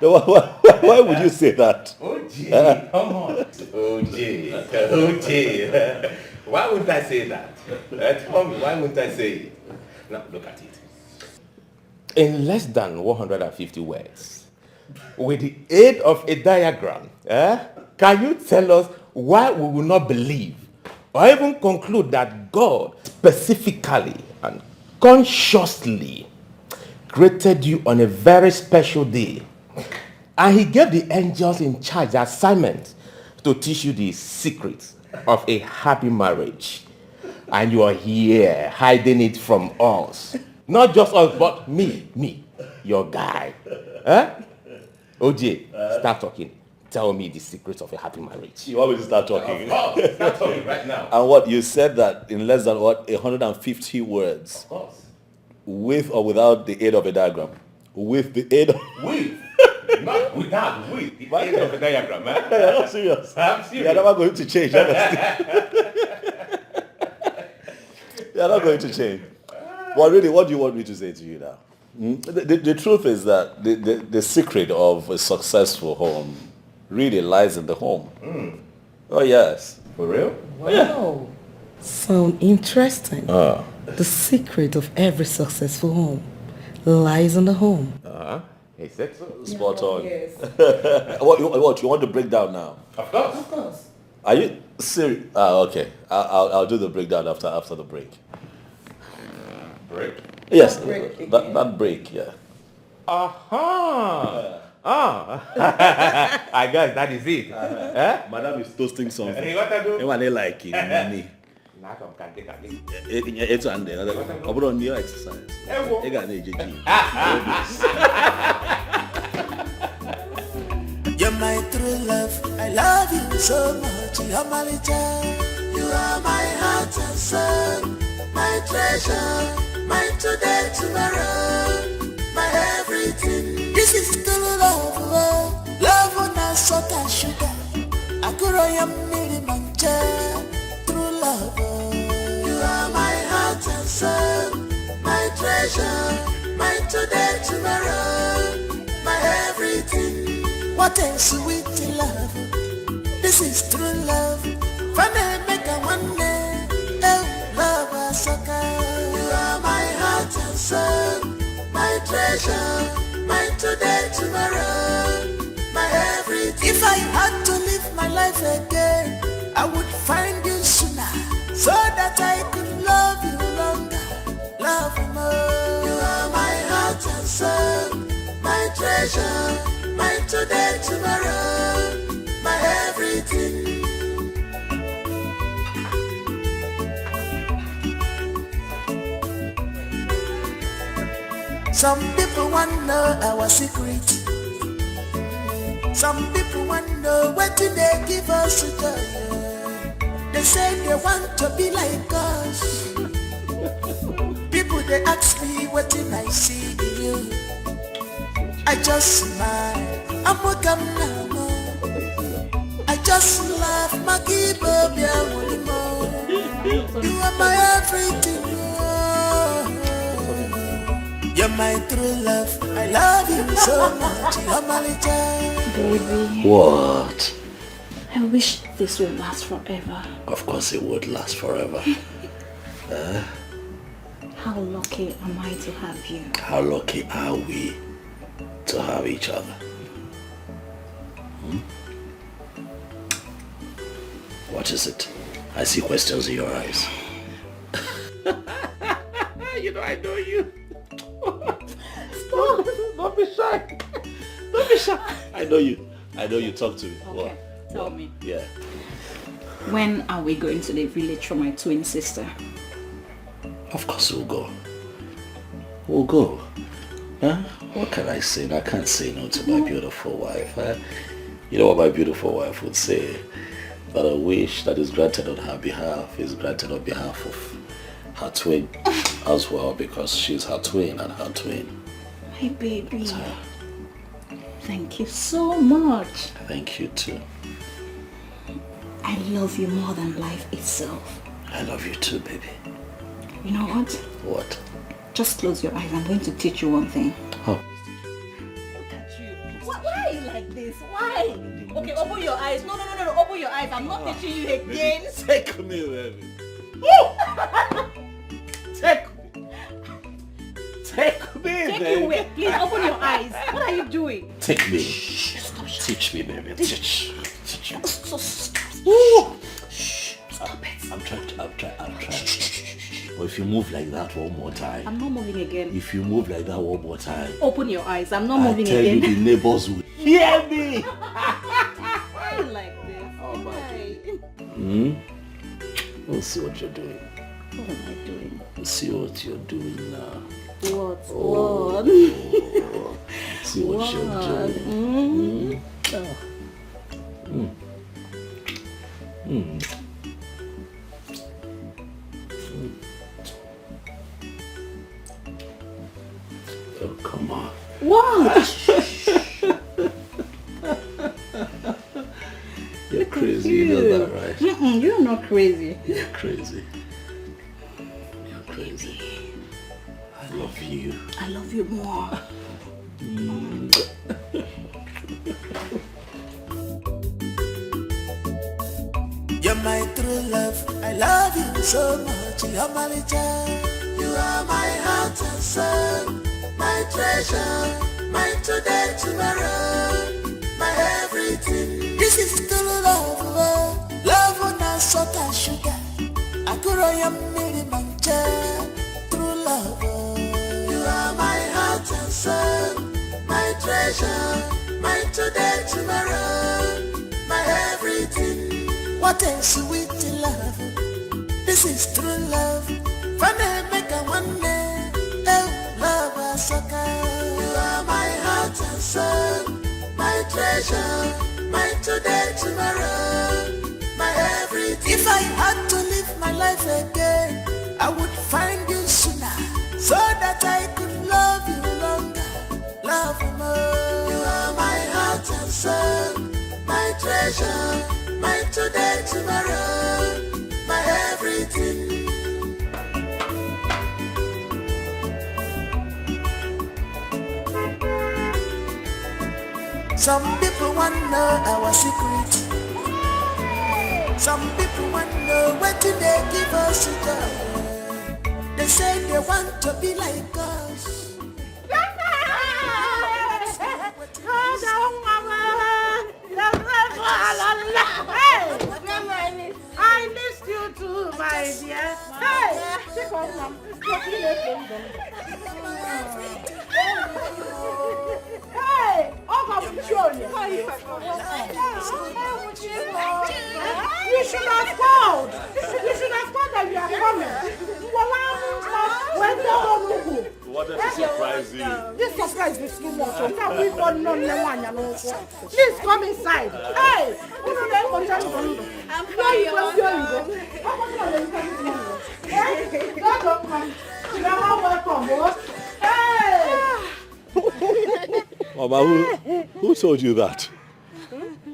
Why would you say that? OJ, come on. OJ. Why wouldn't I say that? Tell me, why wouldn't I say it? Now, look at it. In less than 150 words, with the aid of a diagram, can you tell us why we will not believe or even conclude that God specifically and consciously created you on a very special day, and he gave the angels in charge the assignment to teach you the secrets of a happy marriage, and you are here hiding it from us? Not just us, but me, your guy. OJ, start talking. Tell me the secrets of a happy marriage. You want me to start talking? Of course, start talking right now. And what you said that in less than 150 words, Of course. with or without the aid of a diagram, with the aid of With, not without, with the aid of a diagram, man. You're not serious. I'm serious. You're never going to change. Honestly. You're not going to change. Well, really, what do you want me to say to you now? The truth is that the secret of a successful home really lies in the home. Oh, yes. For real? Wow. Sound interesting. The secret of every successful home lies in the home. He said so. Spot on. Yes. What you want to break down now? Of course. Of course. Are you serious? Okay. I'll do the breakdown after the break. Break? Yes, break that break, yeah. I guess that is it. Madam is toasting something. Hey, what I do? Anyone they like it? Nah, come, can take it. It's on there. I'm on new exercise. You got an AJG. You're my true love. I love you so much. You're my little. You are my heart and soul, my treasure, my today, tomorrow, my everything. This is true love. Love on a salt and sugar. I could true love. You are my heart and soul, my treasure, my today, tomorrow, my everything. What a sweet love. This is true love. Funny make a one day. Oh, love a sucker. You are my heart and soul, my treasure, my today, tomorrow, my everything. If I had to live my life again, I would find you sooner, so that I could love you longer, love you more. You are my heart and soul, my treasure, my today, tomorrow, my everything. Some people want to know our secret. Some people want to know what do they give us joy. They say they want to be like us. People they ask me what did I see in you. I just smile. I'm welcome now. I just laugh. Maggie baby, you are my everything. You're my true love. I love you so much. You're my little baby. What? I wish this would last forever. Of course it would last forever. How lucky am I to have you? How lucky are we to have each other? What is it? I see questions in your eyes. I know you. Stop. Don't be shy. Don't be shy. I know you. Talk to me. Okay, tell me. Yeah. When are we going to the village for my twin sister? Of course we'll go. We'll go. Huh? What can I say? I can't say no to my beautiful wife. You know what my beautiful wife would say? That a wish that is granted on her behalf is granted on behalf of her twin as well, because she's her twin and her twin. My baby. Thank you so much. Thank you too. I love you more than life itself. I love you too, baby. You know what? What? Just close your eyes. I'm going to teach you one thing. Oh. Look at you. What like this? Why? Okay, open your eyes. No, open your eyes. I'm not teaching you again. Take me, baby. Take me. Take me, Take baby. you away. Please open your eyes. What are you doing? Take me. Teach me, baby. Teach me. So stop. Stop it. I'm trying. But if you move like that one more time. I'm not moving again. If you move like that one more time. Open your eyes. I'm not moving I tell again. you, the neighbors will hear me. Why you like this? Oh, my Why? We'll see what you're doing. What am I doing? We'll see what you're doing now. What? What? See what you're doing. Oh, come on. What? You're crazy, you know that, right? You're not crazy. You're crazy. You're crazy. I love you. I love you more. You're my true love. I love you so much. You're my child. You are my heart and soul, my treasure, my today, tomorrow, my everything. This is true love. Love on a salt and sugar. I could miri mancha. True love. You are my heart and soul, my treasure, my today, tomorrow, my everything. What a sweet love. This is true love. Funny make a one day. Oh, love a sucker. You are my heart and soul, my treasure, my today, tomorrow, my everything. If I had to live my life again, I would find you sooner, so that I could love you longer, love you more. You are my heart and soul, my treasure, my today, tomorrow, my everything. Some people want to know our secret. Some people want to know what they give us to do. They say they want to be like us. I missed you too, my dear. Hey, take off, Mom. Hey, you should have called. You should have called that you are coming. What does it surprise you? This surprise is too much. Please come inside. Hey, I'm fine. Don't come. You are welcome, boss. Hey. Mama, who told you that?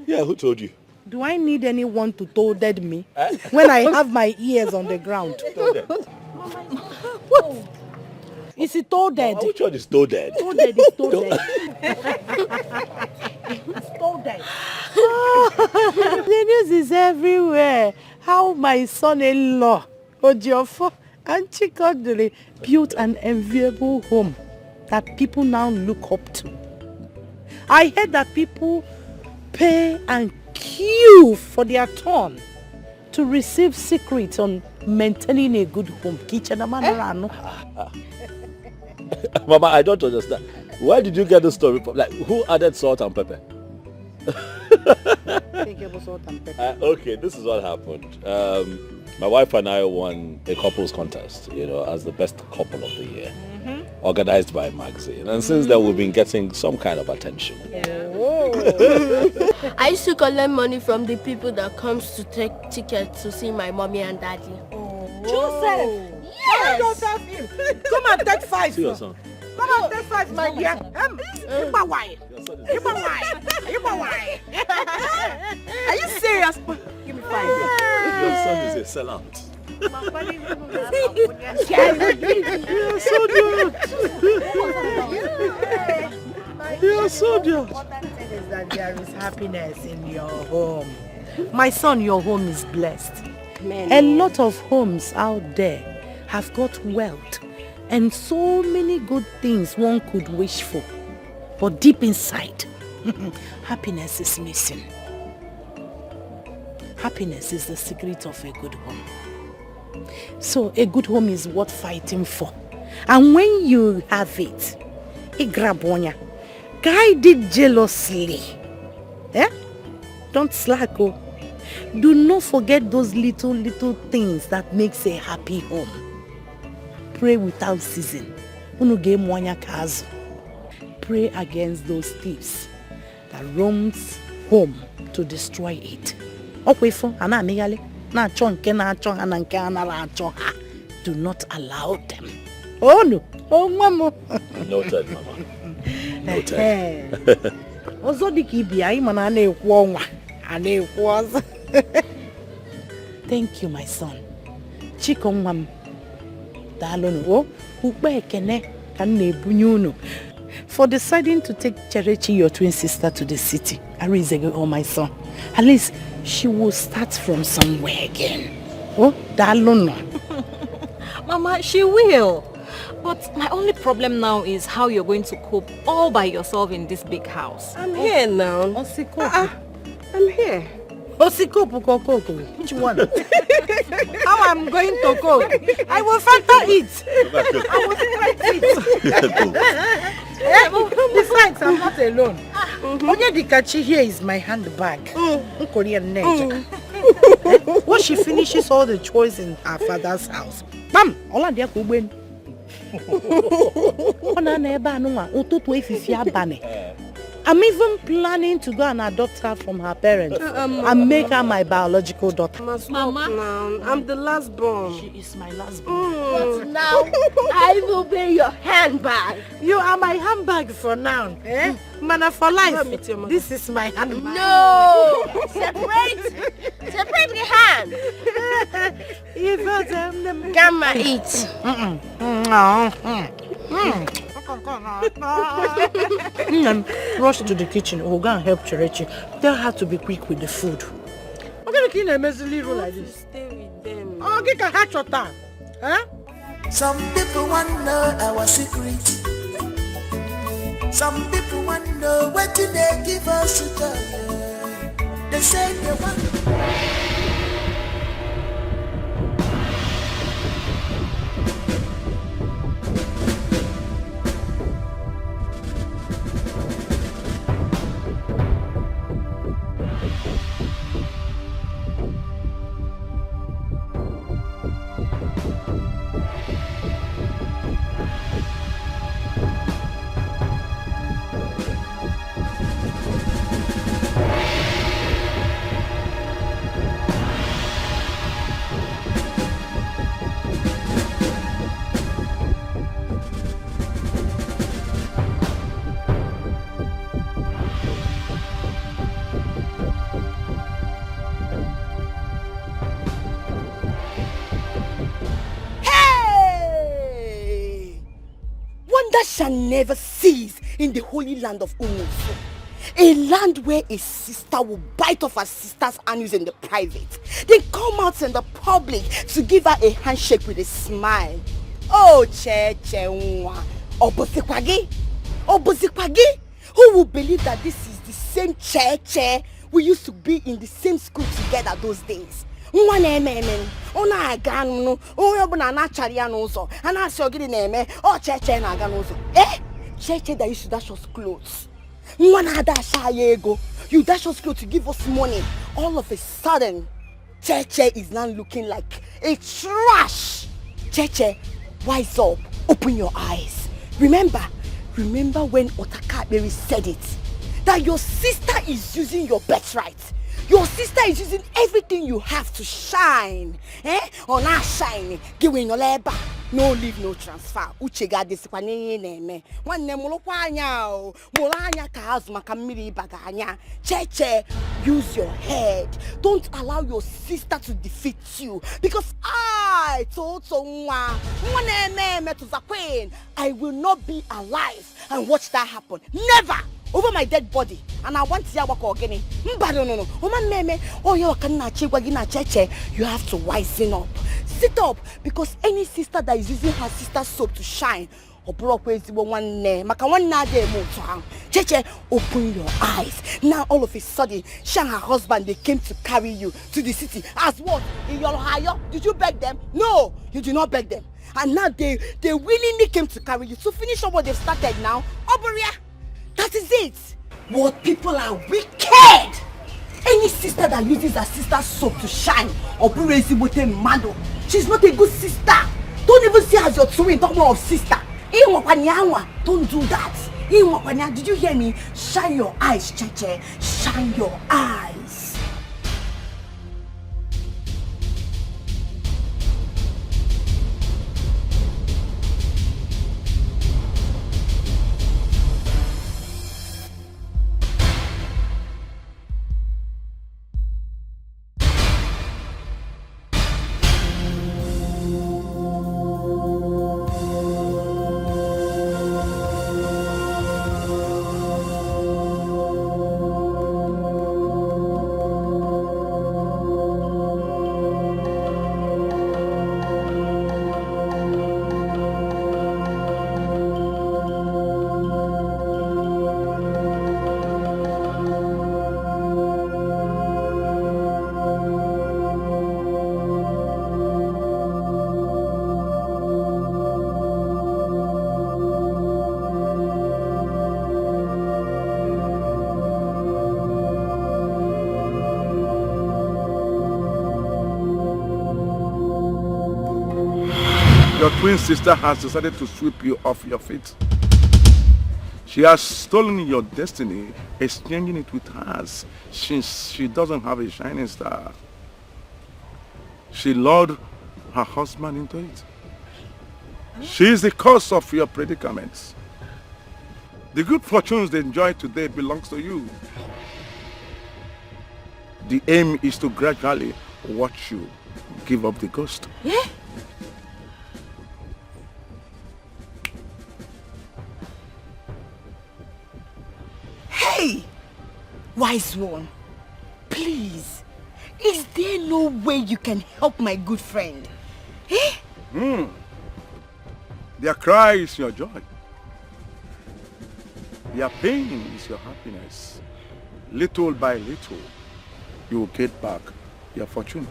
Yeah, who told you? Do I need anyone to toaded me when I have my ears on the ground? What? Is it toaded? Which one is toaded? Toaded is toaded. It's toaded. The news is everywhere. How my son-in-law, Ojiofo and Chikodiri, built an enviable home that people now look up to. I heard that people pay and queue for their turn to receive secrets on maintaining a good home. Mama, I don't understand. Where did you get the story from? Like, who added salt and pepper? Okay, this is what happened. My wife and I won a couples contest, as the best couple of the year, organized by a magazine. And since then, we've been getting some kind of attention. I used to collect money from the people that comes to take tickets to see my mommy and daddy. Joseph! Yes! Joseph him. Come and take 5. See your son. Come and take 5, my dear. Are you serious? Give me 5. Your son is a sellout. You're so good. What that thing is that that there is happiness in your home. My son, your home is blessed. Amen. A lot of homes out there have got wealth and so many good things one could wish for. But deep inside, happiness is missing. Happiness is the secret of a good home. So a good home is worth fighting for. And when you have it, grab one, guide it jealously. Don't slack. Do not forget those little things that makes a happy home. Pray without ceasing. Pray against those thieves that roams home to destroy it. Do not allow them. Oh no. Oh mama. Noted, Mama. Noted. Thank you, my son. Chikomwam. Dalono. For deciding to take Cherechi, your twin sister, to the city. Arizege, oh my son. At least she will start from somewhere again. Oh, Dalono. Mama, she will. But my only problem now is how you're going to cope all by yourself in this big house. I'm here now. I'm here. Which one? How I'm going to cook? I will factor it. I will factor it. Besides, I'm not alone. Only the kachi here is my handbag. Korean Naija. Once she finishes all the chores in her father's house, bam! All of them go. I'm even planning to go and adopt her from her parents and make her my biological daughter. Mama, I'm the last born. She is my last born. But now, I will be your handbag. You are my handbag for now. Mana for life. This is my handbag. No! Separate the hand. Gamma, eat. Rush to the kitchen. We'll go and help Cherechi. Tell her to be quick with the food. I'm going to kill a messy roll like this. Stay with them. Oh, get a hatch or time. Huh? Some people want to know our secret. Some people want to know what do they give us to tell. They say they want. Shall never cease in the holy land of Umufu. A land where a sister will bite off her sister's anus in the private, then come out in the public to give her a handshake with a smile. Oh, Cheche Nwa. Obosikwagi? Who will believe that this is the same Cheche we used to be in the same school together those days? Cheche that used to dash us clothes. You dash us clothes to give us money. All of a sudden, Cheche is now looking like a trash. Cheche, wise up, open your eyes. Remember when Otakaberi said it, that your sister is using your birthright. Your sister is using everything you have to shine. On our shine, giving your labor. No leave, no transfer. Uchega disikwane neme. Wanne mulopanya o. Mulanya kaazuma kamiri baganya. Cheche, use your head. Don't allow your sister to defeat you. Because I told someone, I will not be alive and watch that happen. Never! over my dead body, and I want to work again. No. Woman meme, oh you have to wisen up. Sit up, because any sister that is using her sister's soap to shine, Cheche, open your eyes. Now all of a sudden, she and her husband, they came to carry you to the city. As what? In your hire? Did you beg them? No, you did not beg them. And now they willingly came to carry you to finish up what they've started now. Oberia, that is it. What people are wicked. Any sister that uses her sister's soap to shine, she's not a good sister. Don't even see her as your twin, talk more of sister. Don't do that. Did you hear me? Shine your eyes, Cheche. Shine your eyes. Your twin sister has decided to sweep you off your feet. She has stolen your destiny, exchanging it with hers, since she doesn't have a shining star. She lured her husband into it. She is the cause of your predicaments. The good fortunes they enjoy today belongs to you. The aim is to gradually watch you give up the ghost. Yeah? Hey! Wise one, please, is there no way you can help my good friend? Eh? Their cry is your joy. Their pain is your happiness. Little by little, you will get back your fortune.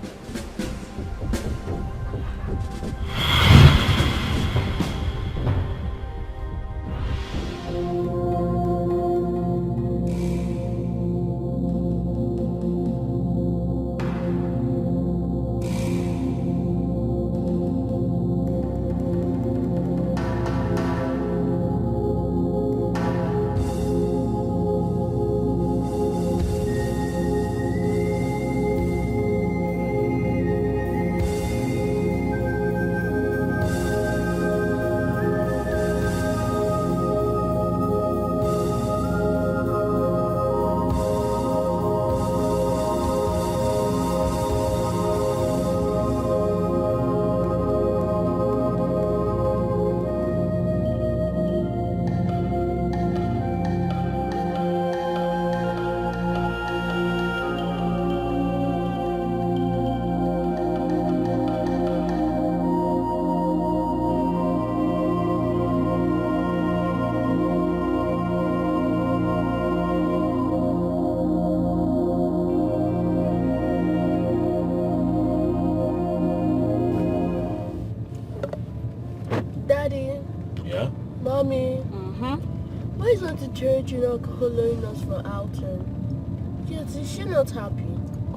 Following us for outing. Yes, is she not happy?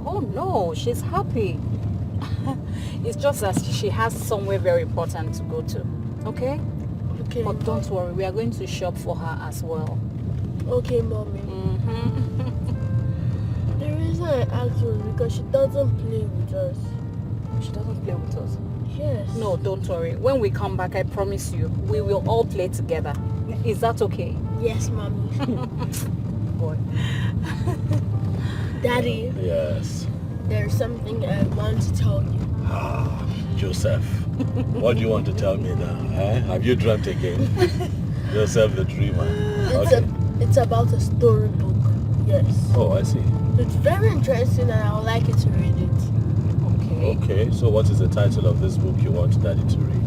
Oh no, she's happy. It's just that she has somewhere very important to go to. Okay? Okay. But don't worry, we are going to shop for her as well. Okay, mommy. The reason I asked was because she doesn't play with us. She doesn't play with us? Yes. No, don't worry. When we come back, I promise you, we will all play together. Is that okay? Yes, mommy. Boy. Daddy. Yes. There's something I want to tell you. Ah, Joseph. What do you want to tell me now? Eh? Have you dreamt again? Joseph the dreamer. Okay. It's about a storybook. Yes. Oh, I see. It's very interesting and I would like you to read it. Okay, so what is the title of this book you want Daddy to read?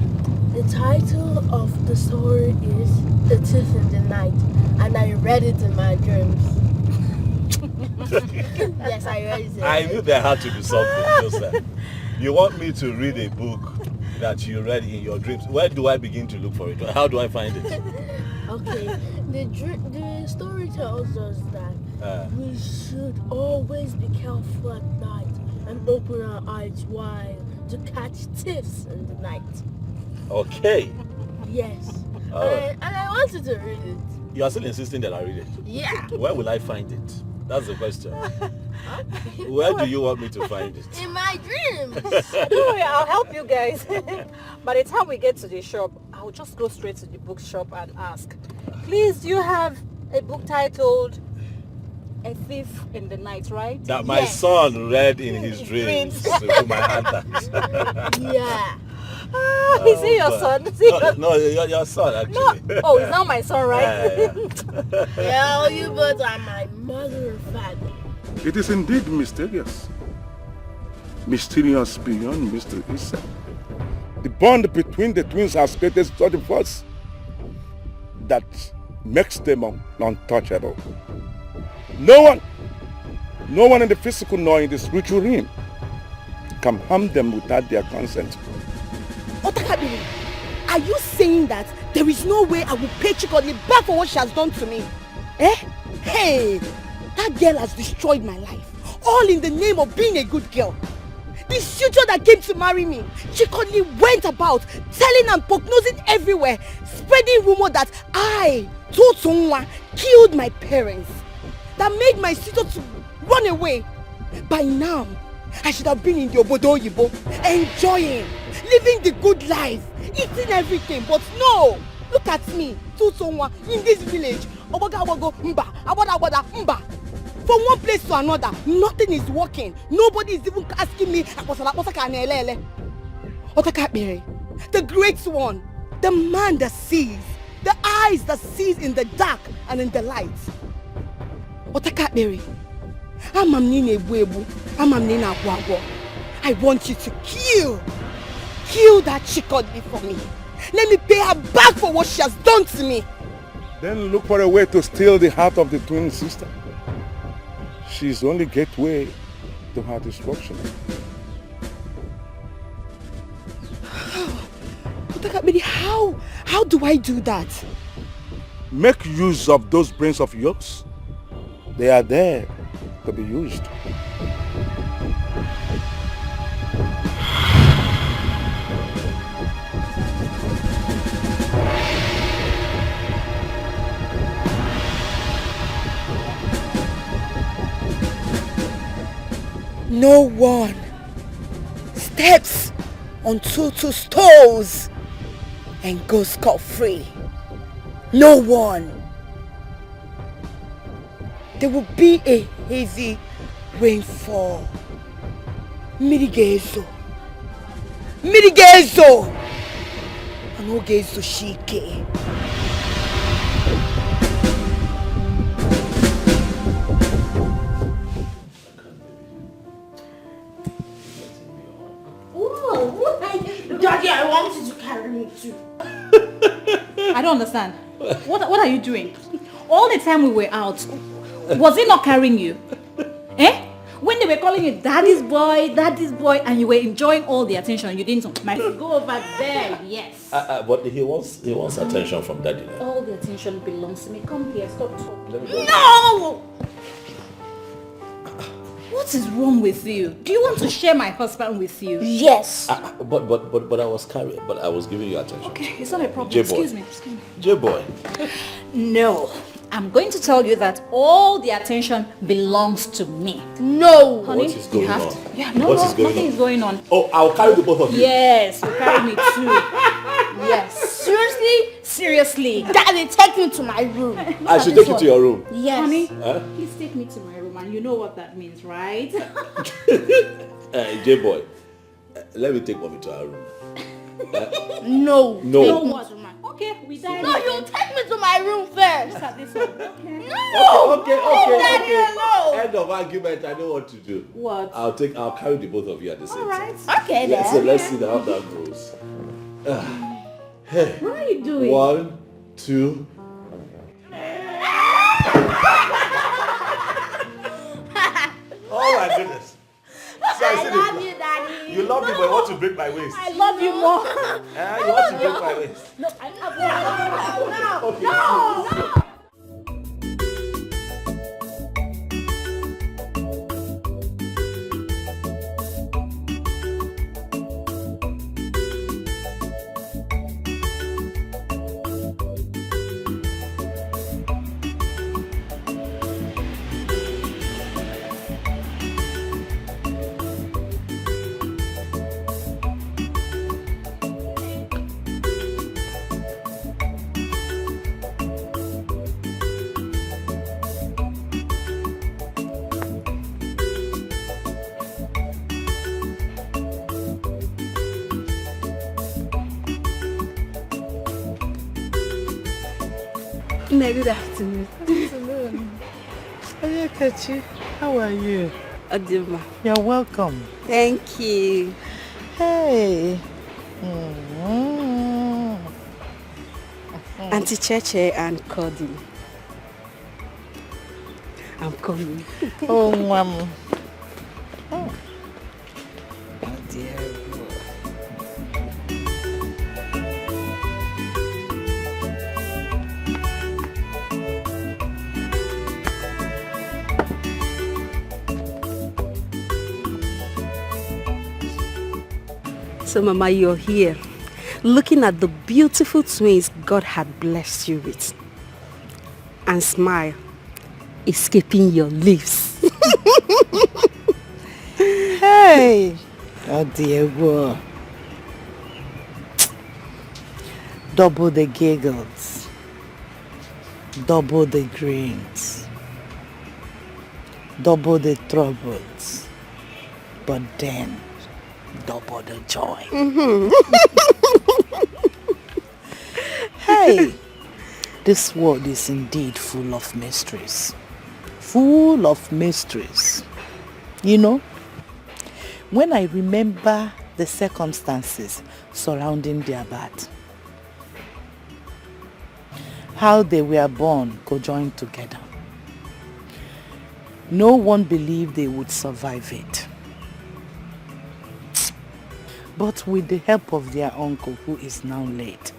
The title of the story is The Thief in the Night, and I read it in my dreams. Yes, I read it. I knew there had to be something, Joseph. You want me to read a book that you read in your dreams? Where do I begin to look for it? How do I find it? Okay, the story tells us that we should always be careful at night and open our eyes wide to catch thieves in the night. Okay. Yes. Alright. And I wanted to read it. You are still insisting that I read it? Yeah. Where will I find it? That's the question. Where do you want me to find it? In my dreams. Don't worry, I'll help you guys. By the time we get to the shop, I'll just go straight to the bookshop and ask, please, do you have a book titled A Thief in the Night, right? That my son read in his dreams to my aunt. Yeah. Is he your son? No, your son actually. No. Oh, he's not my son, right? Well, you both are my mother and father. It is indeed mysterious. Mysterious beyond mystery itself. The bond between the twins has created such a force that makes them untouchable. No one in the physical nor in the spiritual realm can harm them without their consent. Otakabiri, are you saying that there is no way I will pay Chikodi back for what she has done to me? Eh? Hey, that girl has destroyed my life, all in the name of being a good girl. The suitor that came to marry me, Chikodi went about telling and prognosing everywhere, spreading rumor that I, Totonwa, killed my parents, that made my suitor to run away. By now, I should have been in the Obodo Yibo, enjoying, living the good life, eating everything, but no! Look at me, Totonwa, in this village, Obogawago Mba, Abada Mba. From one place to another, nothing is working. Nobody is even asking me, Otakabiri, the great one, the man that sees, the eyes that sees in the dark and in the light. Otakabiri, I want you to kill that Chikodi for me. Let me pay her back for what she has done to me. Then look for a way to steal the heart of the twin sister. She's the only gateway to her destruction. Otakabiri, how do I do that? Make use of those brains of yours. They are there to be used. No one steps on Tutu's toes and goes scot-free. No one. There will be a heavy rainfall. Mirigezo. Anogezo shike. Daddy, I want you to carry me too. I don't understand. What are you doing? All the time we were out, was he not carrying you? Eh? When they were calling you daddy's boy, and you were enjoying all the attention, you didn't go over there, yes. But he wants attention from daddy now. All the attention belongs to me. Come here, stop talking. No! What is wrong with you? Do you want to share my husband with you? Yes. But I was carrying, but I was giving you attention. Okay, it's not a problem. J-boy. Excuse me. J-boy. No. I'm going to tell you that all the attention belongs to me. No. Honey, what is going on? Yeah, nothing is going on. Oh, I'll carry the both of you. Yes, you carry me too. Yes. Seriously. Daddy, take me to my room. I should take you to your room. Yes. Honey, please take me to my room, and you know what that means, right? J-boy, let me take mommy to her room. No. No. Okay, We die. No, you take me to my room first. Look at this one. Okay. No! Okay. alone. End of argument. I know what to do. What? I'll carry the both of you at the same time. Okay, Yeah, so then. let's see how that goes. Hey. What are you doing? 1, 2. Oh my goodness. So I love you, Daddy. You love me, but you want to break my waist. I love you more. You want to break my waist. No, I love you. Okay. Good afternoon. Hey, Kechi, how are you? Adima. You're welcome. Thank you. Hey. Auntie Cheche and Cody. I'm coming. Oh, Mom. Oh, dear. So, Mama, you're here, looking at the beautiful twins God had blessed you with. And smile, escaping your lips. Hey. Oh, dear. Whoa. Double the giggles. Double the grins. Double the troubles. But then, double the joy. Hey, this world is indeed full of mysteries. Full of mysteries. You know, when I remember the circumstances surrounding their birth, how they were born conjoined together, no one believed they would survive it. But with the help of their uncle, who is now late,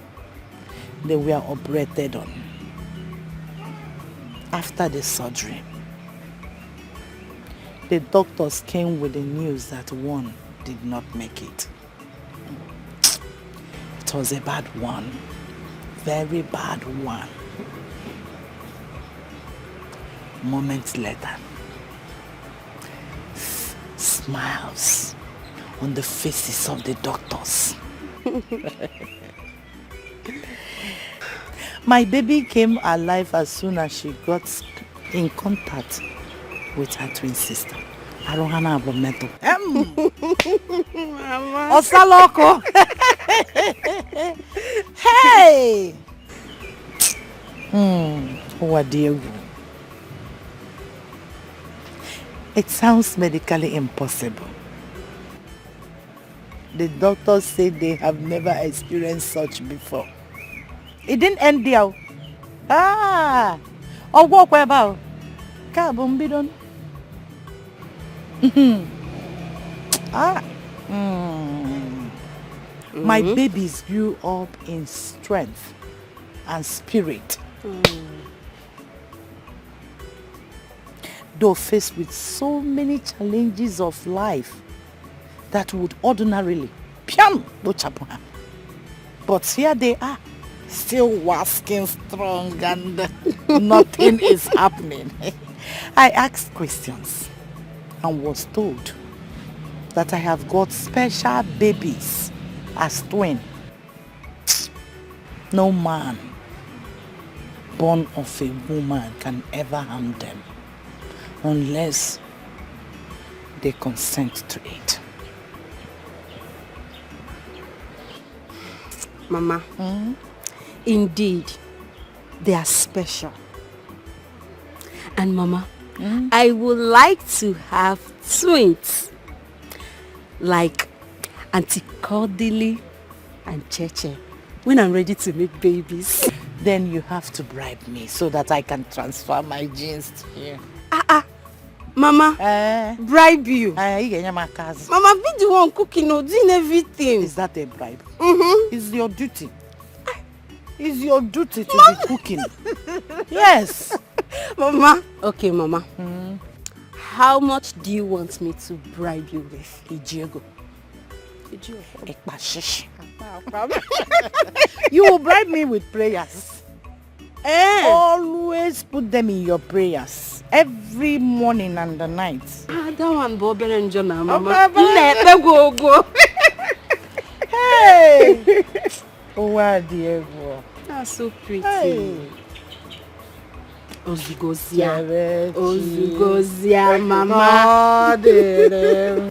they were operated on. After the surgery, the doctors came with the news that one did not make it. It was a bad one, very bad one. Moments later, smiles on the faces of the doctors. My baby came alive as soon as she got in contact with her twin sister. Arohana Abometo. Osaloko. Hey! Wadiegu. It sounds medically impossible. The doctors say they have never experienced such before. It didn't end there. Oh, walk where about? Kabumbidon. My babies grew up in strength and spirit. Though faced with so many challenges of life that would ordinarily but here they are, still wasking strong and nothing is happening. I asked questions and was told that I have got special babies as twin. No man born of a woman can ever harm them unless they consent to it. Mama, Indeed, they are special. And Mama, I would like to have twins. Like Auntie Cordily and Cheche. When I'm ready to make babies. Then you have to bribe me so that I can transfer my genes to you. Mama, bribe you. Mama, be the one cooking or doing everything. Is that a bribe? Mm-hmm. It's your duty. It's your duty to be cooking. Yes. Mama. Okay, Mama. How much do you want me to bribe you with? Ijiego. You will bribe me with prayers. Always put them in your prayers. Every morning and the night. That one Bobby and Jonah, Mama. Go. Hey! Oh, Diego. That's so pretty. Hey. Ozugozia, Mama. Hey,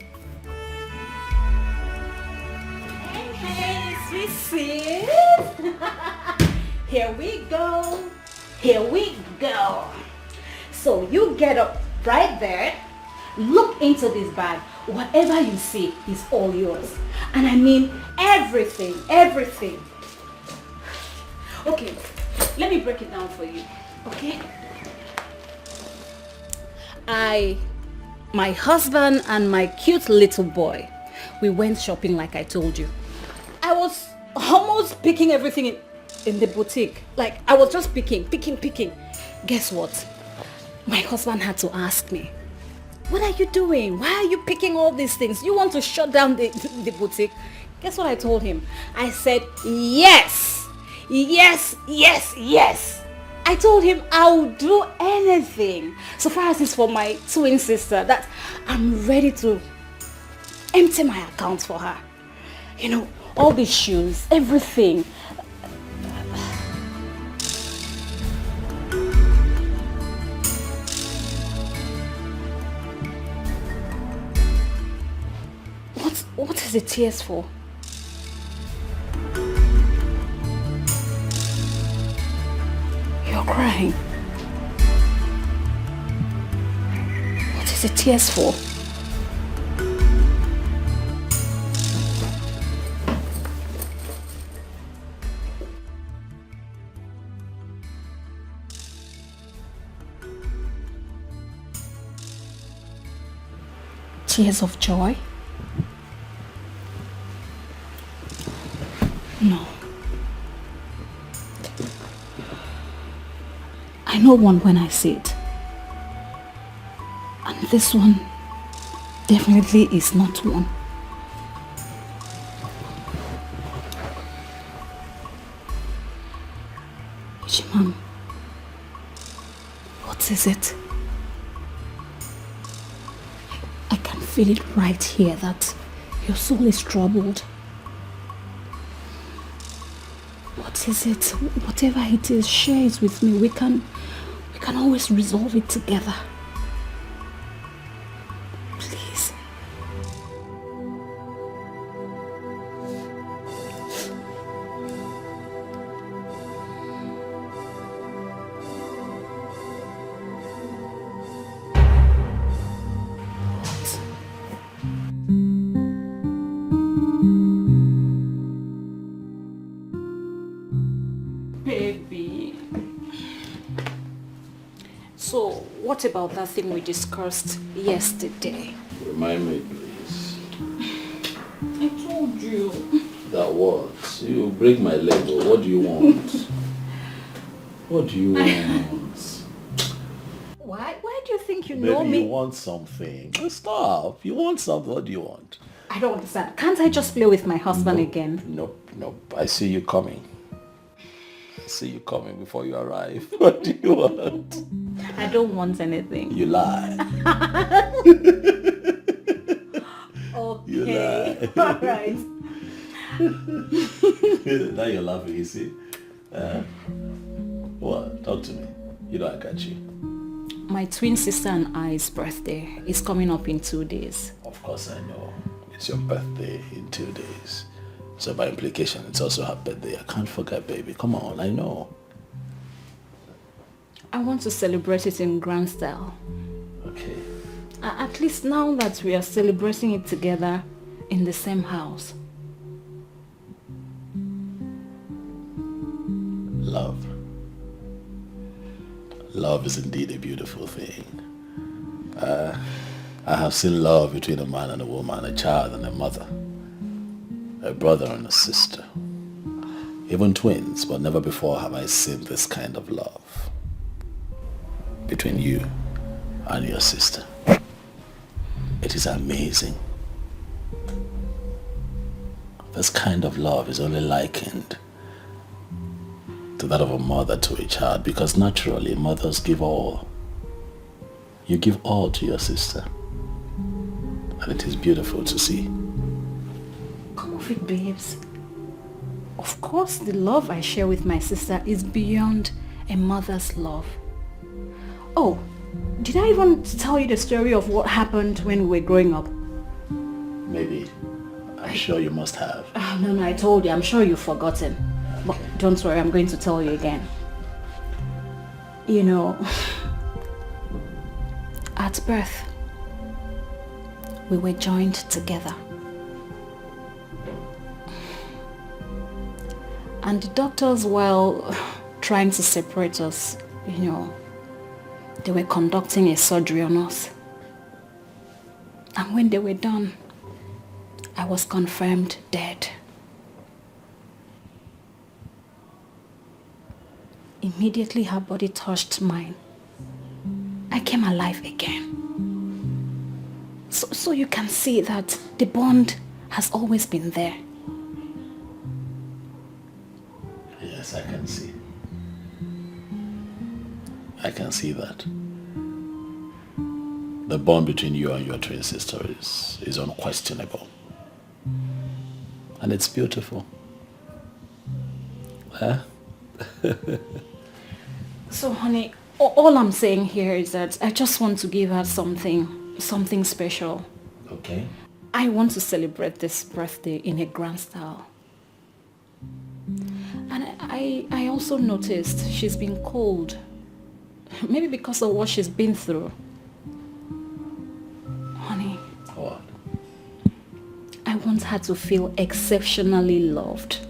sweet sis. Here we go. Here we go. So you get up right there, look into this bag. Whatever you see is all yours. And I mean everything, everything. Okay, let me break it down for you, okay? My husband and my cute little boy, we went shopping like I told you. I was almost picking everything in the boutique. Like I was just picking. Guess what? My husband had to ask me, what are you doing? Why are you picking all these things? You want to shut down the boutique? Guess what I told him? I said, yes. I told him I'll do anything. So far as it's for my twin sister, that I'm ready to empty my account for her. You know, all these shoes, everything. What is the tears for? You're crying. What is the tears for? Tears of joy? No. I know one when I see it. And this one definitely is not one. Ichimam, what is it? I can feel it right here that your soul is troubled. What is it? Whatever it is, share it with me. We can always resolve it together. Please. So, what about that thing we discussed yesterday? Remind me, please. I told you. That what? You break my leg. What do you want? What do you want? Why do you think you Baby, know me? you want something. Stop. You want something. What do you want? I don't understand. Can't I just play with my husband again? Nope. I see you coming. I see you coming before you arrive. What do you want? I don't want anything. You lie. Okay. You lie. All right. Now you're laughing, you see. What? Talk to me. You know I got you. My twin sister and I's birthday is coming up in 2 days. Of course I know. It's your birthday in 2 days. So by implication, it's also her birthday. I can't forget, baby. Come on, I know. I want to celebrate it in grand style. Okay. At least now that we are celebrating it together in the same house. Love. Love is indeed a beautiful thing. I have seen love between a man and a woman, a child and a mother, a brother and a sister, even twins, but never before have I seen this kind of love between you and your sister. It is amazing. This kind of love is only likened to that of a mother to a child, because naturally mothers give all. You give all to your sister, and it is beautiful to see. Come off it, babes. Of course, the love I share with my sister is beyond a mother's love. Oh, did I even tell you the story of what happened when we were growing up? Maybe. I'm sure you must have. No, I told you. I'm sure you've forgotten. But don't worry, I'm going to tell you again. You know, at birth, we were joined together. And the doctors, while trying to separate us, you know, they were conducting a surgery on us. And when they were done, I was confirmed dead. Immediately her body touched mine, I came alive again. So you can see that the bond has always been there. Yes, I can see. I can see that. The bond between you and your twin sister is unquestionable. And it's beautiful. Huh? So honey, all I'm saying here is that I just want to give her something special. Okay. I want to celebrate this birthday in a grand style. And I also noticed she's been cold. Maybe because of what she's been through. Honey. What? I want her to feel exceptionally loved.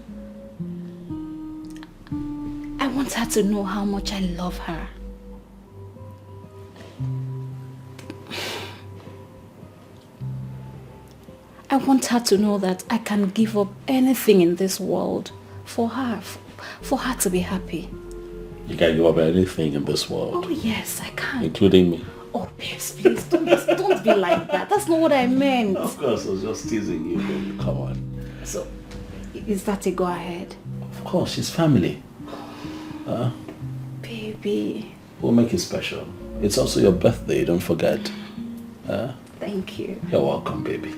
I want her to know how much I love her. I want her to know that I can give up anything in this world for her to be happy. You can give up anything in this world. Oh yes, I can. Including me. Oh babes, please don't be like that. That's not what I meant. Of course, I was just teasing you, baby. Come on. So, is that a go ahead? Of course, she's family. Baby. We'll make it special. It's also your birthday, don't forget. Thank you. You're welcome, baby.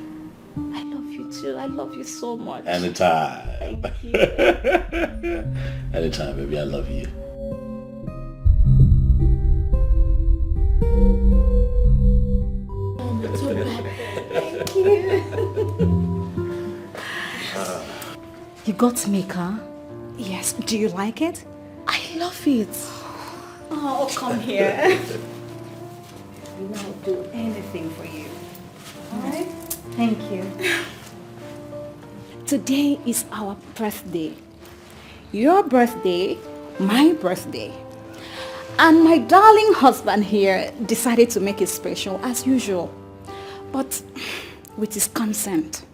I love you too. I love you so much. Anytime. Thank you. Anytime, baby. I love you. Thank you. You got me, car? Yes. Do you like it? I love it. Oh, come here. I'll do anything for you. Alright? Thank you. Today is our birthday. Your birthday, my birthday. And my darling husband here decided to make it special as usual. But with his consent,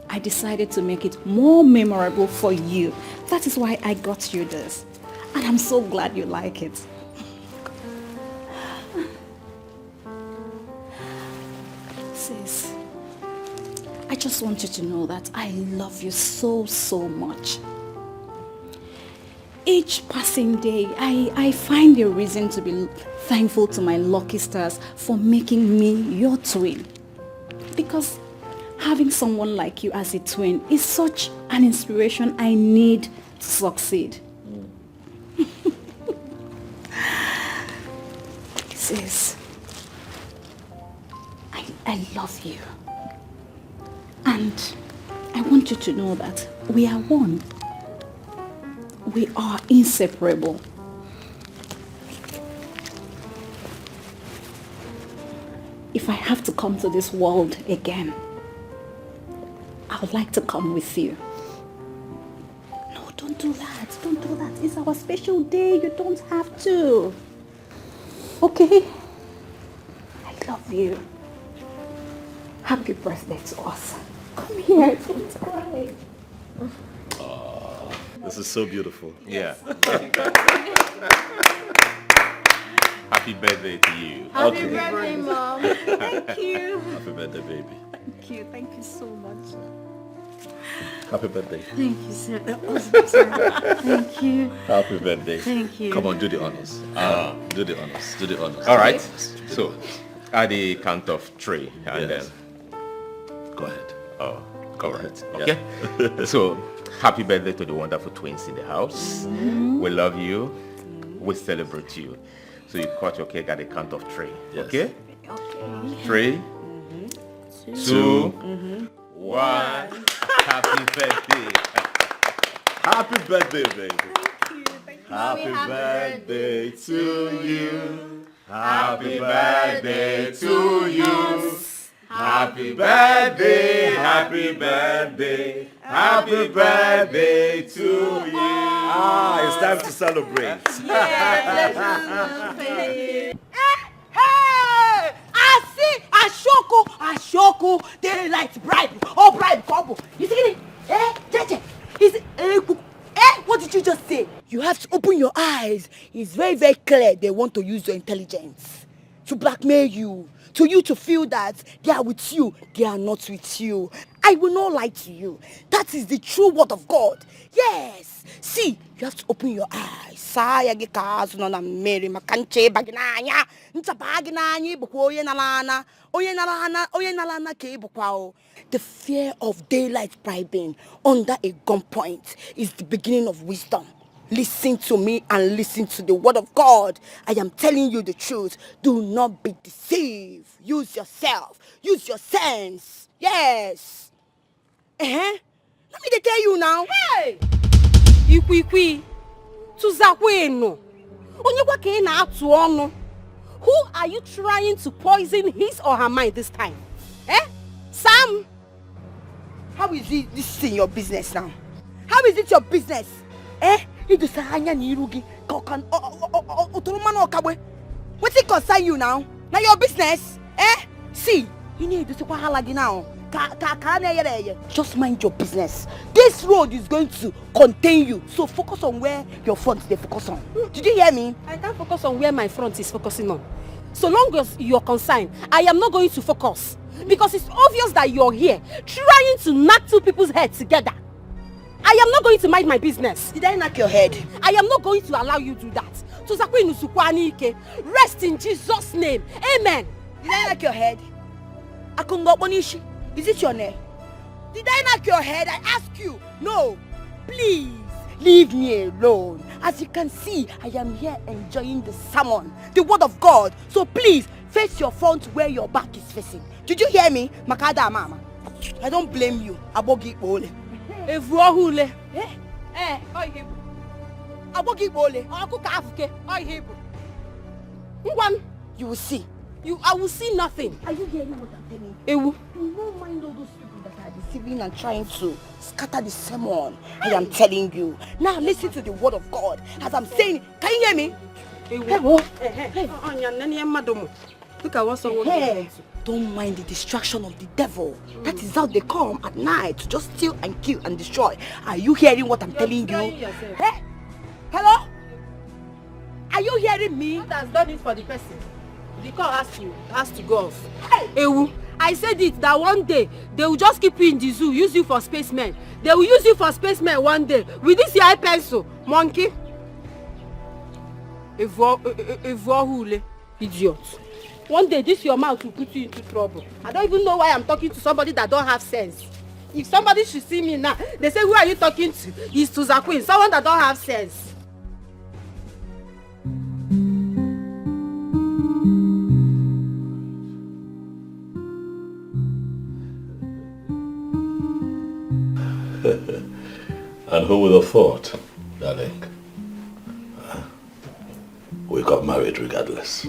I decided to make it more memorable for you. That is why I got you this. And I'm so glad you like it. Sis, I just want you to know that I love you so, so much. Each passing day, I find a reason to be thankful to my lucky stars for making me your twin. Because having someone like you as a twin is such an inspiration I need to succeed. Sis, I love you. And I want you to know that We are one. We are inseparable. If I have to come to this world again, I would like to come with you. No, don't do that. Don't do that. It's our special day. You don't have to. Okay? I love you. Happy birthday to us. Come here. Don't cry. This is so beautiful. Yeah. Happy birthday to you. Happy birthday, Mom. Thank you. Happy birthday, baby. Thank you. Thank you so much. Happy birthday. Thank you, sir. Thank you. Happy birthday. Thank you. Come on, do the honors. Do the honors. Do the honors. All right. So, at the count of 3, and Yes. then Go ahead. oh, Go all ahead. right. Okay. So, happy birthday to the wonderful twins in the house. We love you. We celebrate you. So you cut your cake at the count of 3. Yes. Okay? Okay. 3, 2, 1. Happy birthday. Happy birthday, baby. Thank you. Happy birthday to you. Happy birthday to you. Happy birthday, happy birthday, happy birthday to you. Ah, it's time to celebrate. Hey! I see Ashoko, daylight bribe, oh bribe combo. You see it? Eh, Jeje? Is it? What did you just say? You have to open your eyes. It's very, very clear they want to use your intelligence to blackmail you. To you to feel that they are with you, they are not with you. I will not lie to you. That is the true word of God. Yes. See, you have to open your eyes. The fear of daylight bribing under a gunpoint is the beginning of wisdom. Listen to me and listen to the word of God. I am telling you the truth. Do not be deceived. Use yourself. Use your sense. Yes. Let me tell you now. Hey! Ikwi. Tuzakweno. Onyekwa ke na atu onu. Who are you trying to poison his or her mind this time? Sam? How is this in your business now? How is it your business? What's it concern you now? Now your business? See, you need to say now. Just mind your business. This road is going to contain you. So focus on where your front they focus on. Did you hear me? I can't focus on where my front is focusing on. So long as you're concerned, I am not going to focus. Because it's obvious that you're here trying to knock two people's heads together. I am not going to mind my business. Did I knock your head? I am not going to allow you to do that. Rest in Jesus' name. Amen. Did I knock your head? Is it your name? Did I knock your head? I ask you. No. Please, leave me alone. As you can see, I am here enjoying the sermon, the word of God. So please, face your front where your back is facing. Did you hear me? Makada mama. I don't blame you. Abogi ole. Evuahule. Abogi ole. Akukafuke. One, you will see. I will see nothing. Are you hearing what I'm telling you? Ewu. You won't mind all those people that are deceiving and trying to scatter the sermon. I am telling you. Now listen to the word of God. As I'm saying, can you hear me? Ewu. Look at what someone doing. Don't mind the distraction of the devil. That is how they come at night to just steal and kill and destroy. Are you hearing what I'm telling you? Hey? Hello? Are you hearing me? God has done it for the person. The call has to go off. Hey! Ewu, I said it that one day they will just keep you in the zoo, use you for spacemen. They will use you for spacemen one day with this your pencil, monkey. Evuahule, idiot. One day this your mouth will put you into trouble. I don't even know why I'm talking to somebody that don't have sense. If somebody should see me now, they say, who are you talking to? It's to Zakwin, someone that don't have sense. who would have thought, darling? We got married regardless.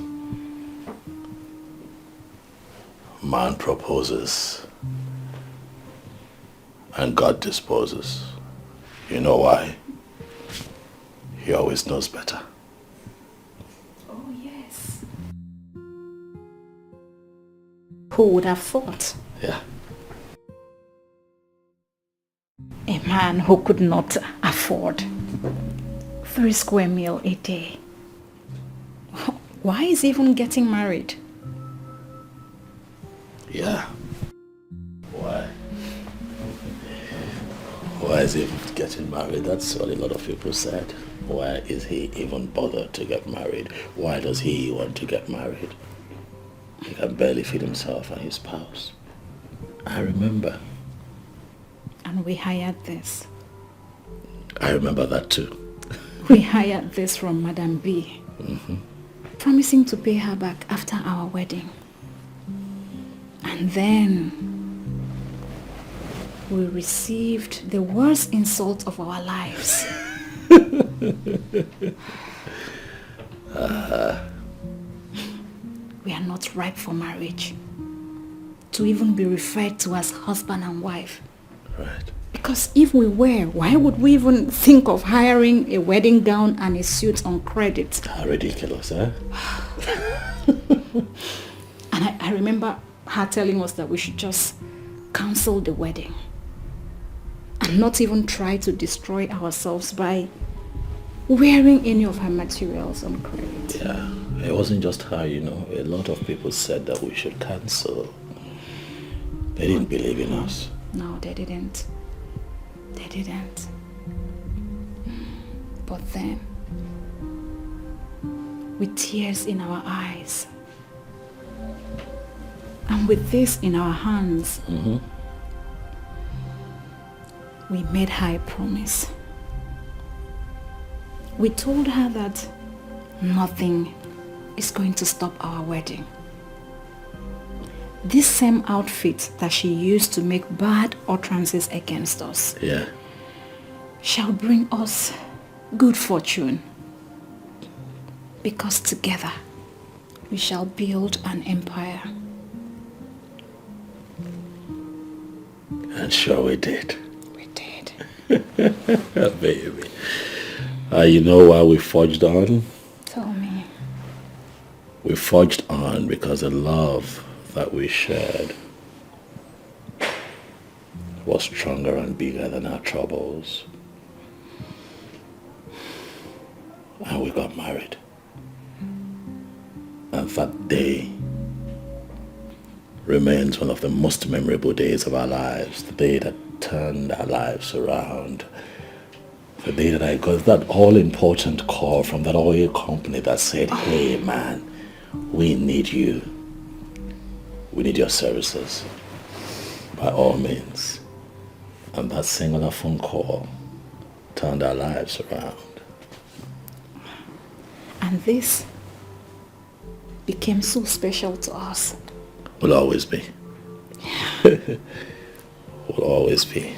Man proposes and God disposes. You know why? He always knows better. Oh, yes. Who would have thought? Yeah. A man who could not afford 3 square meal a day. Why is he even getting married? Yeah. Why? Why is he getting married? That's what a lot of people said. Why is he even bothered to get married? Why does he want to get married? He can barely feed himself and his spouse. I remember. And we hired this. I remember that too. We hired this from Madam B. Mm-hmm. Promising to pay her back after our wedding. And then we received the worst insult of our lives. We are not ripe for marriage. To even be referred to as husband and wife. Right. Because if we were, why would we even think of hiring a wedding gown and a suit on credit? How ridiculous, eh? And I remember her telling us that we should just cancel the wedding and not even try to destroy ourselves by wearing any of her materials on credit. Yeah, it wasn't just her, you know. A lot of people said that we should cancel. They didn't believe in us. No, they didn't. They didn't. But then, with tears in our eyes, and with this in our hands, we made her a promise. We told her that nothing is going to stop our wedding. This same outfit that she used to make bad utterances against us, yeah, shall bring us good fortune. Because together we shall build an empire. And sure we did. We did. Baby. You know why we forged on? Tell me. We forged on because the love that we shared was stronger and bigger than our troubles. And we got married. And that day remains one of the most memorable days of our lives. The day that turned our lives around. The day that I got that all-important call from that oil company that said, hey man, we need you. We need your services. By all means. And that singular phone call turned our lives around. And this became so special to us. Will always be. Will always be.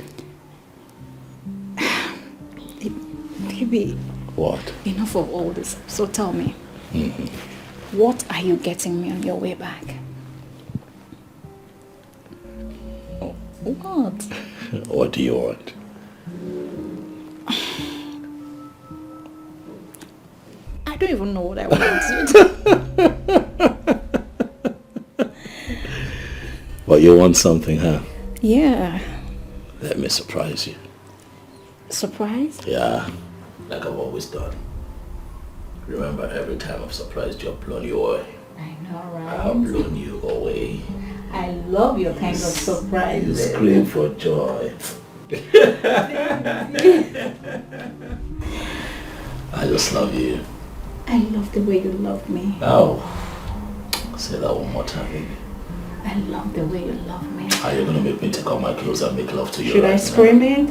Baby. What? Enough of all this. So tell me, what are you getting me on your way back? What? What do you want? I don't even know what I want. But you want something, huh? Yeah. Let me surprise you. Surprise? Yeah, like I've always done. Remember, every time I've surprised you, I've blown you away. I know, right? I've blown you away. I love your kind of surprise. You scream for joy. I just love you. I love the way you love me. Oh, say that one more time, baby. I love the way you love me. Are you gonna make me take off my clothes and make love to you? Should I scream it?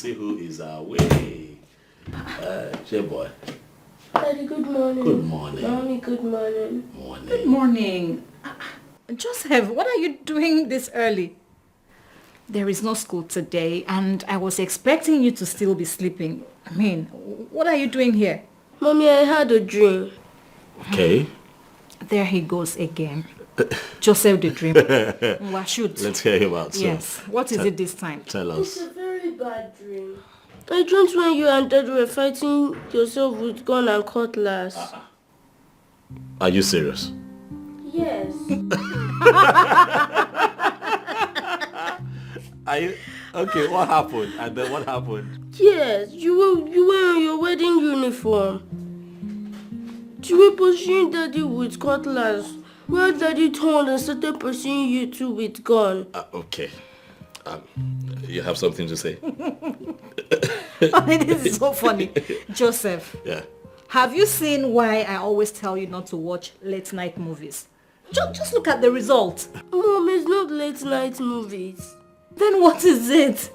see who is away. J-boy. Daddy, good morning. Good morning. Mommy, good morning. Morning. Good morning. Joseph, what are you doing this early? There is no school today and I was expecting you to still be sleeping. I mean, what are you doing here? Mommy, I had a dream. Okay. There he goes again. Joseph the dream. Well, shoot. Let's hear him out. Yes. What is it this time? Tell It's us. a very bad dream. I dreamt when you and Dad were fighting yourself with gun and cutlass. Are you serious? Yes. Are you okay? What happened? And then what happened? Yes, you were in your wedding uniform. You were pursuing Daddy with cutlass. While Daddy turned and started pursuing you two with gun. Okay. You have something to say? I mean, this is so funny. Joseph. Yeah. Have you seen why I always tell you not to watch late night movies? Just look at the result. Mom, it's not late night movies. Then what is it?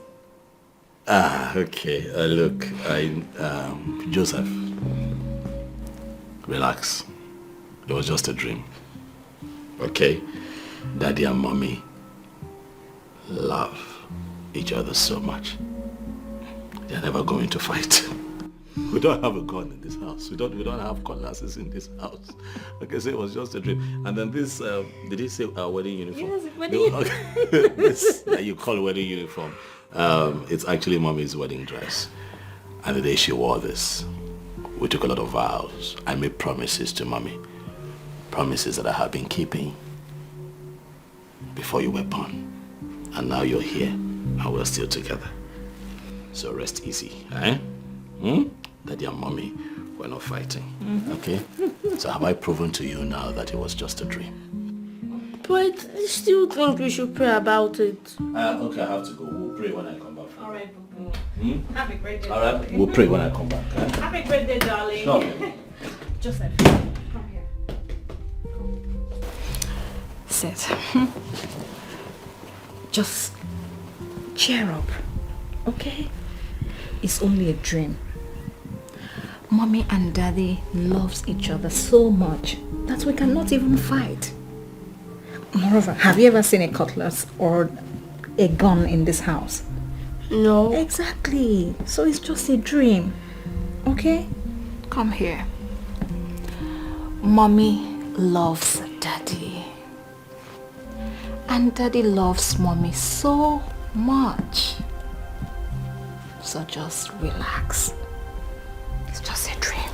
Okay. Look, Joseph, relax. It was just a dream. Okay? Daddy and Mommy love each other so much. They're never going to fight. We don't have a gun in this house. We don't have cutlasses in this house. Okay, so it was just a dream. And then this, did he say our wedding uniform? Yes, wedding uniform. This that you call wedding uniform. It's actually Mommy's wedding dress. And the day she wore this, we took a lot of vows. I made promises to Mommy. Promises that I have been keeping before you were born. And now you're here and we're still together. So rest easy, eh? Daddy and Mommy were not fighting, okay? So have I proven to you now that it was just a dream? But I still think we should pray about it. Okay, I have to go. We'll pray when I come back. All right, boo-boo. Have a great day. All right, we'll pray when I come back. Eh? Have a great day, darling. Sure. Joseph, come here. Sit. Just cheer up, okay? It's only a dream. Mommy and Daddy loves each other so much that we cannot even fight. Moreover, have you ever seen a cutlass or a gun in this house? No. Exactly. So it's just a dream. Okay? Come here. Mommy loves Daddy. And Daddy loves Mommy so much. So just relax. It's just a dream.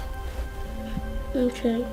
Okay.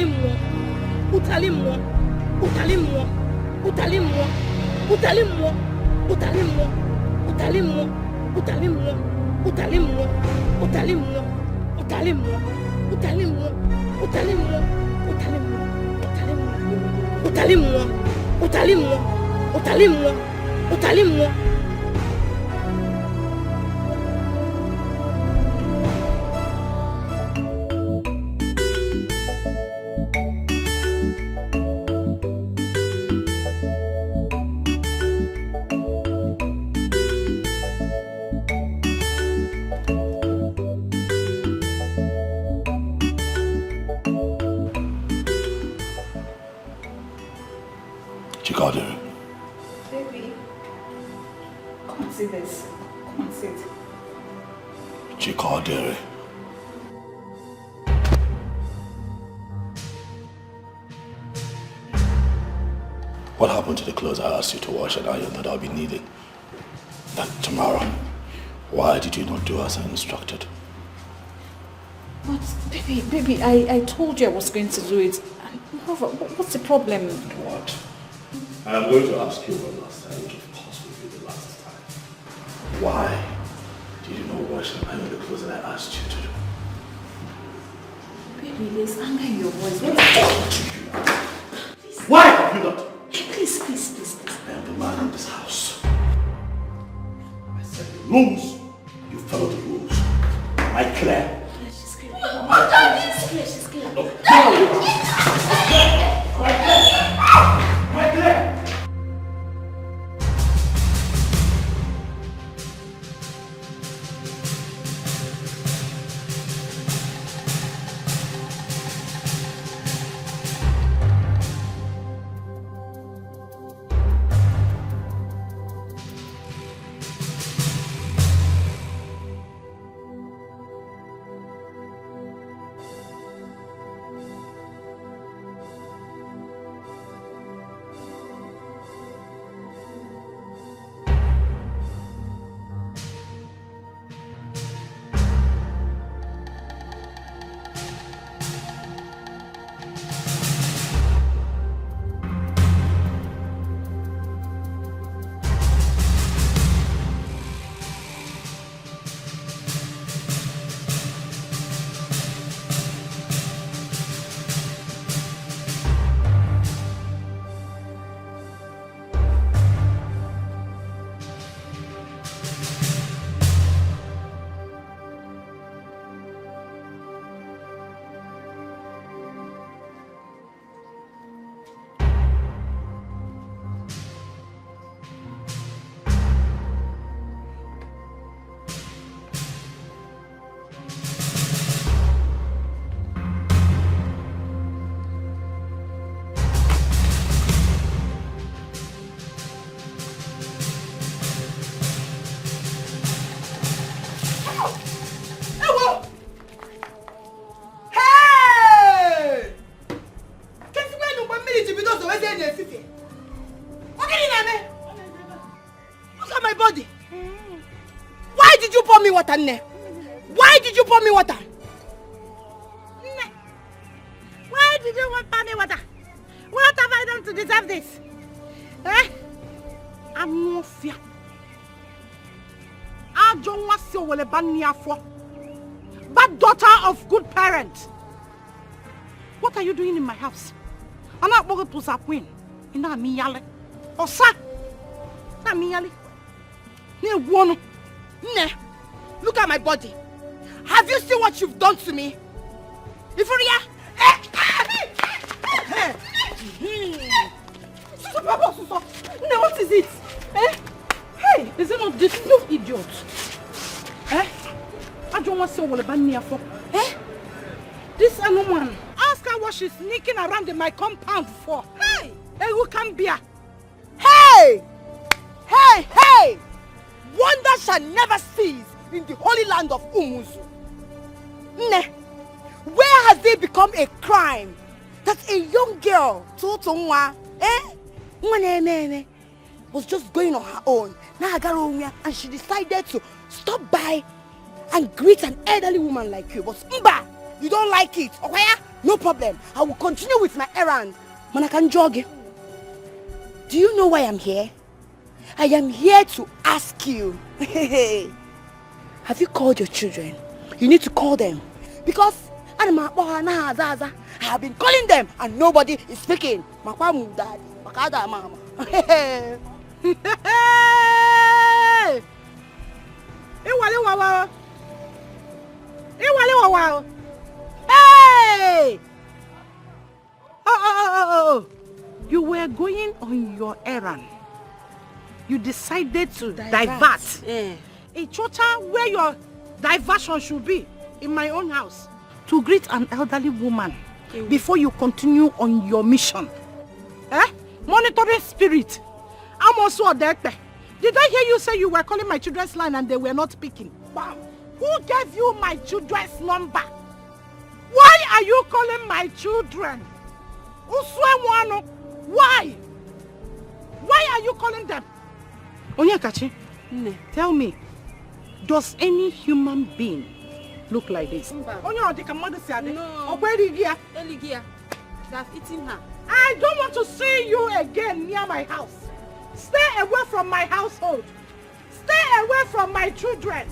utalimwa, utalimwa, utalimwa, utalimwa, utalimwa, utalimwa, utalimwa, utalimwa, utalimwa, utalimwa, utalimwa, utalimwa, utalimwa, utalimwa, utalimwa, utalimwa, utalimwa. Chikadere. Baby, come and see this. Come and sit. Chikadere. What happened to the clothes I asked you to wash and iron that I'll be needing tomorrow? Why did you not do as I instructed? But baby, I told you I was going to do it. Moreover, what's the problem? What? I'm going to ask you one last time, which of course will be the last time. Why did you not wash and iron the clothes that I asked you to do? Baby, there's anger in your voice. Why have you not? Please. I am the man in this house. I said the rules, you follow the rules. Am I clear? She's clear. She's clear. No. Right there. Why did you pour me water? Why did you pour me water? What have I done to deserve this? Eh? I'm no fear. I don't want to see bad daughter of good parents. What are you doing in my house? I'm not going to queen. In that miyale. Osa. That miyale. Ne wono. Ne. Look at my body. Have you seen what you've done to me? Ifuria. What is it? Eh? Hey, is it not this new idiot? Eh? I don't want to say what about me for. Eh? This woman. Ask her what she's sneaking around in my compound for. Hey! Hey, who can be? Hey! Hey! Hey! Wonder shall never cease in the holy land of Umuzu. Ne, where has it become a crime that a young girl, Totonwa, was just going on her own, and she decided to stop by and greet an elderly woman like you? But Mba, you don't like it, okay? No problem. I will continue with my errand. Man, I can jog. Do you know why I'm here? I am here to ask you. Have you called your children? You need to call them. Because I have been calling them and nobody is speaking. Daddy. Mama. Hey! Oh. You were going on your errand. You decided to divert. A chocha where your diversion should be in my own house to greet an elderly woman before you continue on your mission. Monitoring spirit. I'm also a director. Did I hear you say you were calling my children's line and they were not speaking? Bam. Who gave you my children's number? Why are you calling my children? Why? Why are you calling them? Onyekachi, tell me, does any human being look like this? No. They've eaten her. I don't want to see you again near my house. Stay away from my household. Stay away from my children.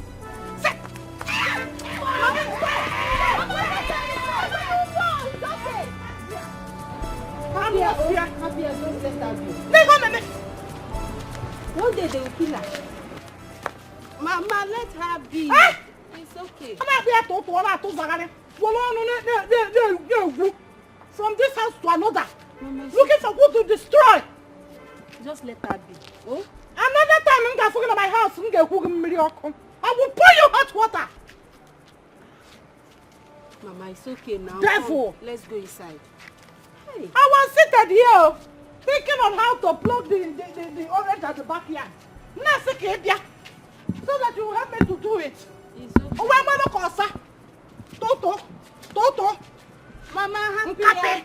One day they will kill her. Mama, let her be. It's okay. From this house to another. Mama, looking for who to destroy. Just let her be. Oh? Another time I'm going to my house. I will pour you hot water. Mama, it's okay now. Devil. Come, let's go inside. Hey. I was seated here thinking on how to plug the orange at the backyard. So that you will help me to do it. It's okay. Toto. Mama, happy.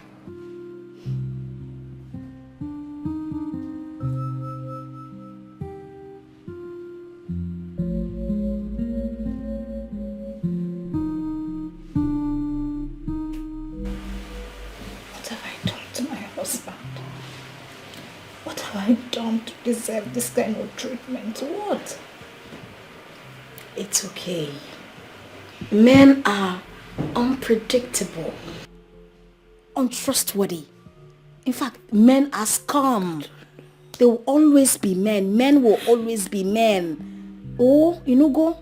What have I done to deserve this kind of treatment? What? It's okay. Men are unpredictable, untrustworthy. In fact, men are scum. They will always be men. Men will always be men. Oh, go.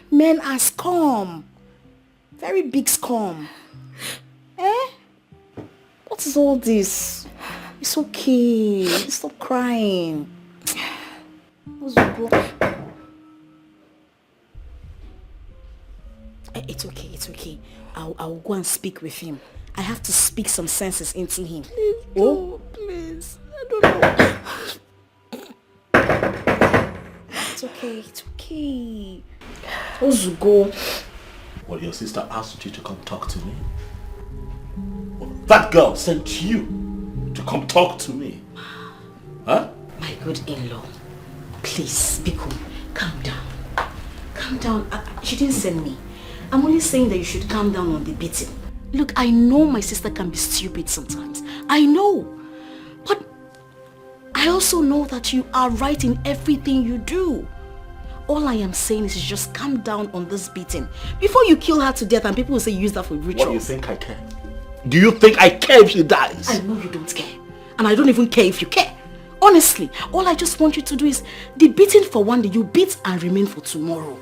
Men are scum. Very big scum. What is all this? It's okay. Stop crying. It's okay. I'll go and speak with him. I have to speak some senses into him. Please. I don't know. It's okay. Ozugo. Well, your sister asked you to come talk to me. Well, that girl sent you to come talk to me. Huh? My good in-law, please, Biko, calm down. Calm down. She didn't send me. I'm only saying that you should calm down on the beating. Look, I know my sister can be stupid sometimes. I know. But I also know that you are right in everything you do. All I am saying is just calm down on this beating before you kill her to death and people will say you use that for rituals. What do you think I care? Do you think I care if she dies? I know you don't care. And I don't even care if you care. Honestly, all I just want you to do is the beating for one day, you beat and remain for tomorrow.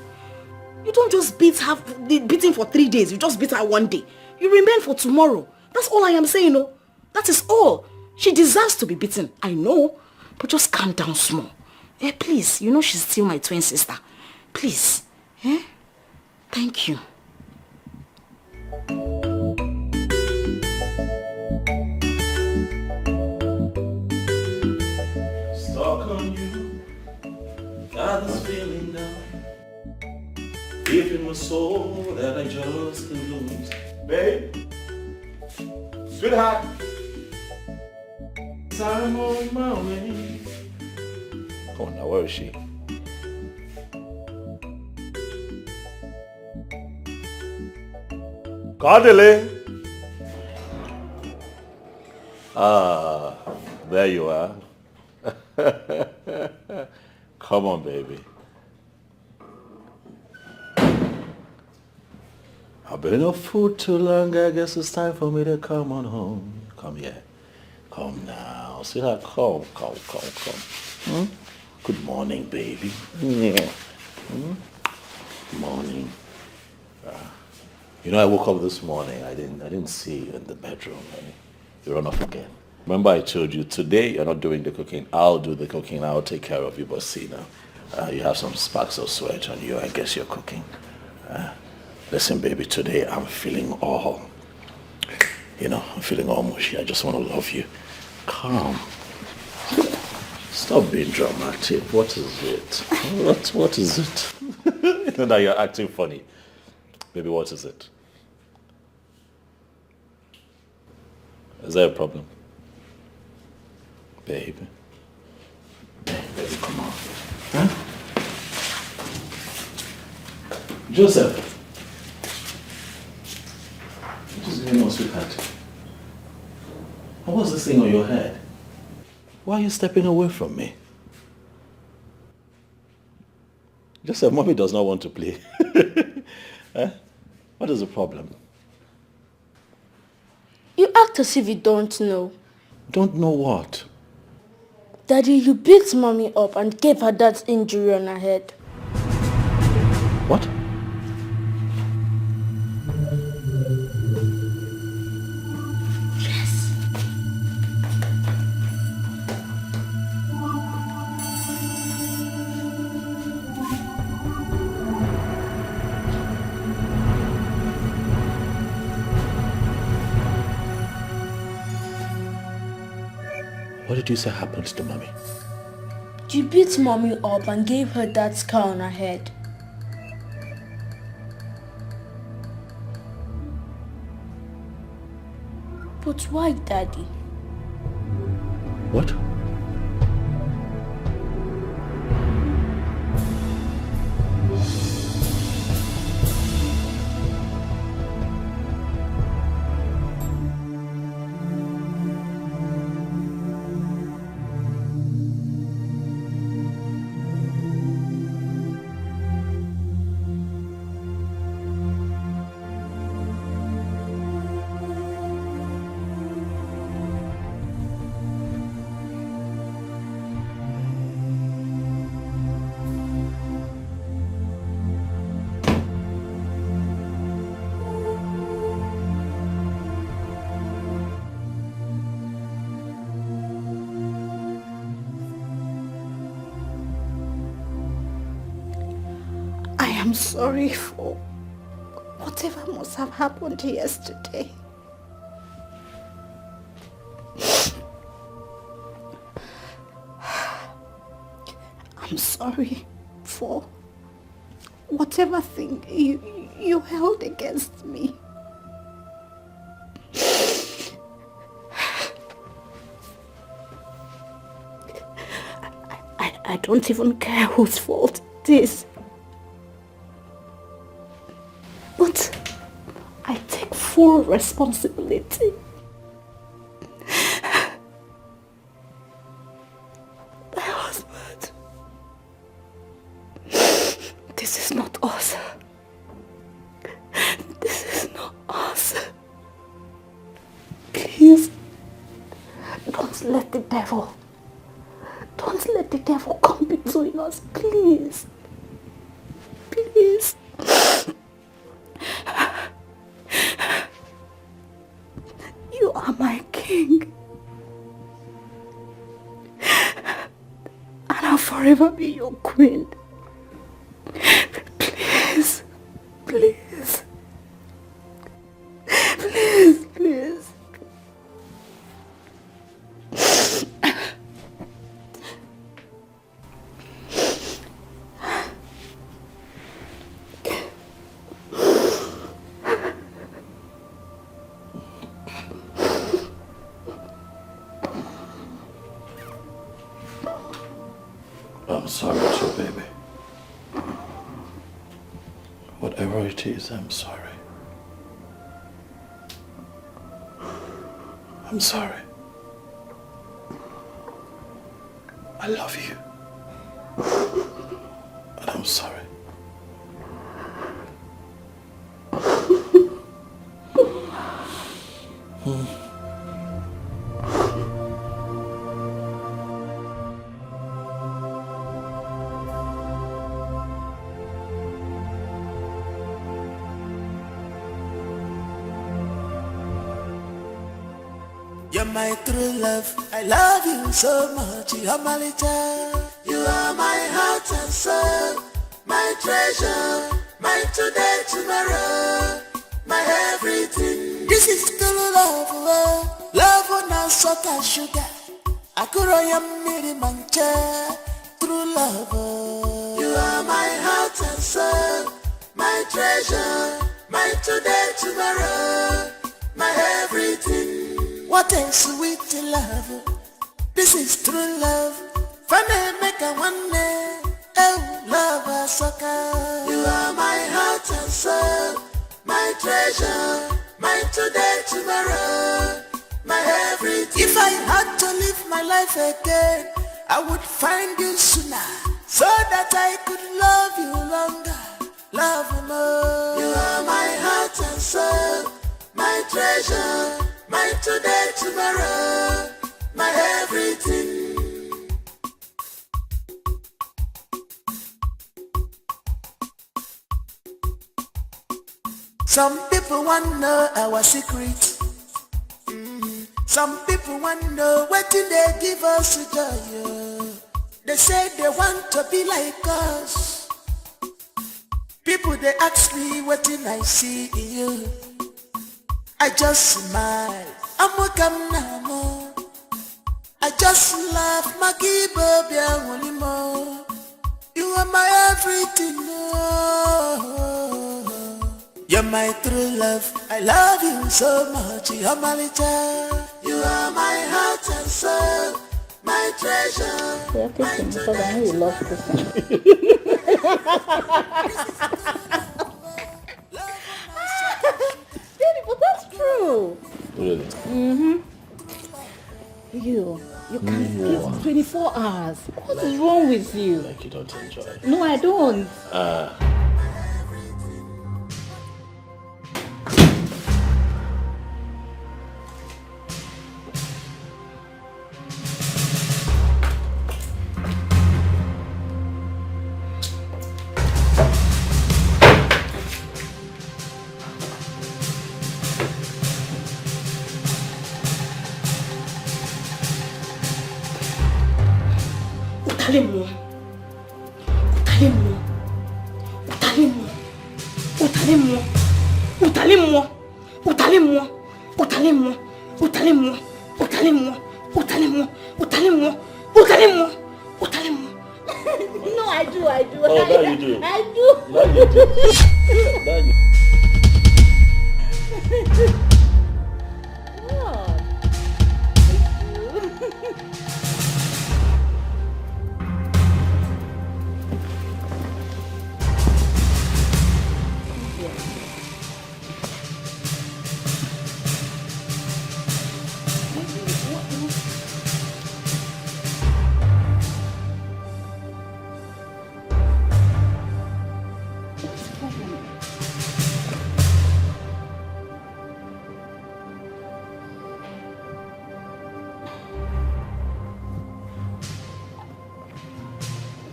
You don't just have the beating for 3 days. You just beat her one day. You remain for tomorrow. That's all I am saying, no? That is all. She deserves to be beaten. I know. But just calm down small. Please. You know she's still my twin sister. Please. Thank you. Stuck on you. Got this feeling now. Deep in my soul that I just can't lose. Babe, sweetheart, I'm on my way. Come on now, where is she? Cardele, Ah, there you are. Come on, baby. I've been off food too long. I guess it's time for me to come on home. Come here. Come now. Sweetheart, come. Hmm? Good morning, baby. Yeah. Morning. You know, I woke up this morning. I didn't see you in the bedroom. You run off again. Remember I told you today you're not doing the cooking. I'll do the cooking. I'll take care of you. But see now, you have some sparks of sweat on you. I guess you're cooking. Listen, baby, today I'm feeling all mushy. I just want to love you. Calm. Stop being dramatic. What is it? What is it? You know that you're acting funny. Baby, what is it? Is there a problem? Baby, come on. Huh? Joseph. What is going on, sweetheart? What's this thing on your head? Why are you stepping away from me? Joseph, mommy does not want to play. Huh? What is the problem? You act as if you don't know. Don't know what? Daddy, you beat mommy up and gave her that injury on her head. What? Yes. What did you say happened to mommy? You beat mommy up and gave her that scar on her head. But why, Daddy? What? I'm sorry for whatever must have happened yesterday. I'm sorry for whatever thing you held against me. I don't even care whose fault it is. But I take full responsibility. My husband. This is not us. This is not us. Please, don't let the devil come between us, please. Please. You are my king. And I'll forever be your queen. Please. Please. Please, please. I'm sorry too, baby. Whatever it is, I'm sorry. I'm sorry. love you. And I'm sorry. You're my true love, I love you so much, you're my little. You are my heart and soul, my treasure, my today, tomorrow, my everything. This is true love, oh. Love on our salt and sugar. I could yam miri mancha, true love, oh. You are my heart and soul, my treasure, my today, tomorrow, my everything. What a sweet love. This is true love. Funny make a one day. Oh, love a sucker. You are my heart and soul, my treasure, my today, tomorrow, my everything. If I had to live my life again, I would find you sooner, so that I could love you longer, love you more. You are my heart and soul, my treasure, my today, tomorrow, my everything. Some people want to know our secret. Some people want to know what did they give us joy. They say they want to be like us. People they ask me what did I see in you. I just smile. I'm a gamnamo. I just laugh. Magi Bobia Wolimo. You are my everything. You're my true love. I love you so much. You're my little. You are my heart and soul. My treasure. You're kissing because I know you love kissing. But that's true. Really? Mm-hmm. You can't kiss 24 hours. What is wrong with you? Like you don't enjoy it. No, I don't. No, I do. Oh, now you do. I do. Now you do. Now you do.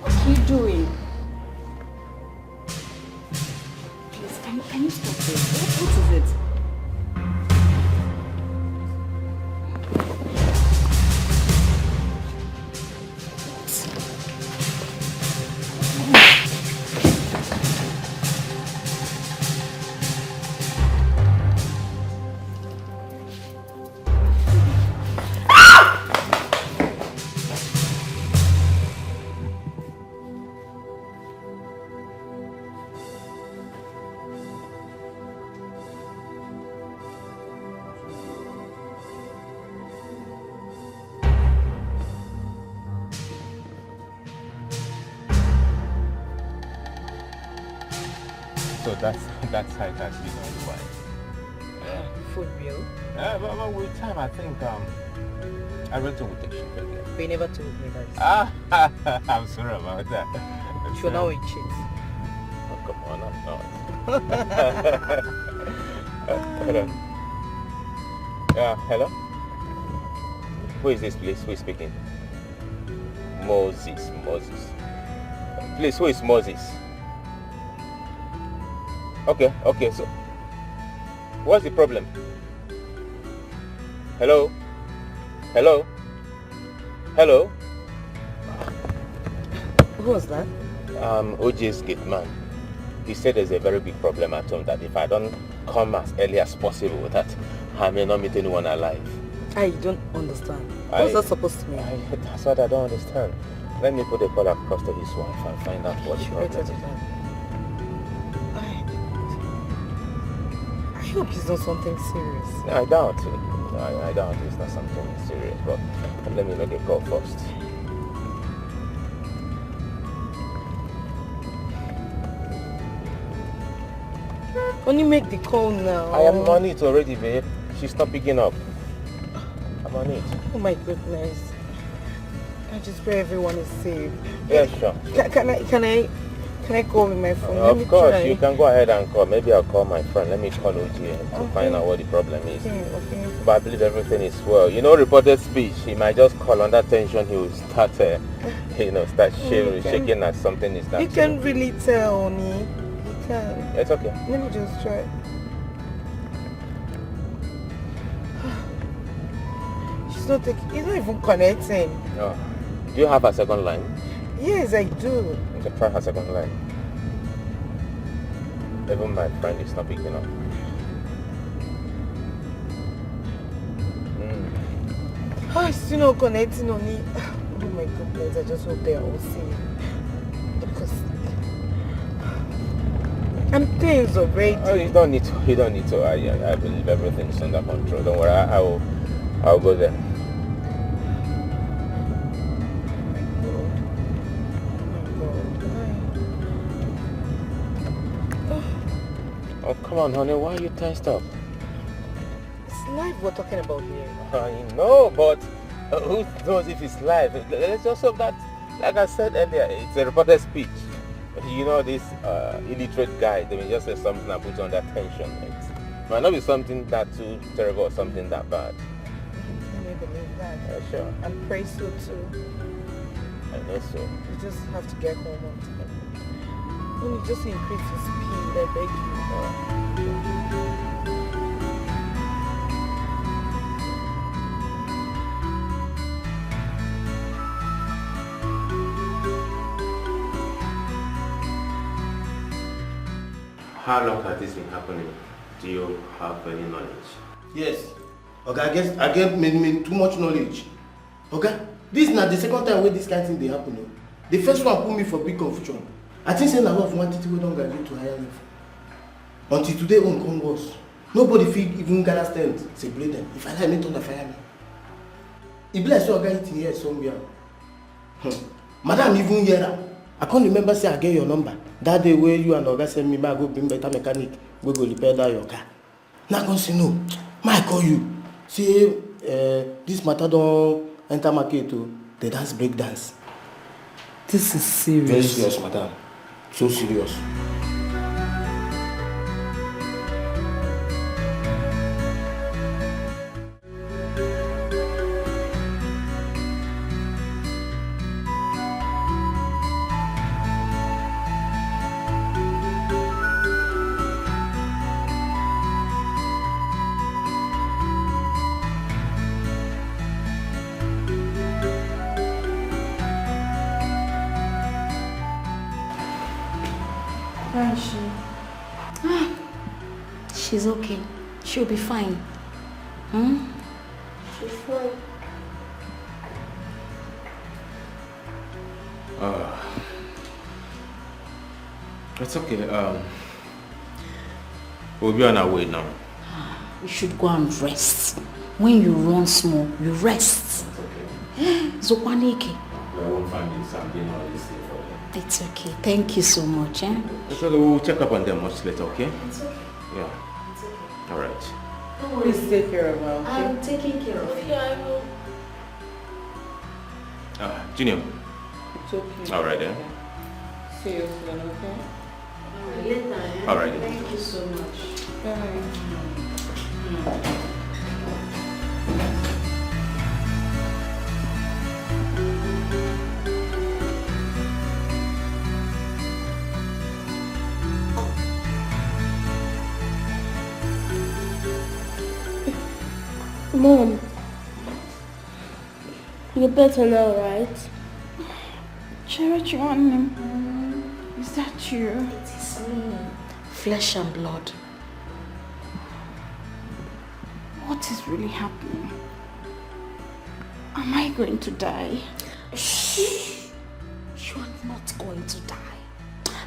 What are you doing? Please, can you stop this? What is it? So that's how it has been all the while. For real? But with time, I think I went to with the ship again. But you never told me that. I'm sorry about that. You're now a cheat. Oh, come on, I'm not. Hold on. Hello? Who is this, please? Who is speaking? Moses. Please, who is Moses? Okay, so what's the problem? Hello? Who was that? OJ's gate man. He said there's a very big problem at home, that if I don't come as early as possible, that I may not meet anyone alive. I don't understand. What's that supposed to mean? That's what I don't understand. Let me put a call across to his wife and find out what the problem is. I hope it's not something serious. I doubt it. I doubt it's not something serious, but let me make a call first. Only make the call now. I am on it already, babe. She's not picking up. I'm on it. Oh my goodness. I just pray everyone is safe. Yeah, sure. Can I call with my phone? Of course, you can go ahead and call. Maybe I'll call my friend. Let me call OG to find out what the problem is. Okay. But I believe everything is well. You know, reported speech, he might just call under tension. He will start, start shaking as something is not. You can really tell, Oni. You can. It's okay. Let me just try. She's not taking. It's not even connecting. Oh. Do you have a second line? Yes, I do. Okay, try her second line. Even my friend is not picking up. It's still not connecting on me. Oh my goodness, I just hope they are all safe. Because I'm tense already. Oh, you don't need to. I believe everything's under control. Don't worry, I'll go there. Oh, come on, honey. Why are you tensed up? It's live we're talking about here. I know, but who knows if it's live? Let's just hope that, like I said earlier, it's a reported speech. You know, this illiterate guy, they may just say something and put you under tension. It might not be something that too terrible or something that bad. Can you believe that? Yeah, sure. And pray so too. I know so. You just have to get home on time. When you just increase your speed, I beg you. How long has this been happening? Do you have any knowledge? Yes. Okay, I get too much knowledge. Okay? This is not the second time where this kind of thing they happen. The first one put me for big confusion. I think say now of one thing we don't graduate to higher level. Until today on come worse. Nobody feel even gather stand, separate them. If I like me, don't fire me. It be like so I got it here somewhere. Madam even here. I can't remember say I get your number. That day where you and Oga send me, I go bring better mechanic. We go repair that your car. Now I can say no. I call you. Say this matter don't enter market to the dance break dance. This is serious. Very serious, madam. So serious. Where is she? She's okay. She'll be fine. She's fine. It's okay. We'll be on our way now. You should go and rest. When you run small, you rest. It's okay. Zokwaneke. I won't find something or this thing for you. It's okay. Thank you so much. It's okay. We'll check up on them much later, okay? It's okay. Yeah. It's okay. All right. Please take care of her, okay? I'm taking care of you. Yeah, I will. Junior. It's okay. All right then. See you soon, okay? Later, eh? All right then. Thank you so much. Bye. Mom, you're better now, right? Is that you? It is me. Flesh and blood. What is really happening? Am I going to die? Shh. You are not going to die.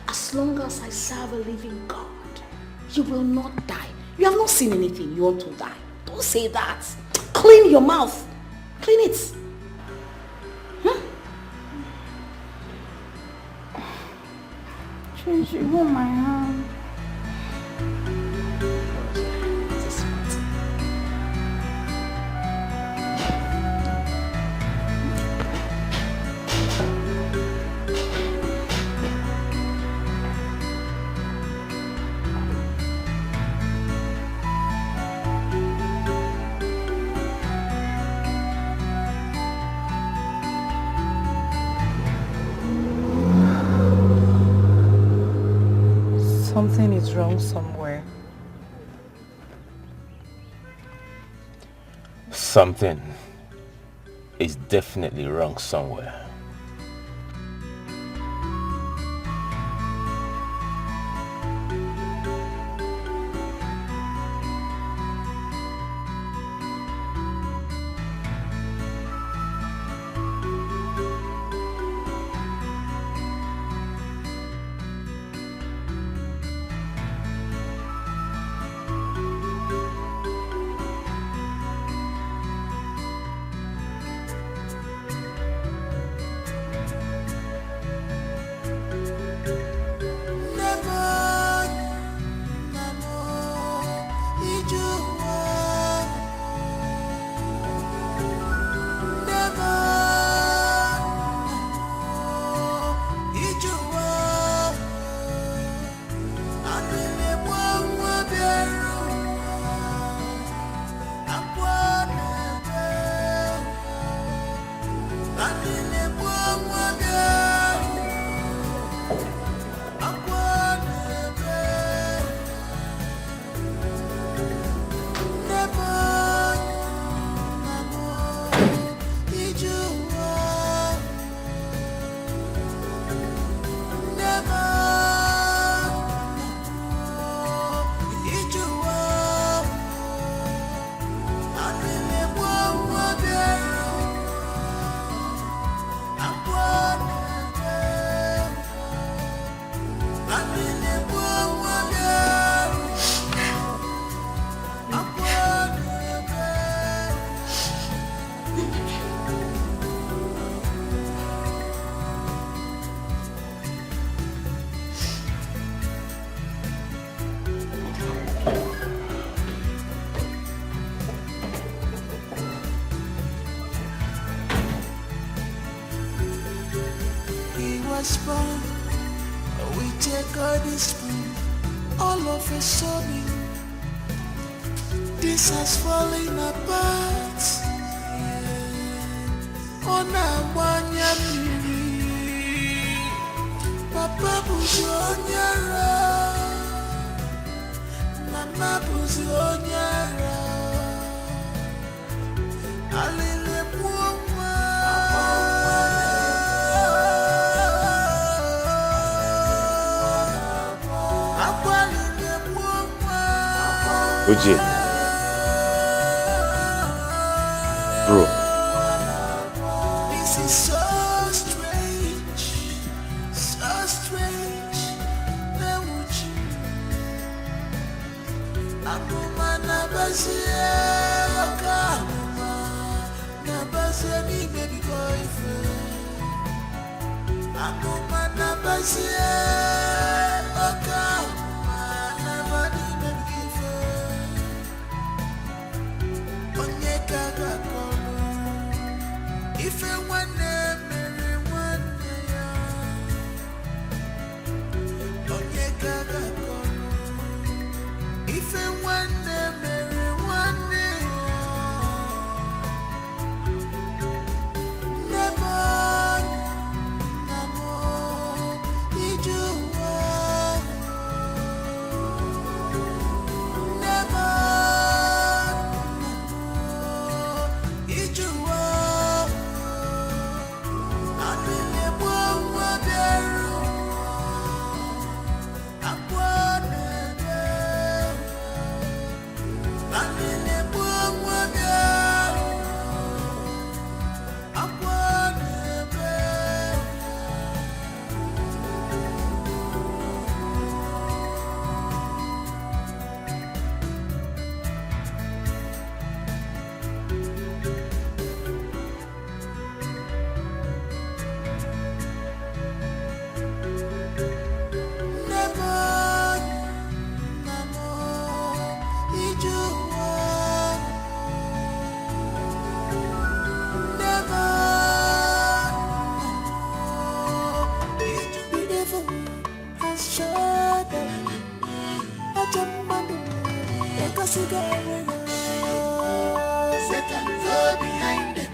As long as I serve a living God, you will not die. You have not seen anything. You want to die. Don't say that. Clean your mouth. Clean it. Tracy, hold my hand. Something is wrong somewhere. Something is definitely wrong somewhere. Spoon, we take all this spoon, all of a sudden, this has fallen apart. On a Papa Buzionyara, Mama Buzionyara, Alile Uji. Bro. This is so strange, so strange. Uji. Akuma nabasia, akuma nabasia ni baby boyfriend. Akuma nabasia, akuma nabani baby boyfriend. Satan's shadow. Satan's all behind them.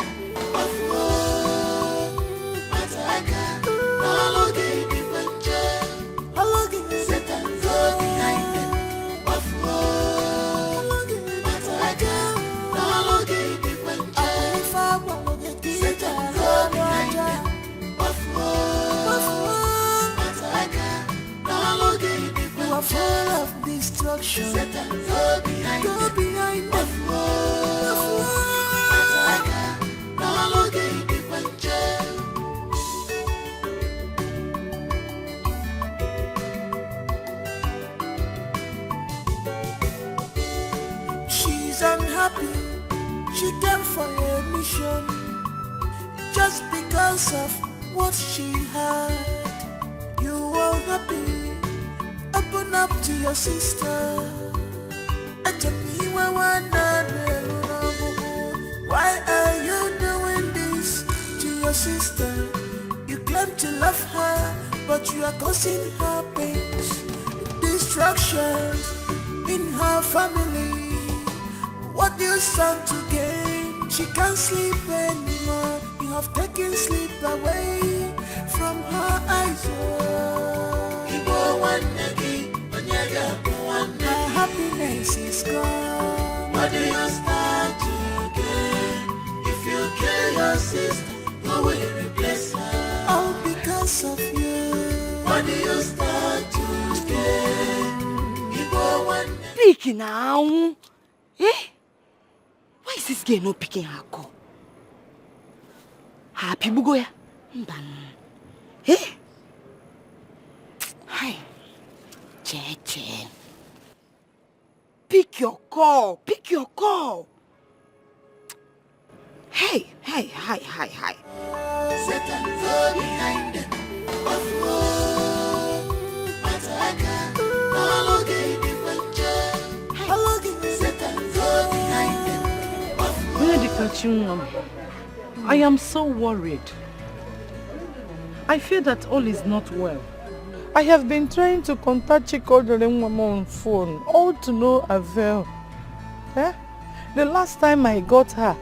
Satan's all behind them. You are full of destruction. Satan's all behind them. Go behind them. She's unhappy. She came for a mission just because of what she had. You are happy. Open up to your sister. Why are you doing this to your sister? You claim to love her, but you are causing her pains, destructions in her family. What do you stand to gain? She can't sleep anymore. You have taken sleep away from her eyes. Her happiness is gone. What do you stand to gain? If you kill your sister, who will replace her? All because of you. What do you stand to gain? Speak now. Eh? Why is this girl not picking her call? Happy Bugoya. Eh? Hi. Che. Pick your call. Pick your call. Hey. Satan's all behind them. Satan's all behind them. I am so worried. I fear that all is not well. I have been trying to contact Chikodere on phone, all to no avail. Eh? The last time I got her,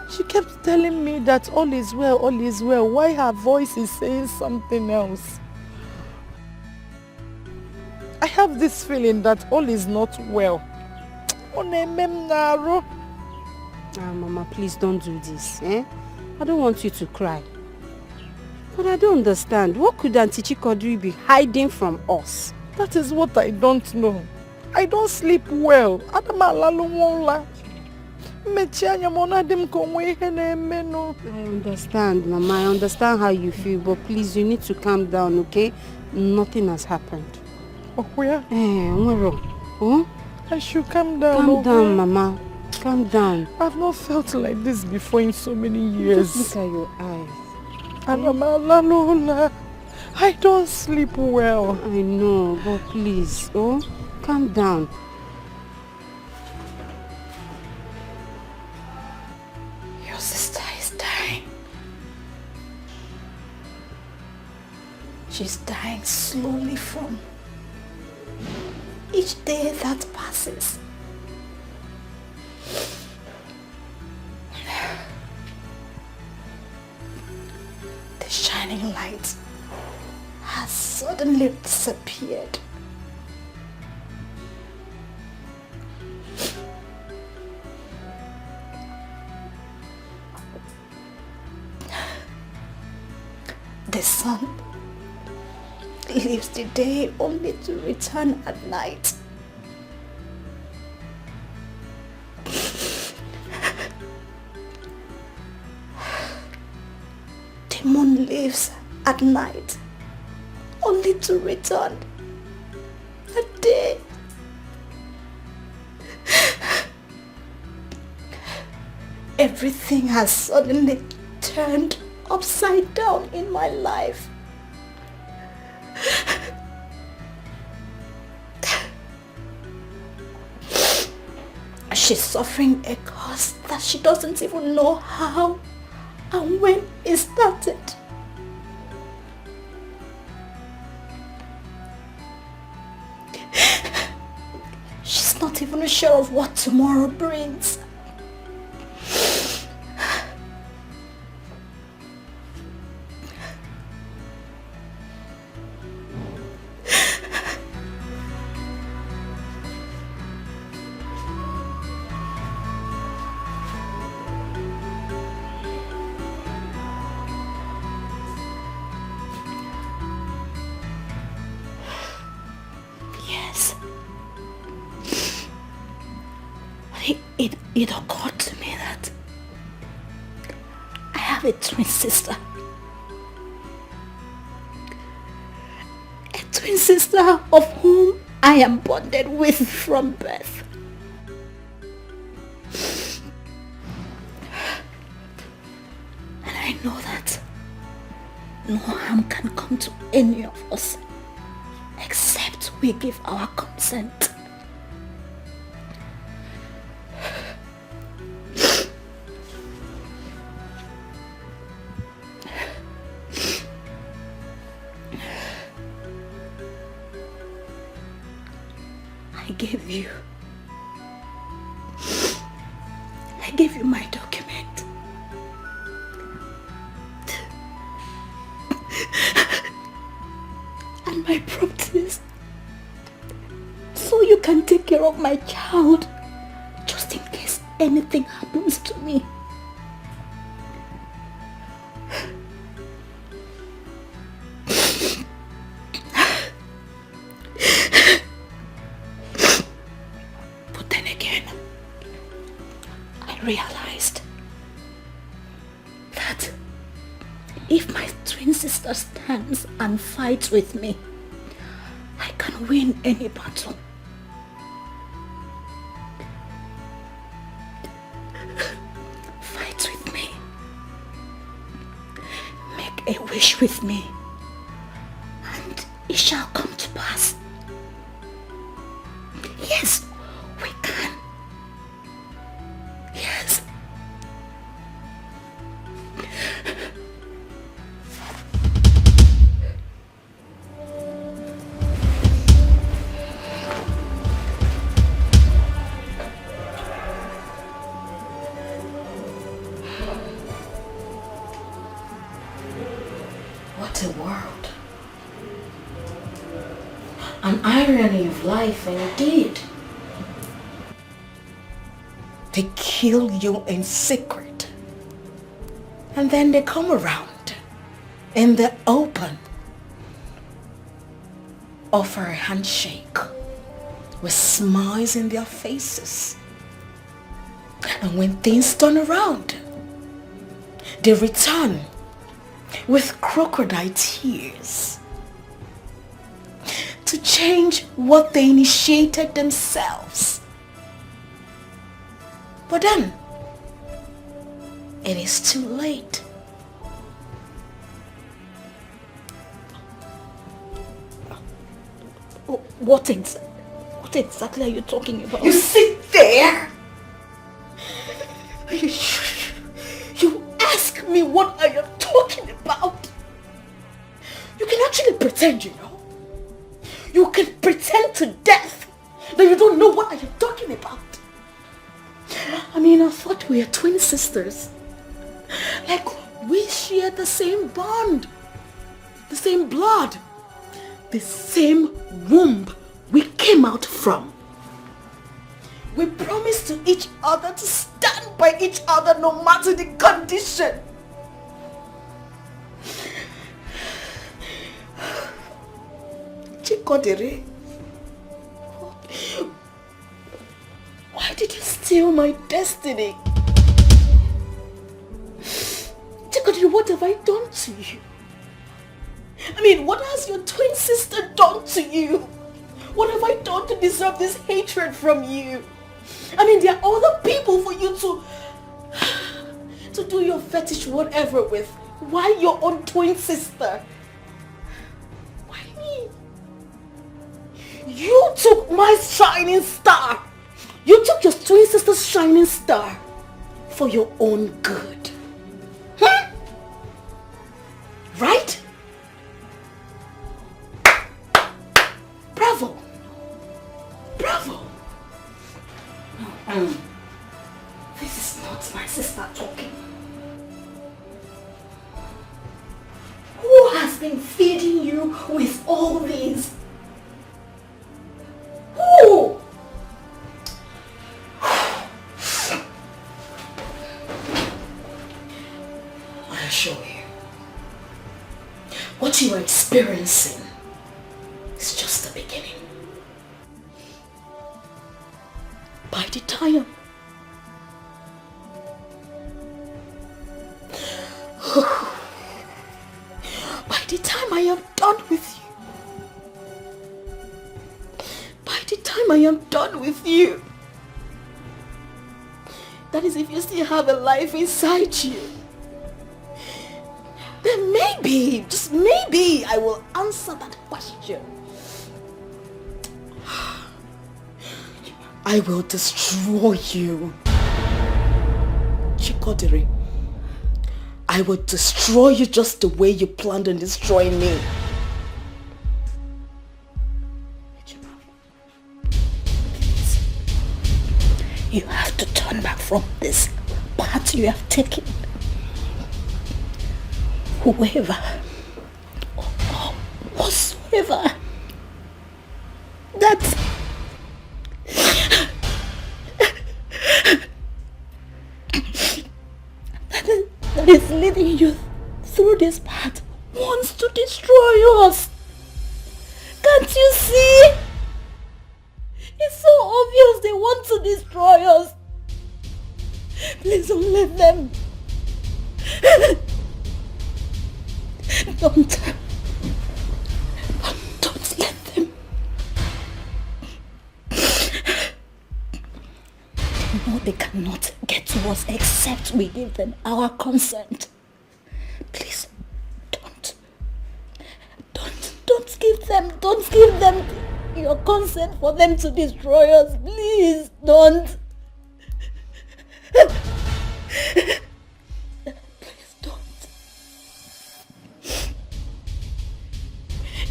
she kept telling me that all is well, all is well. Why her voice is saying something else? I have this feeling that all is not well. Mama, please don't do this. Eh? I don't want you to cry. But I don't understand. What could Auntie Chikodri be hiding from us? That is what I don't know. I don't sleep well. I understand, Mama. I understand how you feel. But please, you need to calm down, okay? Nothing has happened. I should calm down. Calm down, Mama. Calm down. I've not felt like this before in so many years. Just look at your eyes. I don't sleep well. I know, but please, calm down. Your sister is dying. She's dying slowly from each day that passes. The shining light has suddenly disappeared. The sun leaves the day only to return at night. The moon leaves at night only to return at day. Everything has suddenly turned upside down in my life. She's suffering a cause that she doesn't even know how and when it started. was not even sure of what tomorrow brings. It occurred to me that I have a twin sister. A twin sister of whom I am bonded with from birth. And I know that no harm can come to any of us except we give our consent. I gave you my document. And my properties. So you can take care of my child. Just in case anything happens to me. Realized that if my twin sister stands and fights with me, I can win any battle. Fight with me. Make a wish with me, and it shall come to pass. Yes, we can. Yes. What a world. An irony of life indeed. They kill you in secret. And then they come around in the open. Offer a handshake with smiles in their faces. And when things turn around, they return with crocodile tears to change what they initiated themselves. But then, it is too late. What exactly are you talking about? You sit there. You ask me what I am talking about. You can actually pretend, you know. You can pretend to death that you don't know what I am talking about. I mean, I thought we were twin sisters. Like, we share the same bond, the same blood, the same womb we came out from. We promised to each other to stand by each other no matter the condition. Chikodere, why did you steal my destiny? Chikodere, what have I done to you? I mean, what has your twin sister done to you? What have I done to deserve this hatred from you? I mean, there are other people for you to do your fetish whatever with. Why your own twin sister? Why me? You took my shining star. You took your twin sister's shining star for your own good. Huh? Right? Bravo. Bravo. This is not my sister talking. Who has been feeding you with all these? Who? I assure you, what you are experiencing is just the beginning. By the time I am done with you, that is if you still have a life inside you, then maybe, just maybe, I will answer that question. I will destroy you. Chikodiri. I will destroy you just the way you planned on destroying me. Please. You have to turn back from this path you have taken. Whoever or whatsoever that is leading you through this path wants to destroy us. Can't you see? It's so obvious they want to destroy us. Please don't let them. Don't let them. No, they cannot get to us except we give them our consent. Please, don't give them your consent for them to destroy us. Please, don't. Please don't.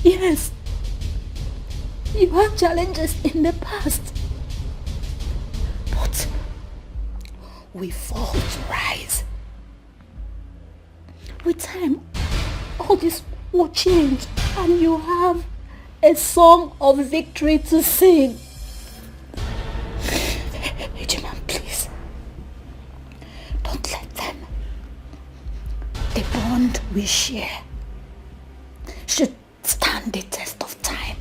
Yes, you had challenges in the past, but we fall to rise. With time, all this will change and you have a song of victory to sing. Ejiman, please, don't let them. The bond we share should stand the test of time.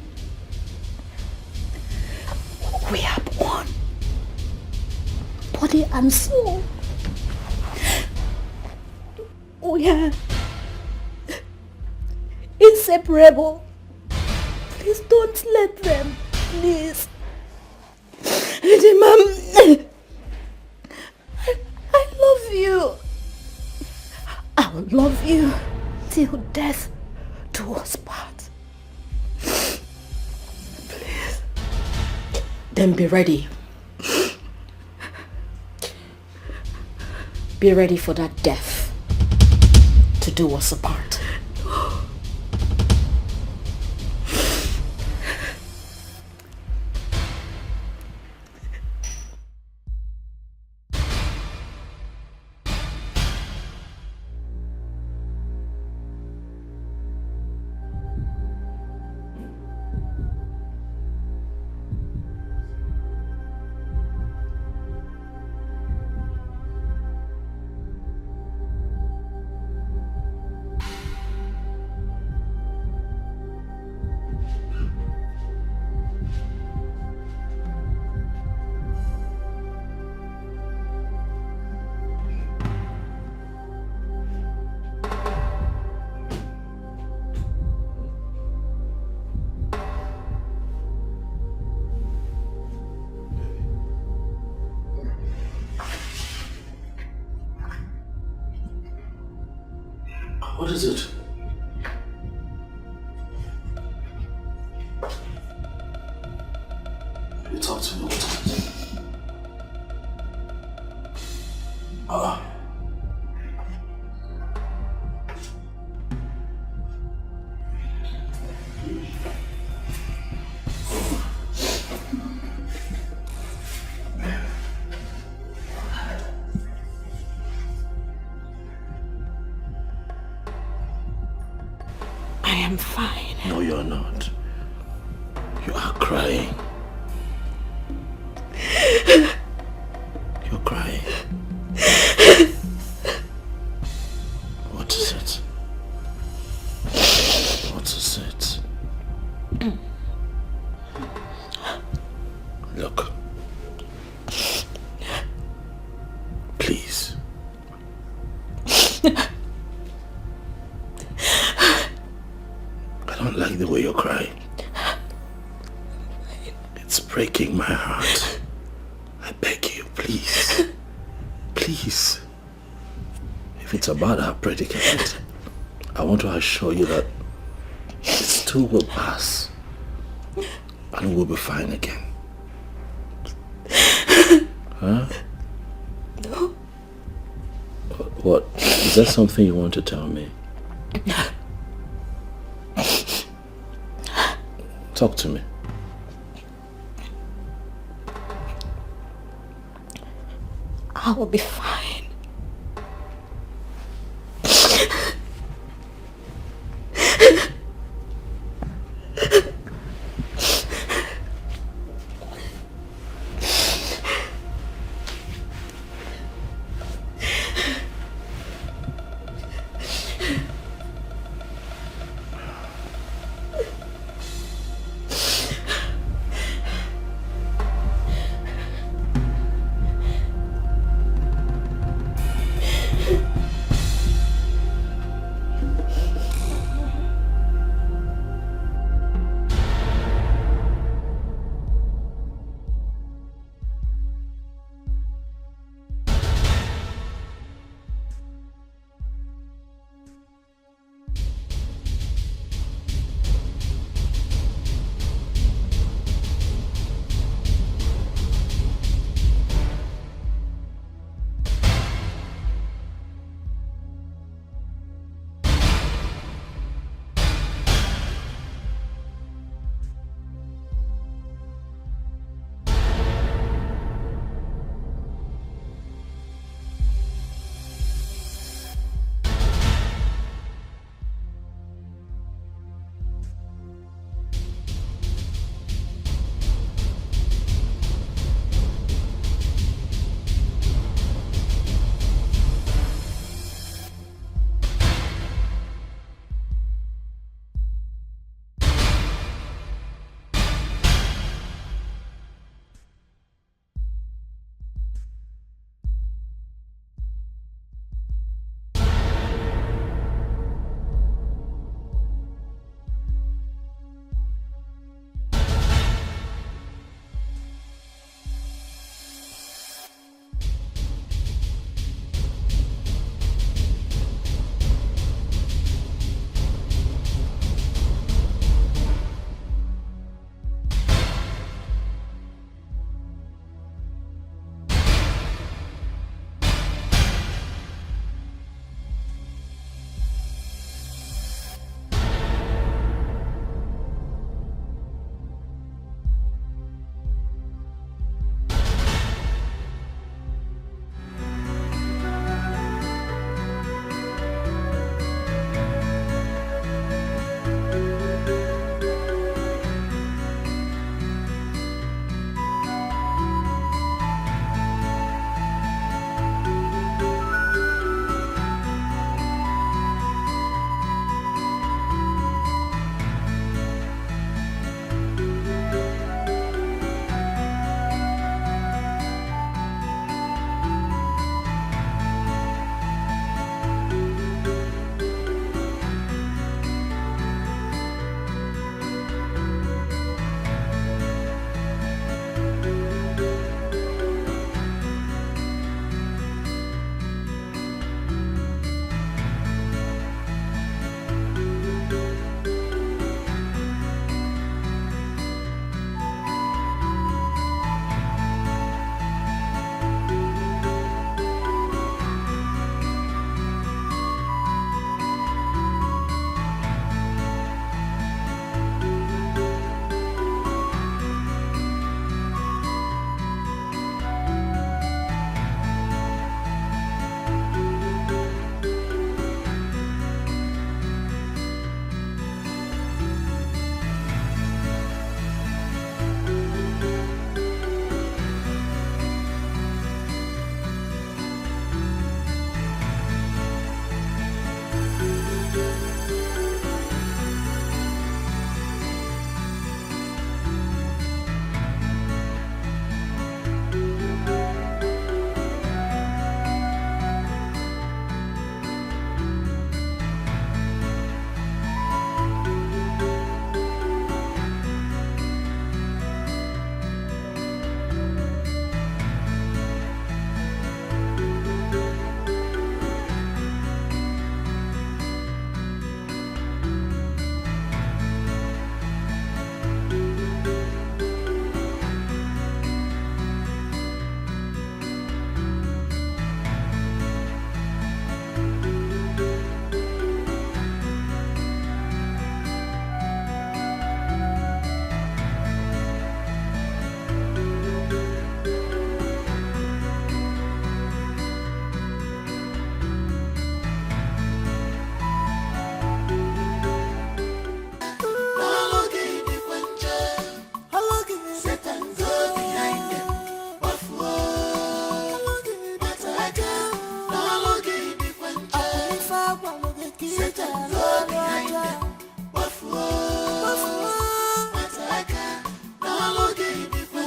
We are one, body and soul. We are inseparable. Please don't let them. Please. Mom, I love you. I will love you till death do us part. Please. Then be ready. Be ready for that death to do us apart. What is it? You talk to me, what is it? am fine. No, you're not. You are crying. You're crying. What is it? What is it? Look. Please. I don't like the way you're crying. It's breaking my heart. I beg you, please. Please. If it's about our predicament, I want to assure you that this too will pass. And we'll be fine again. Huh? No. What? Is that something you want to tell me? Talk to me. I will be fine.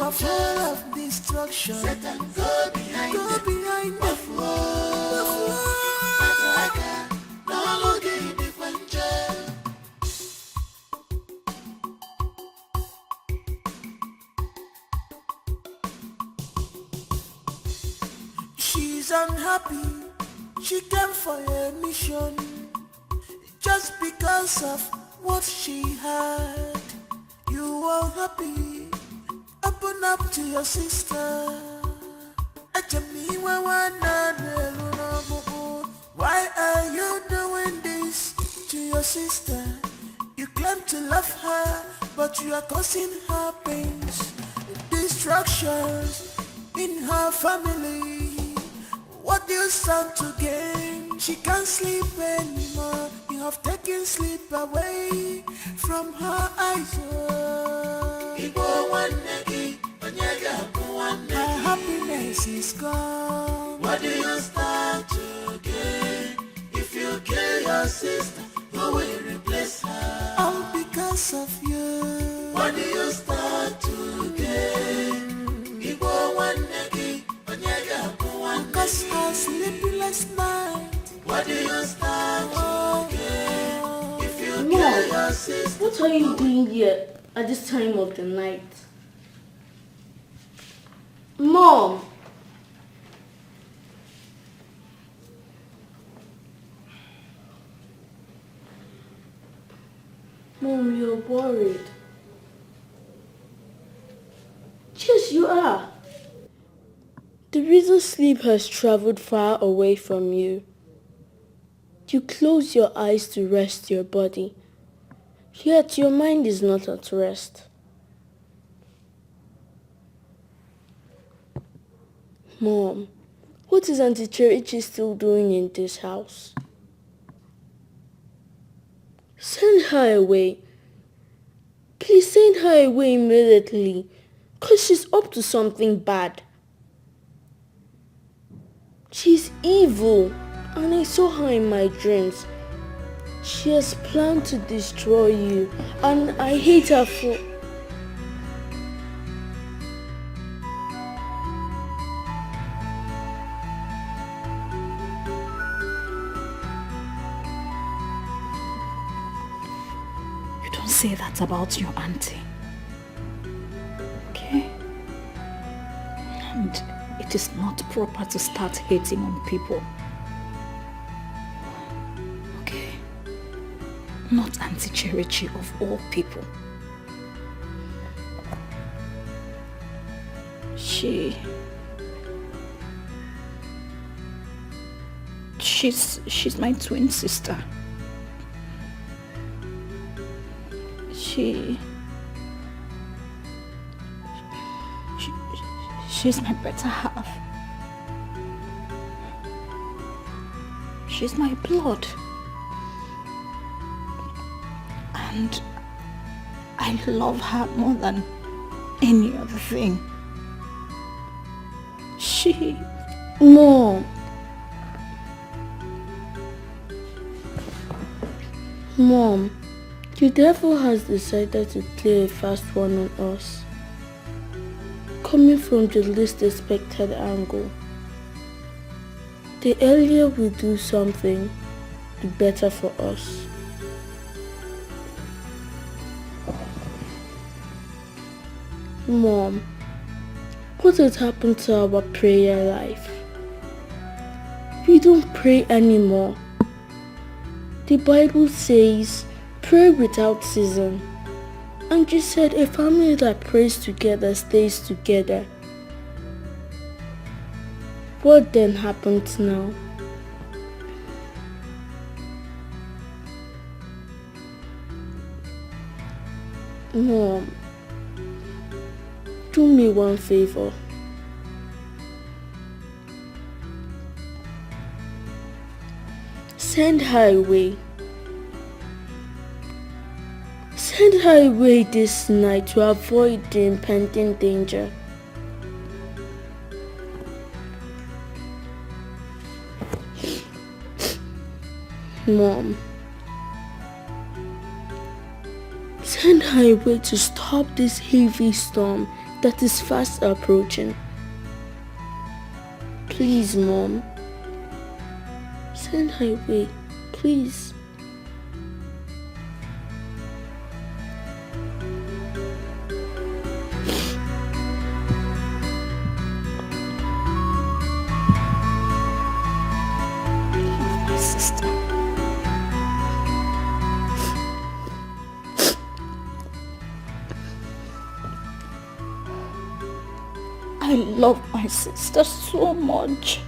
are full of destruction. Satan, go behind them. She's unhappy. She came for a mission just because of what she had. You are happy. Open up to your sister. Why are you doing this to your sister? You claim to love her, but you are causing her pains, destructions in her family. What do you stand to gain? She can't sleep anymore. You have taken sleep away from her eyes. Her happiness is gone. What do you stand to gain? If you kill your sister, who will replace her? All because of you. What do you stand to gain? Because her sleepless night. What do you stand to gain? If you kill your sister. What are you doing here at this time of the night? Mom! Mom, you're worried. Yes, you are. The reason sleep has traveled far away from you. You close your eyes to rest your body, yet your mind is not at rest. Mom, what is Auntie Cherichi still doing in this house? Send her away. Please send her away immediately, because she's up to something bad. She's evil, and I saw her in my dreams. She has planned to destroy you, and I hate her for... You don't say that about your auntie. Okay? And it is not proper to start hating on people. Okay? Not Auntie Cherichi of all people. She's my twin sister. She's my better half. She's my blood. And I love her more than any other thing. Mom. Mom, the devil has decided to play a fast one on us. Coming from the least expected angle. The earlier we do something, the better for us. Mom, what has happened to our prayer life? We don't pray anymore. The Bible says, pray without ceasing. And you said a family that prays together stays together. What then happens now? Mom, do me one favor. Send her away. Send her away this night to avoid the impending danger. Mom, send her away to stop this heavy storm that is fast approaching. Please, Mom. Send her away, please. My sister. I love my sister so much.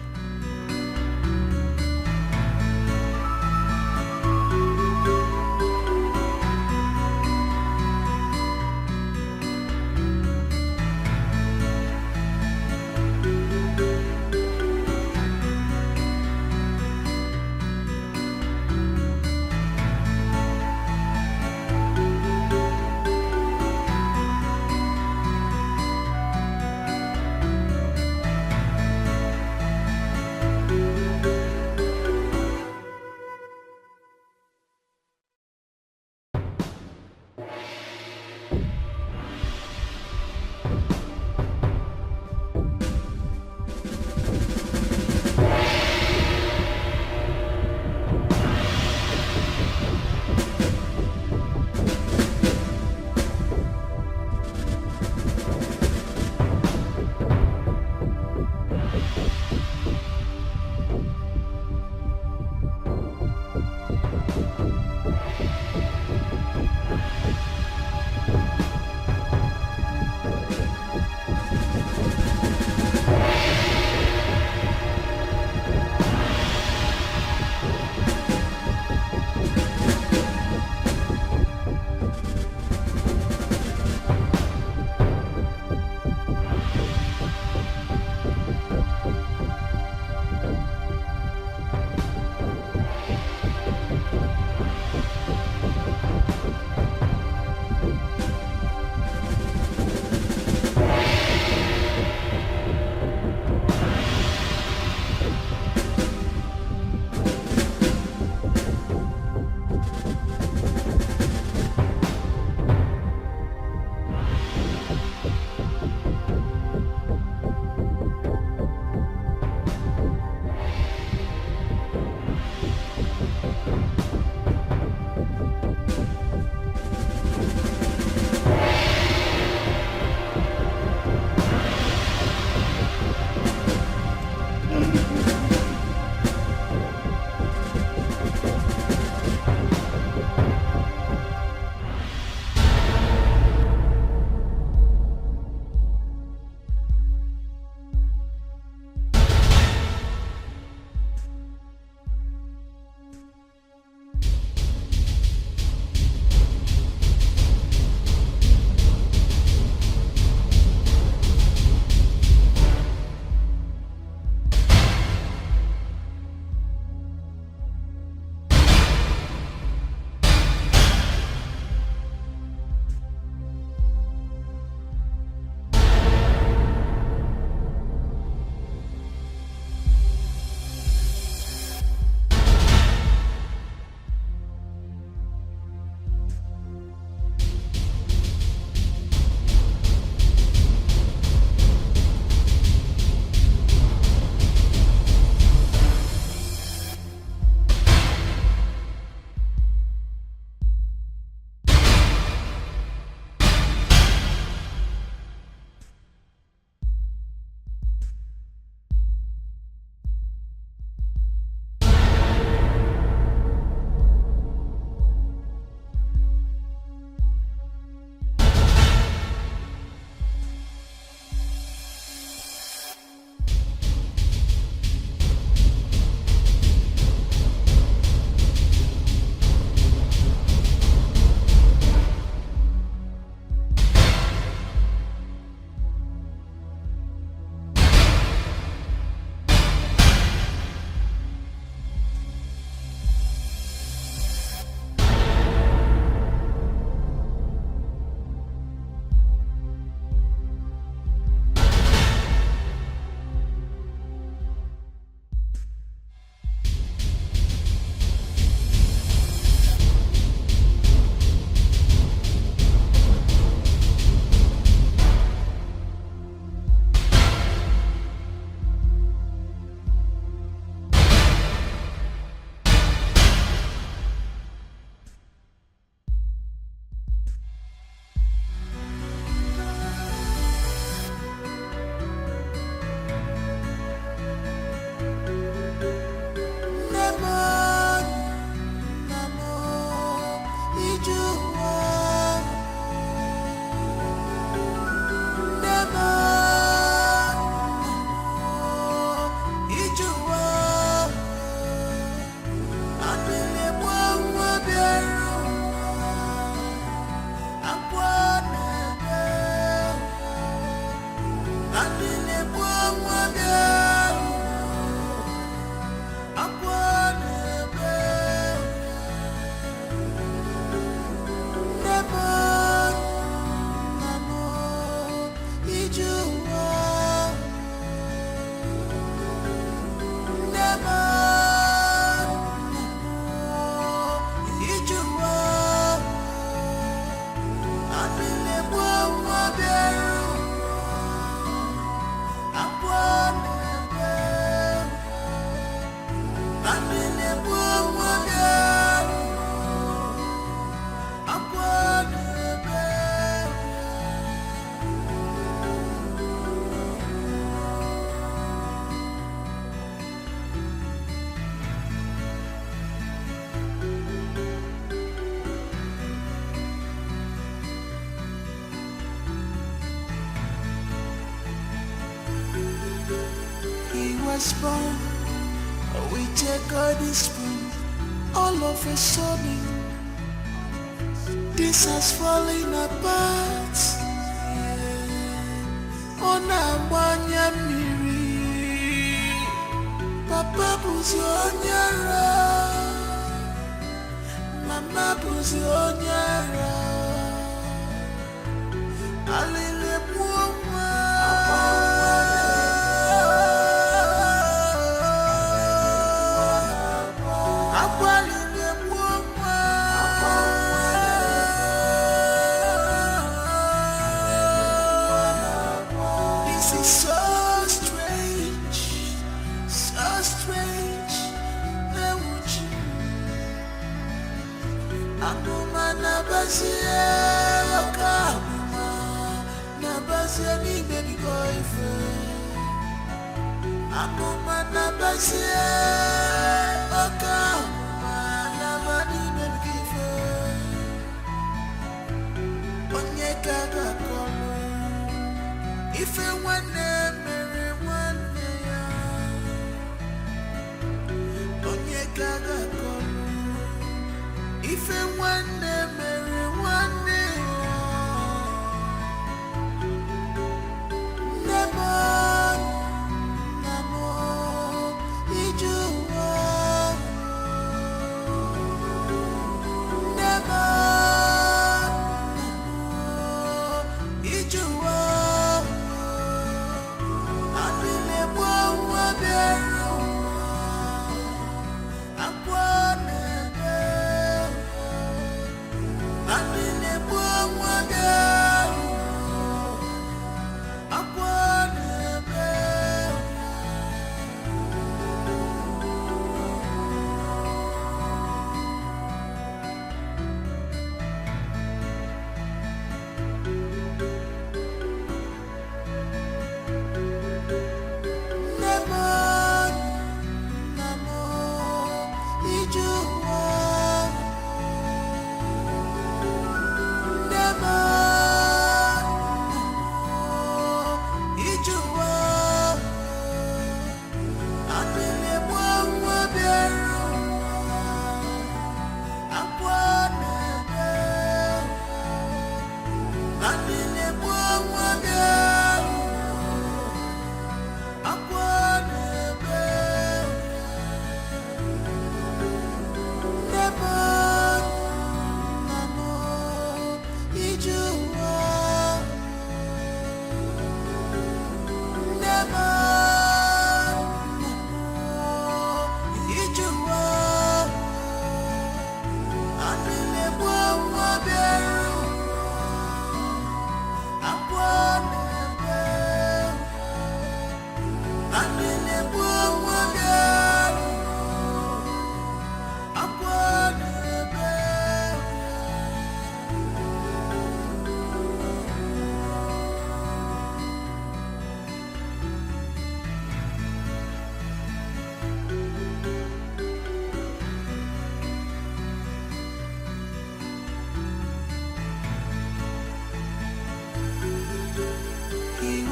Born with a golden spoon. All of a sudden, this has fallen apart. On a one miri, Papa Buzionyara, Mama Buzionyara, Alile Puma.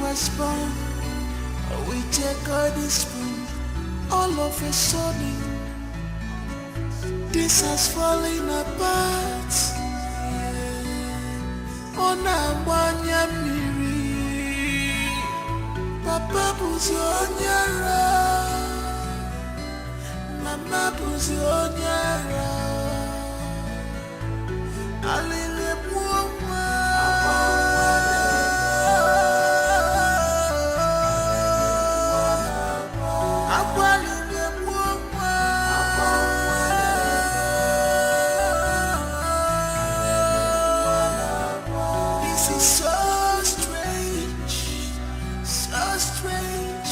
was born with a golden spoon. All of a sudden, this has fallen apart. On a one miri, Papa Buzionyara, Mama Buzionyara, Alile Mwoma, Akwalile Mwoma. This is so strange, so strange.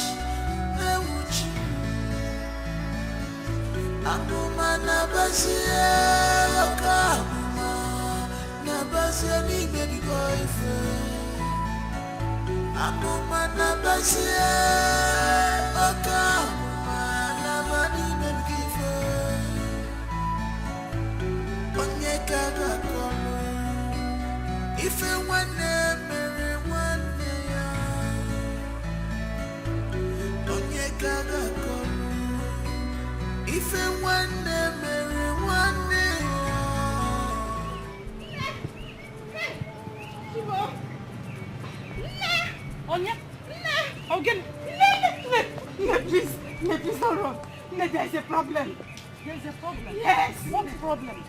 Akuma nabasia, akuma nabasia ni baby boyfriend. Akuma nabasia, akuma nabani baby boyfriend. Onye kaga kono, ife wane mere wane ya. Onye kaga kono. If I want them, everyone please, don't run. There's a problem. There's a problem. Yes. What problem?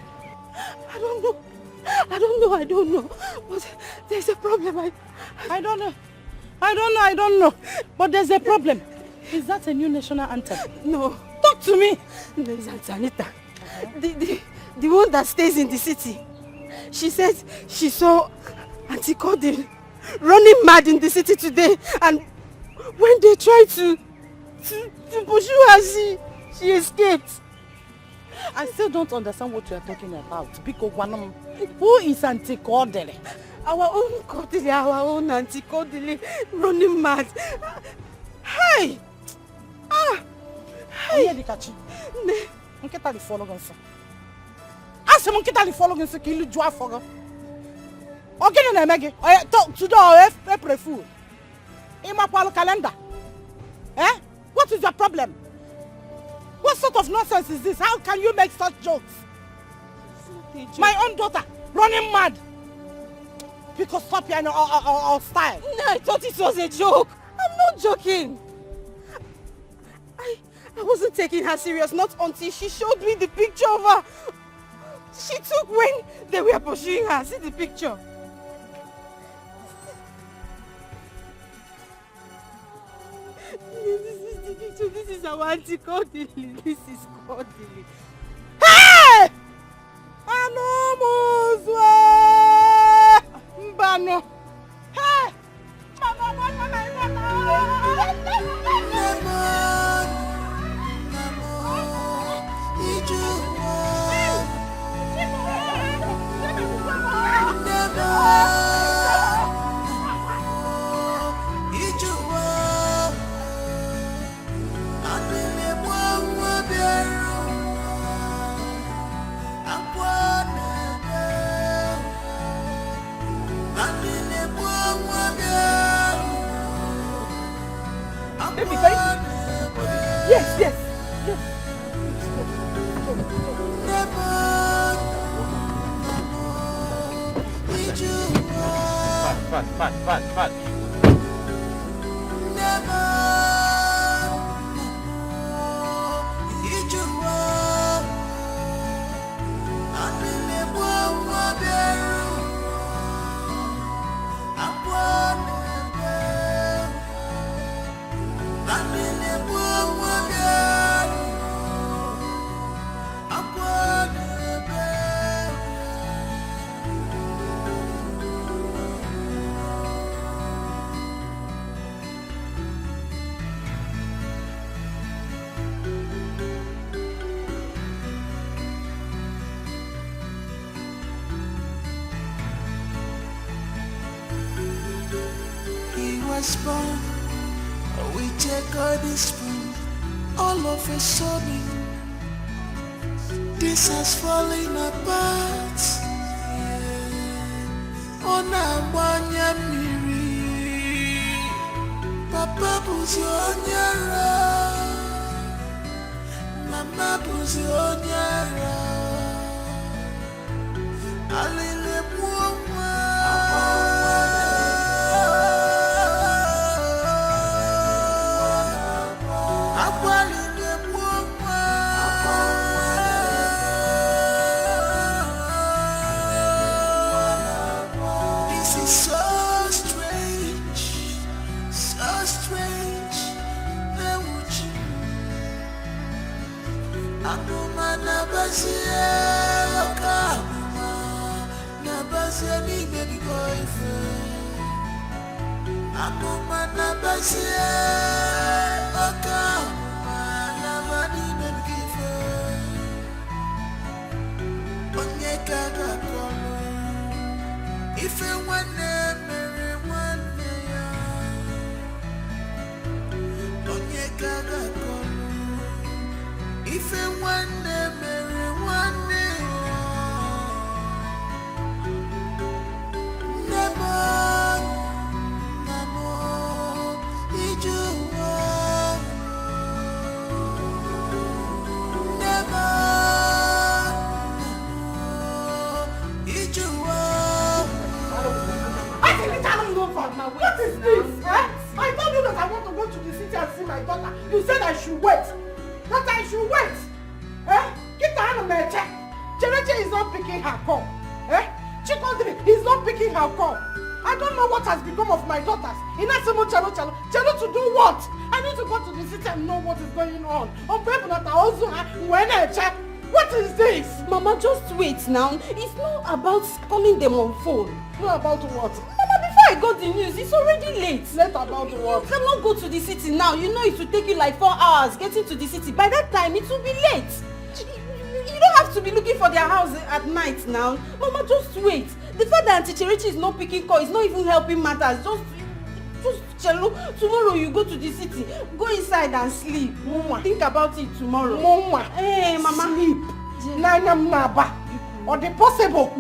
I don't know. But there's a problem. I don't know. But there's a problem. Is that a new national anthem? No. Talk to me. There's Auntie Anita. The one that stays in the city. She said she saw Auntie Cordin running mad in the city today, and when they tried to pursue her, she escaped. I still don't understand what you are talking about. Because who is Auntie Cordin? Our own Cordin, our own Auntie Cordin running mad. Hey! Hey, Dikachi. Nketa li follow gonso. Ase mo nketa li follow gonso ki lu jwa fogo. Ogene na emege. Talk to the April Fool. Ima palo calendar. Eh? What is your problem? What sort of nonsense is this? How can you make such jokes? My own daughter running mad. Because stop your style. No, I thought it was a joke. I'm not joking. I wasn't taking her serious, not until she showed me the picture of her she took when they were pursuing her. See the picture. This is the picture. This is our Auntie Cordelie. This is Cordelie. Hey! Anomozwe! Mbano! Hey! Yes. Fat. Born, we take all this spoon. All of a sudden, this has fallen apart. Ona mwanya miri, Papa Buzionyara, Mama Buzionyara, Alile Mwoma. Amuma nabasia oka nabasia ni baby boyfriend. Amuma nabasia oka nabadi baby boyfriend. Onye kaga kono ife wane mere wane ya. Onye kaga kono ife wane mere wane ya. Nemo namo ijuwa. Nemo what is this? I told you that I want to go to the city and see my daughter. You said I should wait. That I should wait. Get the hand on my check. Chereche is not picking her call. Chikodri is not picking her call. I don't know what has become of my daughters. Inasimo Chalo to do what? I need to go to the city and know what is going on. What is this? Mama, just wait now. It's not about calling them on phone. Not about what? Mama, before I got the news, it's already late. Late about what? You cannot go to the city now. You know it will take you like 4 hours getting to the city. By that time, it will be late. You don't have to be looking for their house at night now. Mama, just wait. The fact that Auntie Cherechi is not picking call is not even helping matters. Just Chelo, tomorrow you go to the city. Go inside and sleep. Mama. Think about it tomorrow. Mama. Hey, Mama. Sleep. Nanyam naba. Or the possible.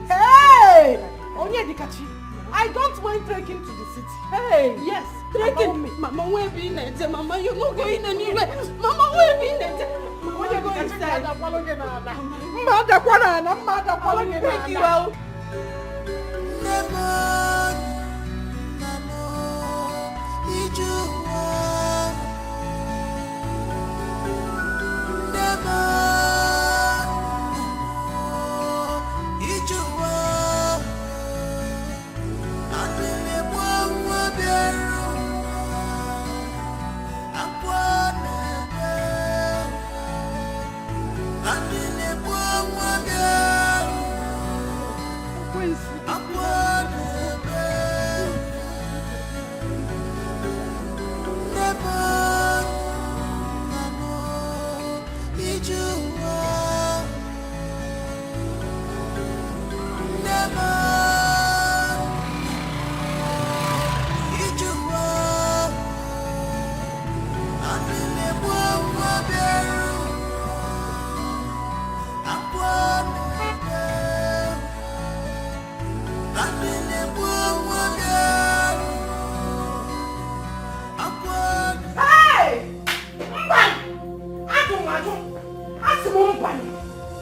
Hey! Onye dikachi. I don't mind trekking to the city. Hey! Yes. Trekking. Mama, where be next? Mama, you're not going anywhere. Mama, where be next? Mama, go inside. Take you out.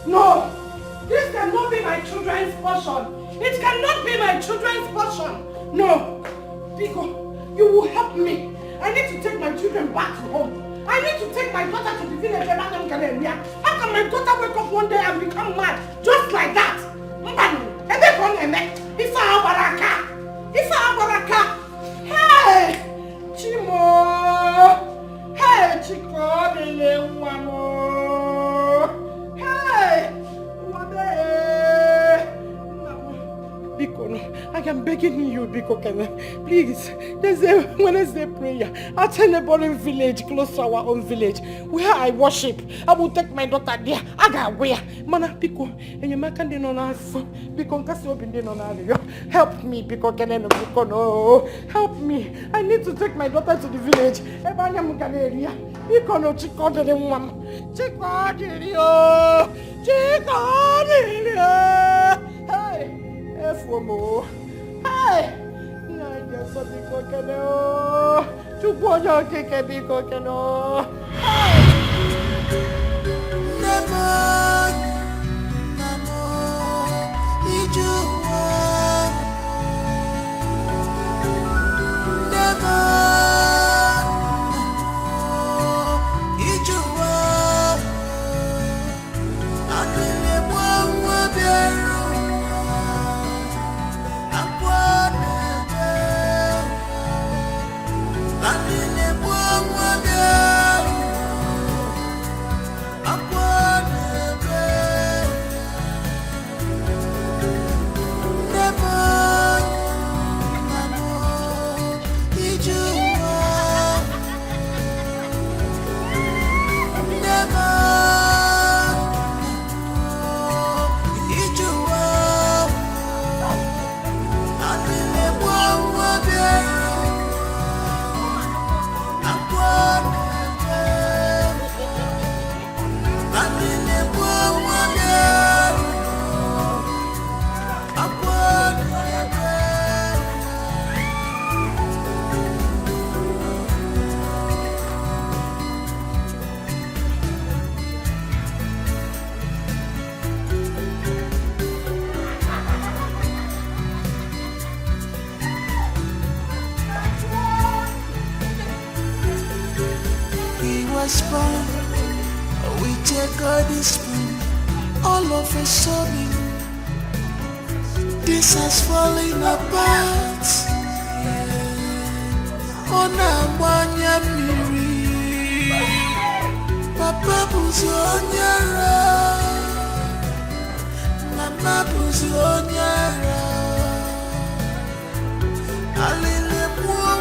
No! This cannot be my children's portion. It cannot be my children's portion. No! Pico, you will help me. I need to take my children back to home. I need to take my daughter to the village and How can my daughter wake up one day and become mad? Just like that? It's our baraka. It's our baraka. Hey! Chimo! Hey, Chico! Biko, I am begging you, Biko, please. There's a Wednesday prayer at a neighboring village close to our own village where I worship. I will take my daughter there. I got where. Mana, Biko, and you make an on us. Biko, help me, Biko, Biko, no. Help me. I need to take my daughter to the village. Biko, no, Chico, the woman. Chico, hey. F1 hey! Naija so biko kene o. Chukwu onye okike biko kene o. Nemo, namo, ijuwa. Nemo, namo, ijuwa. Adele mwa bieru. Aqua was born with a golden spoon. All of a sudden, this has fallen apart. On a miri, Papa Buzonyara, Mama Buzonyara, Alile Mwa.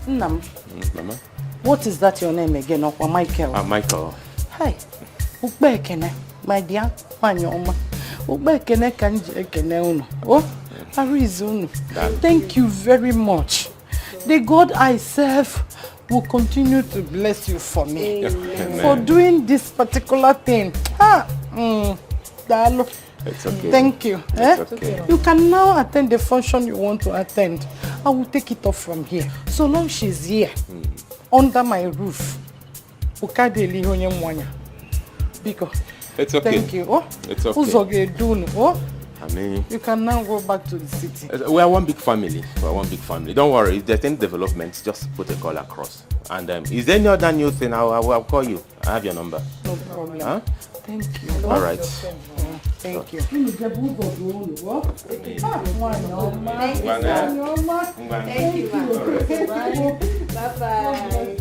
Nam. Mama? What is that your name again? Okwa Michael? Michael. Hi. Ugbe ekene. My dear. Wanyoma. Ugbe ekene kanji ekene uno. Oh, Arizunu. Thank you very much. The God I serve will continue to bless you for me. Amen. For doing this particular thing. Dalo. It's okay. Thank you. It's okay. You can now attend the function you want to attend. I will take it off from here. So long she's here, under my roof. Because it's okay. Thank you. Oh, it's okay. Oh, I mean, you can now go back to the city. We are one big family. Don't worry. If there's any developments, just put a call across. And is there any other new thing? I'll call you. I have your number. No problem. Huh? Thank you. All right. Thank you. Thank you. Thank you. Bye-bye.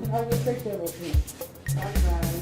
I will take care of you. Bye-bye.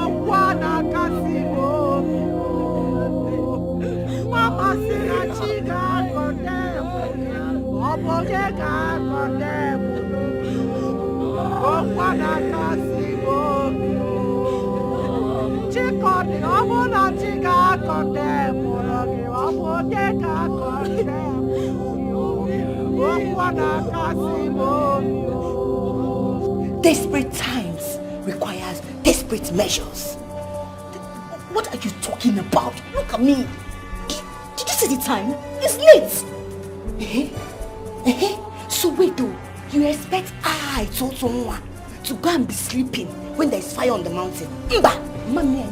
Okwana Kasimo. Mama Sina Chiga Condemn. Obogega Condemn. Okwana Kasimo. Chikoni Obona Chiga Condemn. Obogega Condemn. Okwana Kasimo. Desperate times requires desperate measures. What are you talking about? Look at me. Did you see the time? It's late. So wait though, you expect I told someone to go and be sleeping when there is fire on the mountain? Mba! Mommy,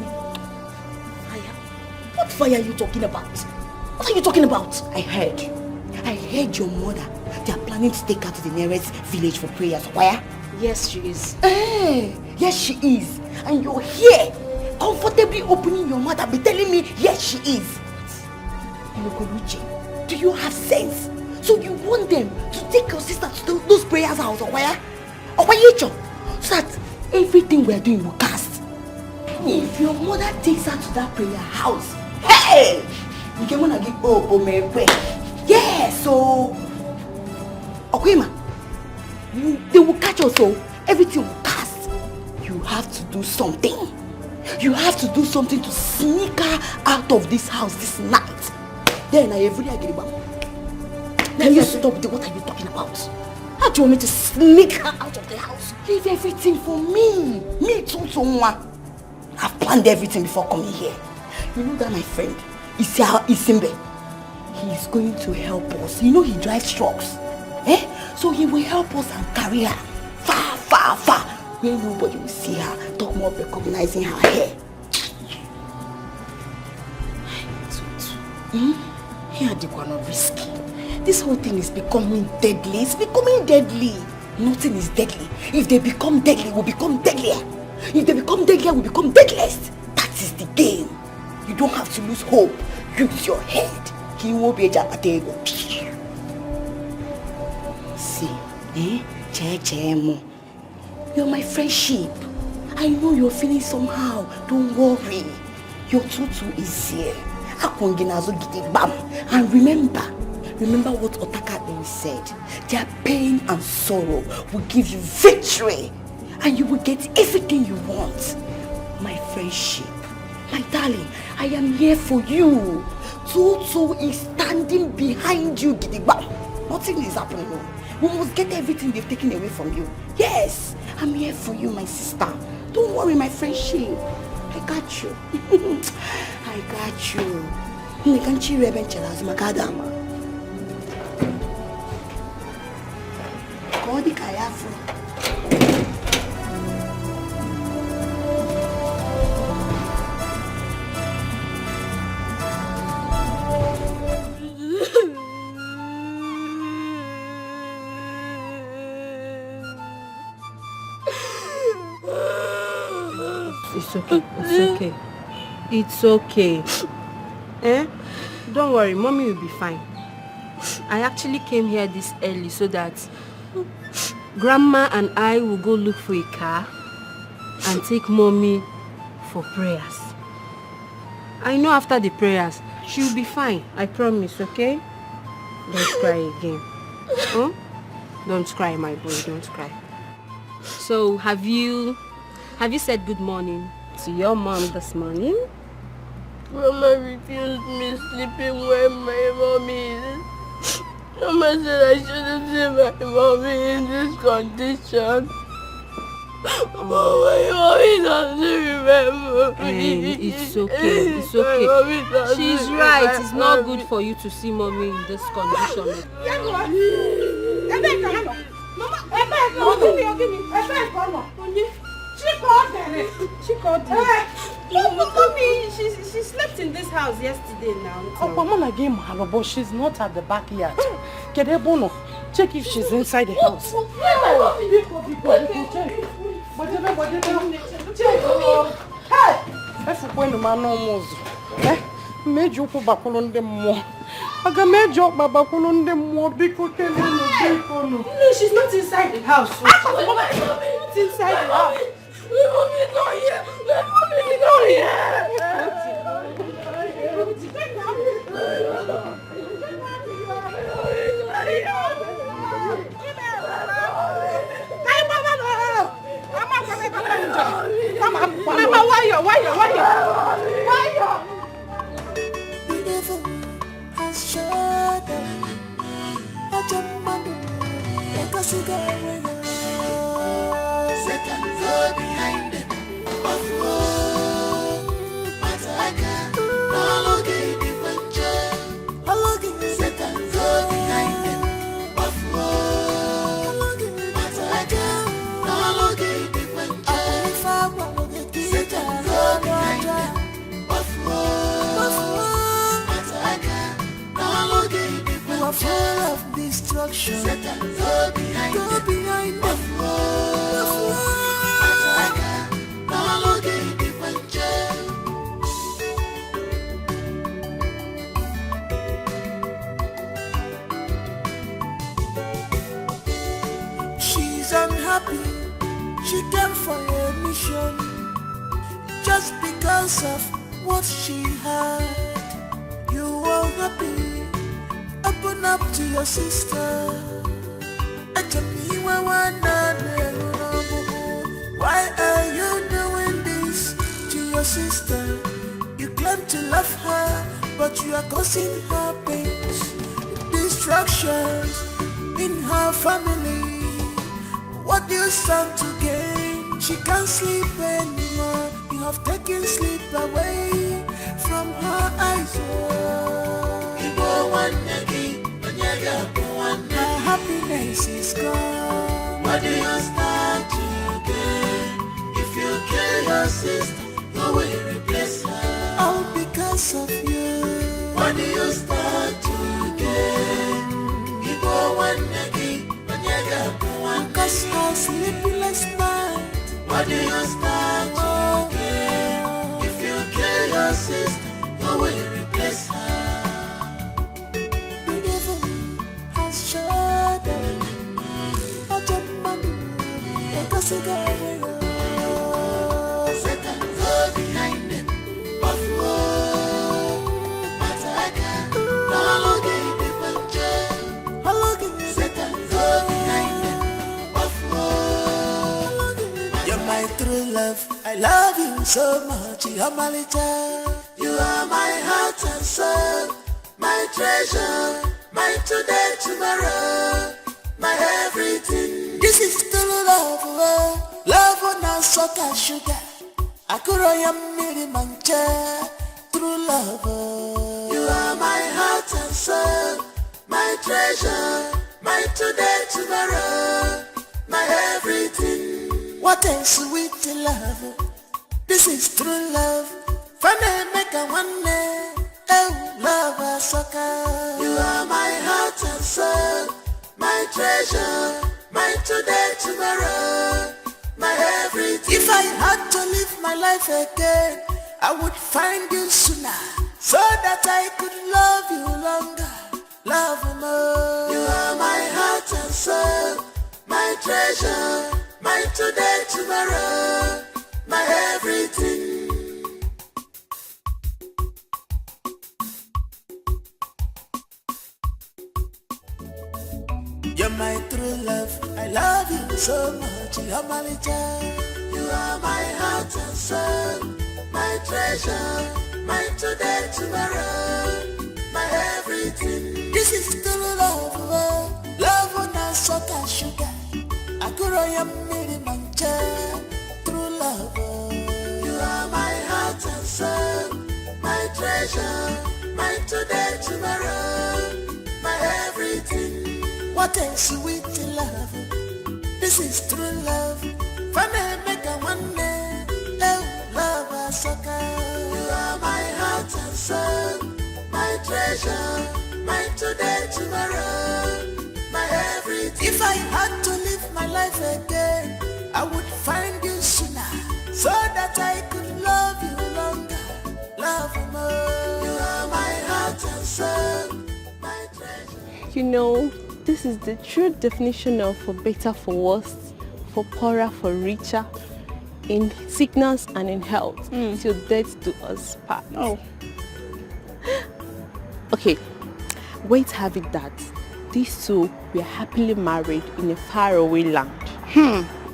Fire? What fire are you talking about? What are you talking about? I heard your mother. They are planning to take her to the nearest village for prayers. Why? Yes, she is. Yes, she is. And you're here, comfortably opening your mouth and be telling me, yes, she is. Lokoruche, do you have sense? So you want them to take your sister to those prayers house, or where? Or where you so that everything we are doing will cast. If your mother takes her to that prayer house, hey! You can wanna get yeah, so Okwema, they will catch us, so everything will cast. You have to do something. You have to do something to sneak her out of this house this night. Then I every day get it. Now you stop. What are you talking about? How do you want me to sneak her out of the house? Leave everything for me. Me too, someone. I've planned everything before coming here. You know that my friend, Isimbe, he is going to help us. You know he drives trucks. So he will help us and carry her far, far, far, where nobody will see her. Talk more of recognizing her hair. Here they are not risky. This whole thing is becoming deadly. It's becoming deadly. Nothing is deadly. If they become deadly, we'll become deadlier. If they become deadlier, we'll become deadliest. That is the game. You don't have to lose hope. Use your head. He won't be a Japatego. See, you're my friendship. I know you're feeling somehow. Don't worry. Your tutu is here. And remember what Otaka said. Their pain and sorrow will give you victory. And you will get everything you want. My friendship. My darling, I am here for you. Tutu is standing behind you, Gidigba. Nothing is happening. We must get everything they've taken away from you. Yes, I'm here for you, my sister. Don't worry, my friendship. I got you. I got you. It's okay. It's okay. It's okay. Don't worry, mommy will be fine. I actually came here this early so that grandma and I will go look for a car and take mommy for prayers. I know after the prayers, she'll be fine. I promise, okay? Don't cry again. Huh? Don't cry, my boy. Don't cry. So, have you said good morning to your mom this morning? Mama refused me sleeping where my mom is. Mama said I shouldn't see my mommy in this condition. But my mommy doesn't remember me. It's okay. It's okay. She's right. It's not good for you to see mommy in this condition. She called me. Mommy, she slept in this house yesterday now. Oh, Mama again, but she's not at the back yet. Get her bono. Check if she's inside the house. Hey! Made you put back on them more. I got made you back on them more because no, she's not inside the house. She's not inside the house. She's unhappy, she came for a mission just because of what she had. You are happy, open up to your sister. Why are you doing this to your sister? You claim to love her, but you are causing her pains, destructions in her family. What do you stand to gain? She can't sleep anymore. You have taken sleep away from her eyes. Her happiness is gone. What do you stand to gain? If you kill your sister, who will replace her? All because of you. What do you stand to gain? Cause her sleepless night. What do you stand to gain? If you kill your sister, who will replace her? The devil has shut Satan, go behind them. But Satan, go behind them. You're my true love. I love you so much. You're my little. You are my heart and soul, my treasure, my today, tomorrow, my everything. This is true love, love on a sugar sugar. Akuroya miri mancha, true love. You are my heart and soul, my treasure, my today, tomorrow, my everything. What a sweet love. This is true love. Funny make a one name. Oh, love a sucker. You are my heart and soul, my treasure, my today, tomorrow, my everything. If I had to live my life again, I would find you sooner, so that I could love you longer, love more. You are my heart and soul, my treasure, my today, tomorrow, my everything. You're my true love, I love you so much, you're my little. You are my heart and soul, my treasure, my today, tomorrow, my everything. This is true love, love on a sugar sugar. Akuroya miri mancha, true love. You are my heart and soul, my treasure, my today, tomorrow, my everything. What a sweet love. This is true love. Funny make a one day. Oh, love a sucker. You are my heart and soul, my treasure, my today, tomorrow, my everything. If I had to live my life again, I would find you sooner, so that I could love you longer, love more. You are my heart and soul, my treasure. You know, this is the true definition of for better, for worse, for poorer, for richer. in sickness and in health, till death do us part. Oh. Okay, wait, have it that these two were happily married in a faraway land.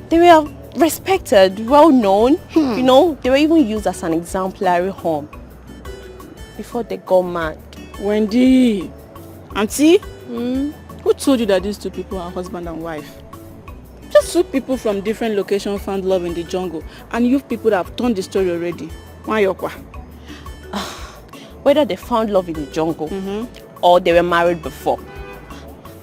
They were respected, well known. You know, they were even used as an exemplary home before they got mad. Wendy, Auntie, who told you that these two people are husband and wife? Just two people from different locations found love in the jungle, and you people that have told the story already. Whether they found love in the jungle or they were married before,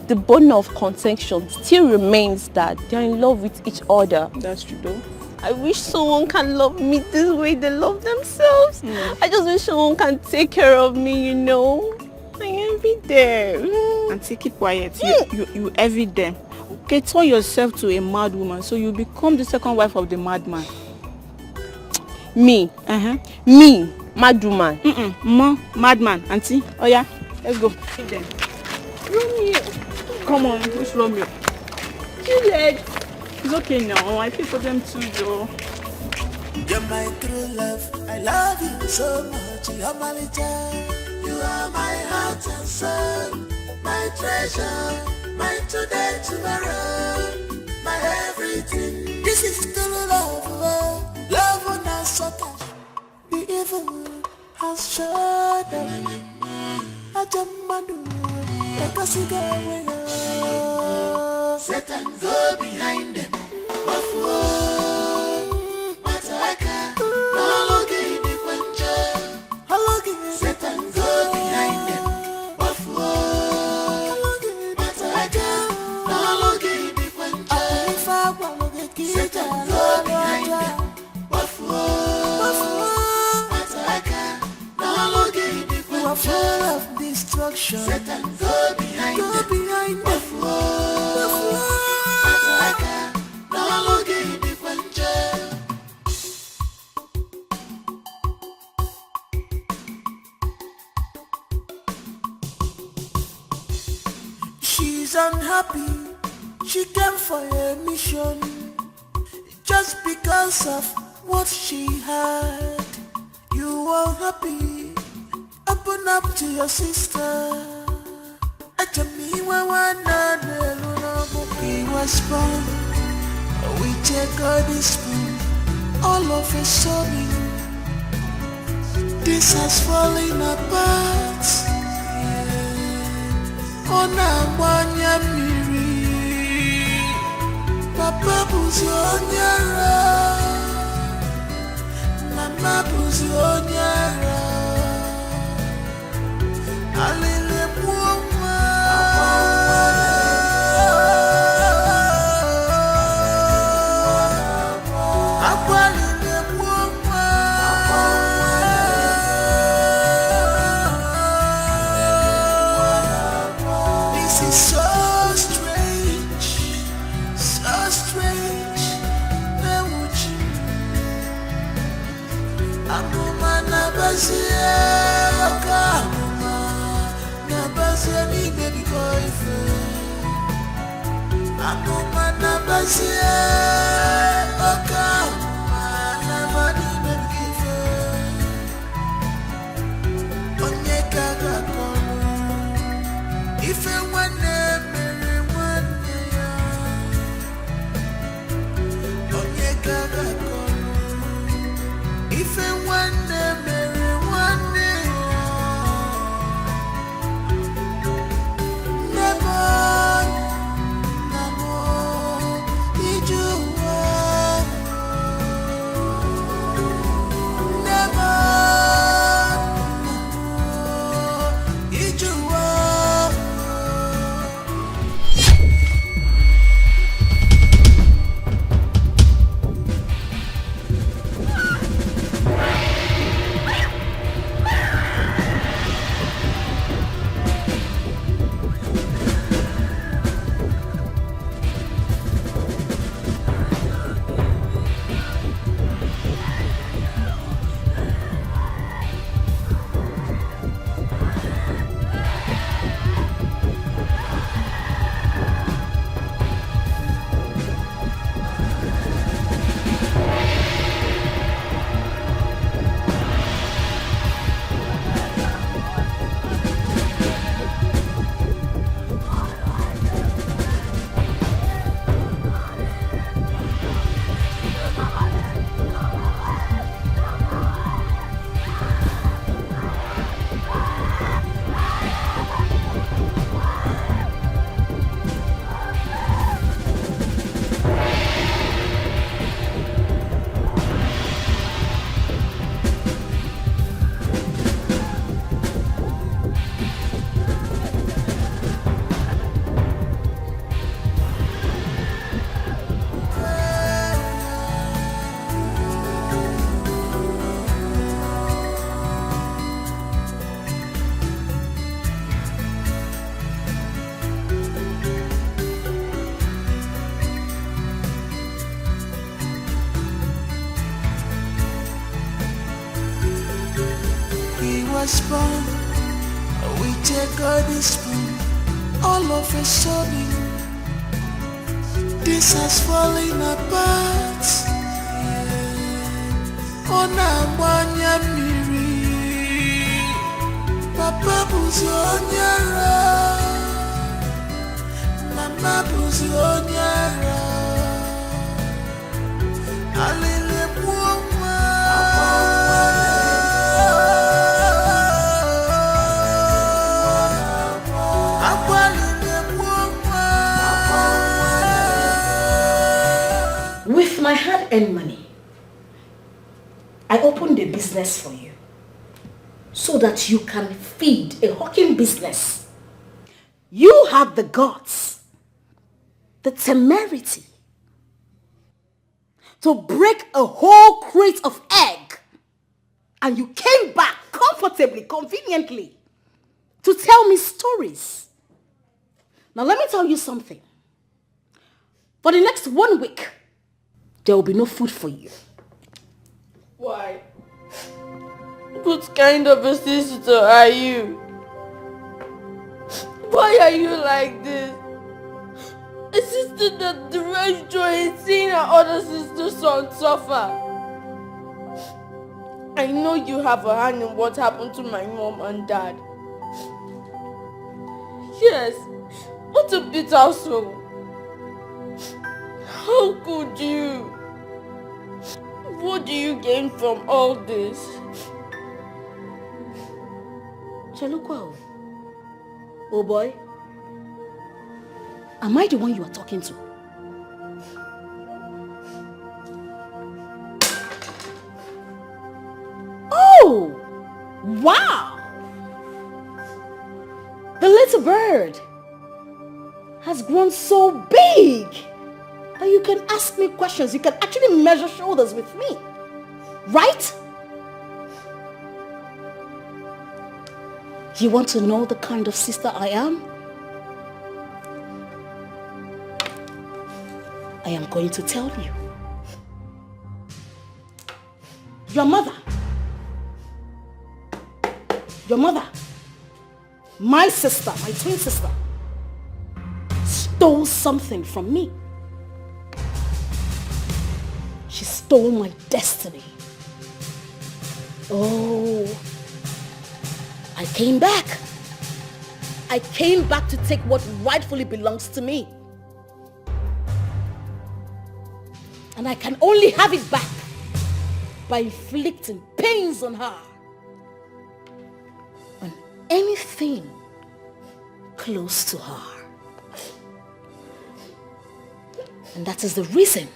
the bone of contention still remains that they're in love with each other. That's true though. I wish someone can love me this way they love themselves. I just wish someone can take care of me, you know. I envy them. Auntie, keep quiet. You envy them. Okay, turn yourself to a mad woman so you become the second wife of the madman. Me? Me? Mad woman? Madman. Auntie, oh yeah, let's go. Then. Romeo. Come on, push Romeo. Juliet. It's okay now. I feel for them too, though. You're my true love. I love you so much. You're my little. You are my heart and soul. My treasure. My today, tomorrow. My everything. This is true love. Love on us so touch. The evil has shut up. I jump my door. Like a cigar. Satan go behind them. Satan go behind them. Satan go behind them. You are full of destruction. Satan go behind them. She's unhappy. She came for a mission just because of what she had. You are happy. Open up to your sister. He was born with a golden spoon. All of a sudden, this has fallen apart. Onabanya miri, Papa buzi onyara, Mama buzi onyara. Alele muoma, Akwalele muoma. This is so strange, so strange. Newuchi, Akuma nabazie, Akuma nabazie ni baby boyfriend. Akuma nabazie, Akuma nabani baby boyfriend. Onyeka gakono, ife wane mere wane ya. Onyeka gakono, ife wane mere wane ya. Nemo, iju wa. was born with a golden spoon. All of a sudden, this has fallen apart. On a one miri, Papa Buzonyara, Mama Buzonyara, Alele Puma, With my hard-earned money, I opened a business for you so that you can feed a hawking business. You had the guts, the temerity to break a whole crate of egg, and you came back comfortably, conveniently to tell me stories. Now let me tell you something. For the next 1 week, there will be no food for you. Why? What kind of a sister are you? Why are you like this? A sister that derives joy in seeing her other sister's son suffer. I know you have a hand in what happened to my mom and dad. Yes, what a bitter soul. How could you? What do you gain from all this? Chelukwa, oh boy, am I the one you are talking to? Oh, wow! The little bird has grown so big that you can ask me questions. You can actually measure shoulders with me, right? You want to know the kind of sister I am? I am going to tell you. Your mother, my sister, my twin sister, stole something from me. She stole my destiny. Oh, I came back. I came back to take what rightfully belongs to me. And I can only have it back by inflicting pains on her. On anything close to her. And that is the reason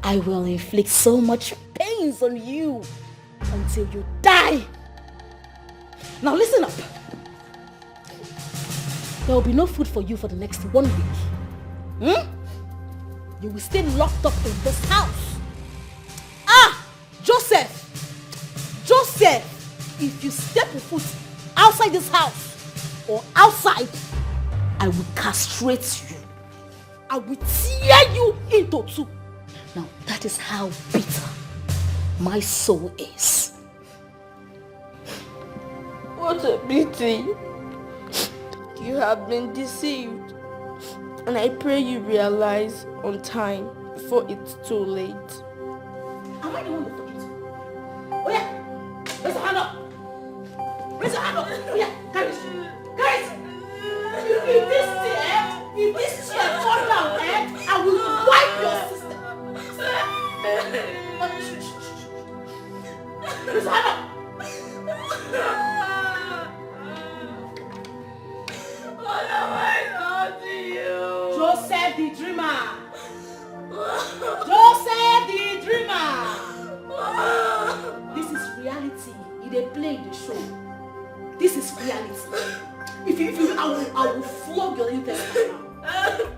I will inflict so much pains on you until you die. Now listen up. There will be no food for you for the next 1 week. You will stay locked up in this house. Ah! Joseph! If you step a foot outside this house or outside, I will castrate you. I will tear you into two. Now that is how bitter my soul is. What a pity. You have been deceived. And I pray you realize on time before it's too late. Am I the one you're talking to? Oh yeah! Raise your hand up! Raise your hand up! Oh yeah! Carry it! If this chair fall down, I will wipe your sister! Raise your hand up! What have I done to you? Joseph the dreamer! Joseph the dreamer! This is reality. They play the show. This is reality. If you, I will flog your intestine now.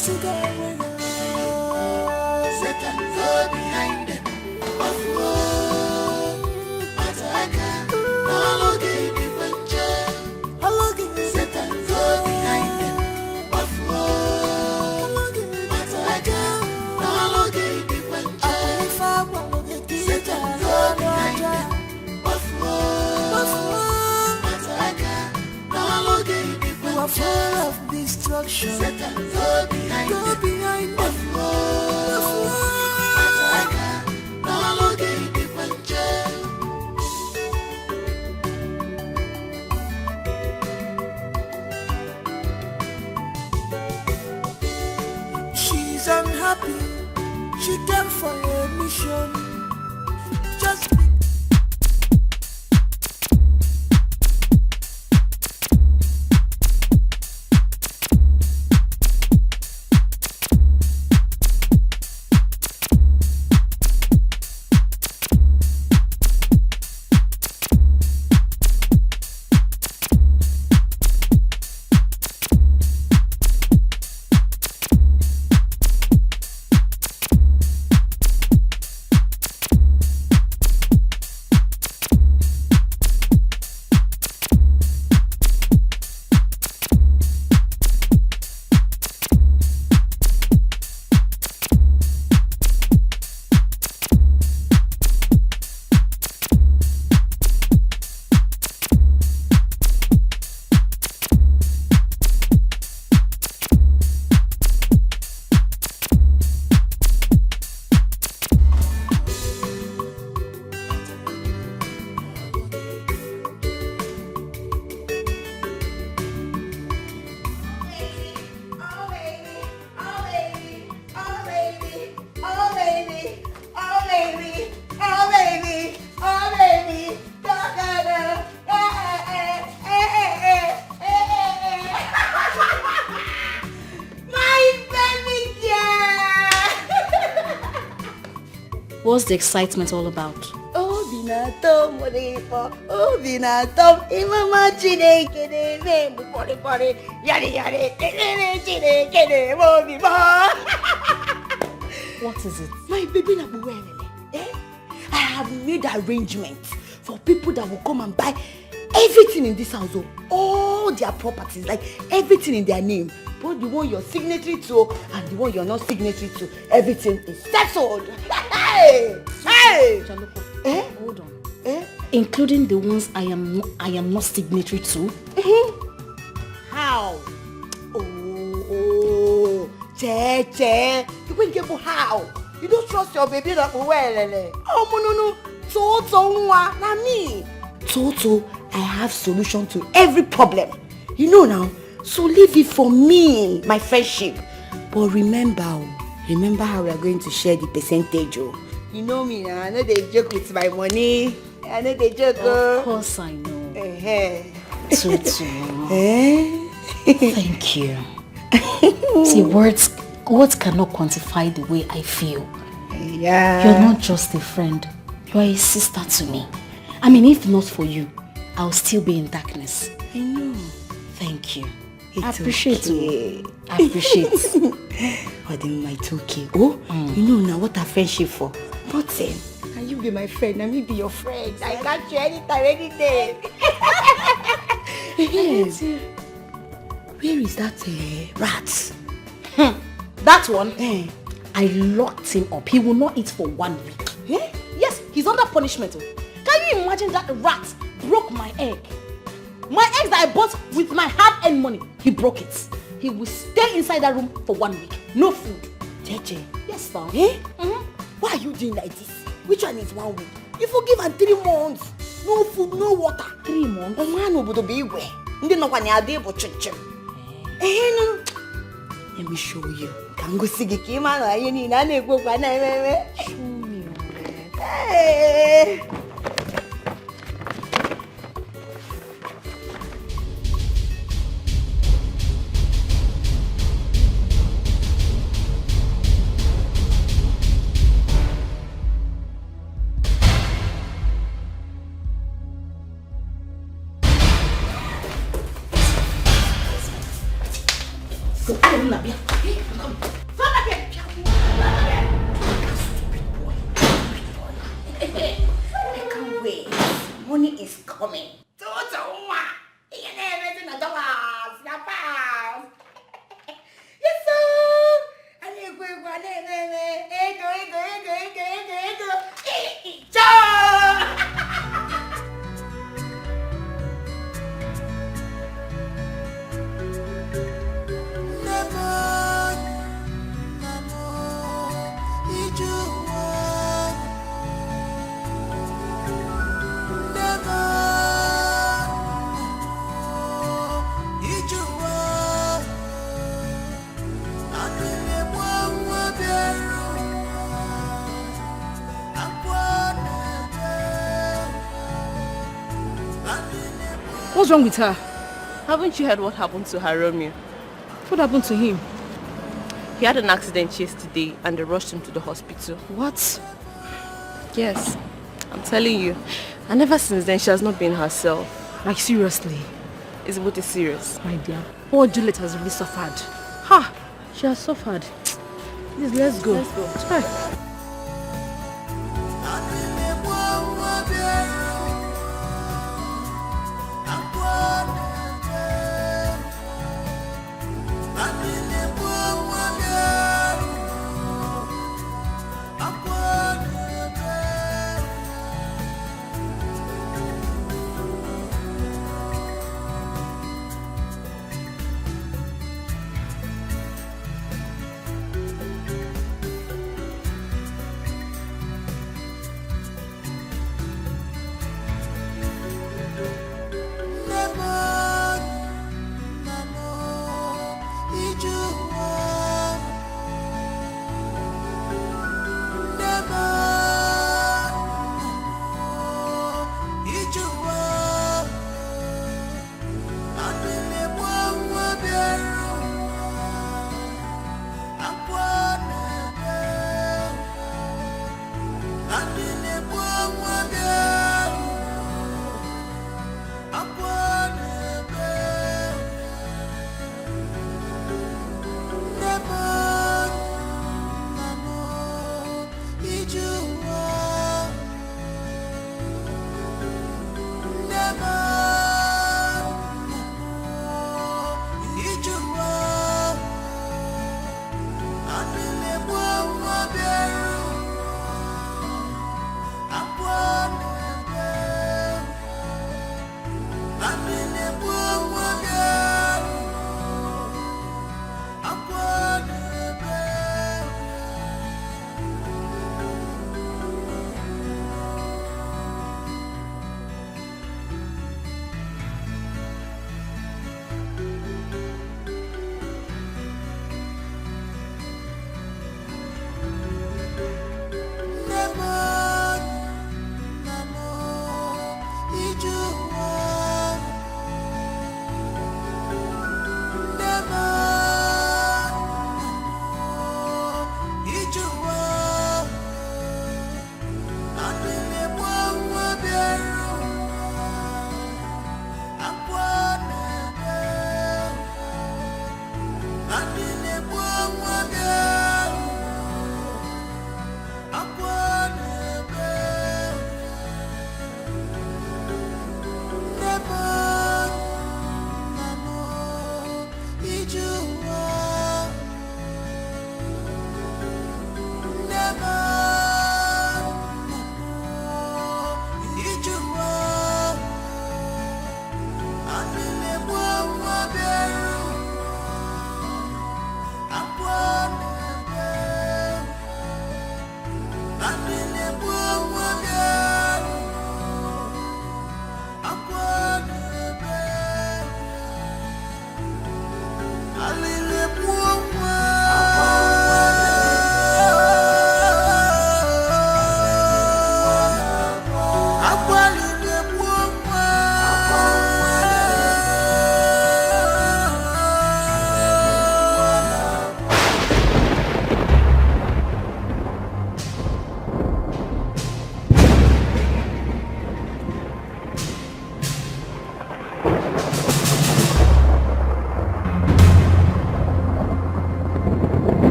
Satan, go behind them. Satan, go behind them. You are full of destruction. Satan, go behind them. She's unhappy. She came for a mission. Just What's the excitement all about? What is it? My baby Nabuwelele, I have made arrangements for people that will come and buy everything in this house, all their properties, like everything in their name. Both the one you're signatory to and the one you're not signatory to. Everything is settled. Hey! Hey! Hold on. Including the ones I am not signatory to? How? Oh, Che. You will get how? You don't trust your baby that well. Oh, no. Toto, na me. Toto, I have solution to every problem. You know now. So leave it for me, my friendship. But remember how we are going to share the percentage. Oh. You know me now. I know they joke with my money. I know they joke. Of course I know. Toto. Thank you. See, words cannot quantify the way I feel. Yeah. You're not just a friend. You're a sister to me. I mean, if not for you, I'll still be in darkness. I know. Thank you. It's I appreciate okay. I appreciate. Oh, then my okay. Oh, you know now what a friendship for. But can you be my friend? Let me be your friend. I got you anytime, any day. Yes. Where is that rat? That one? I locked him up. He will not eat for 1 week. Yes, he's under punishment. Can you imagine that rat broke my egg? My eggs that I bought with my hard-earned money, he broke it. He will stay inside that room for 1 week. No food. Jeje. Yes, sir. Why are you doing like this? Which one is 1 week? You forgive and 3 months. No food, no water. 3 months? Oh man, obodo be where? Ndi no kwani ade bo chinchin. No. Let me show you. Can go see ki man aye ni na na egbo kwa na ememe. Show me. Hey. What's wrong with her? Haven't you heard what happened to her Romeo? What happened to him? He had an accident yesterday and they rushed him to the hospital. What? Yes, I'm telling you. And ever since then, she has not been herself. Like seriously? It's what is serious. My dear, poor Juliet has really suffered. Ha! She has suffered. Please, let's go. Let's go. Hi.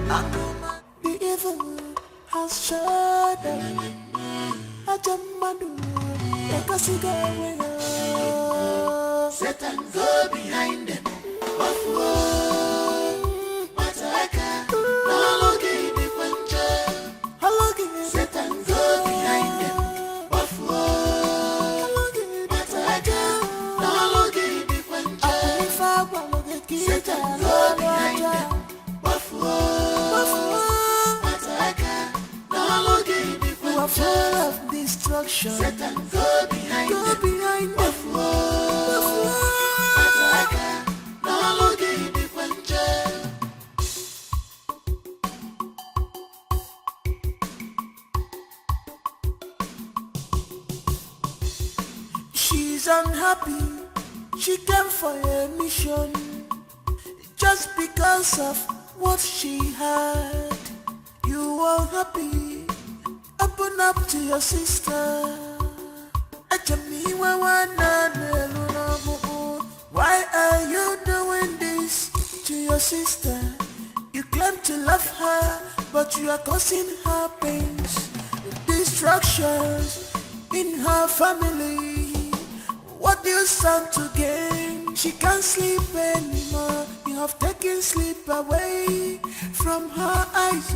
The evil has shut down. Ajamadu, Satan go behind them. Satan go behind them. Full of destruction. Satan, go behind them. She's unhappy. She came for a mission just because of what she had. You are happy. Open up to your sister. Why are you doing this to your sister? You claim to love her, but you are causing her pains, destructions in her family. What do you stand to gain? She can't sleep anymore. You have taken sleep away from her eyes.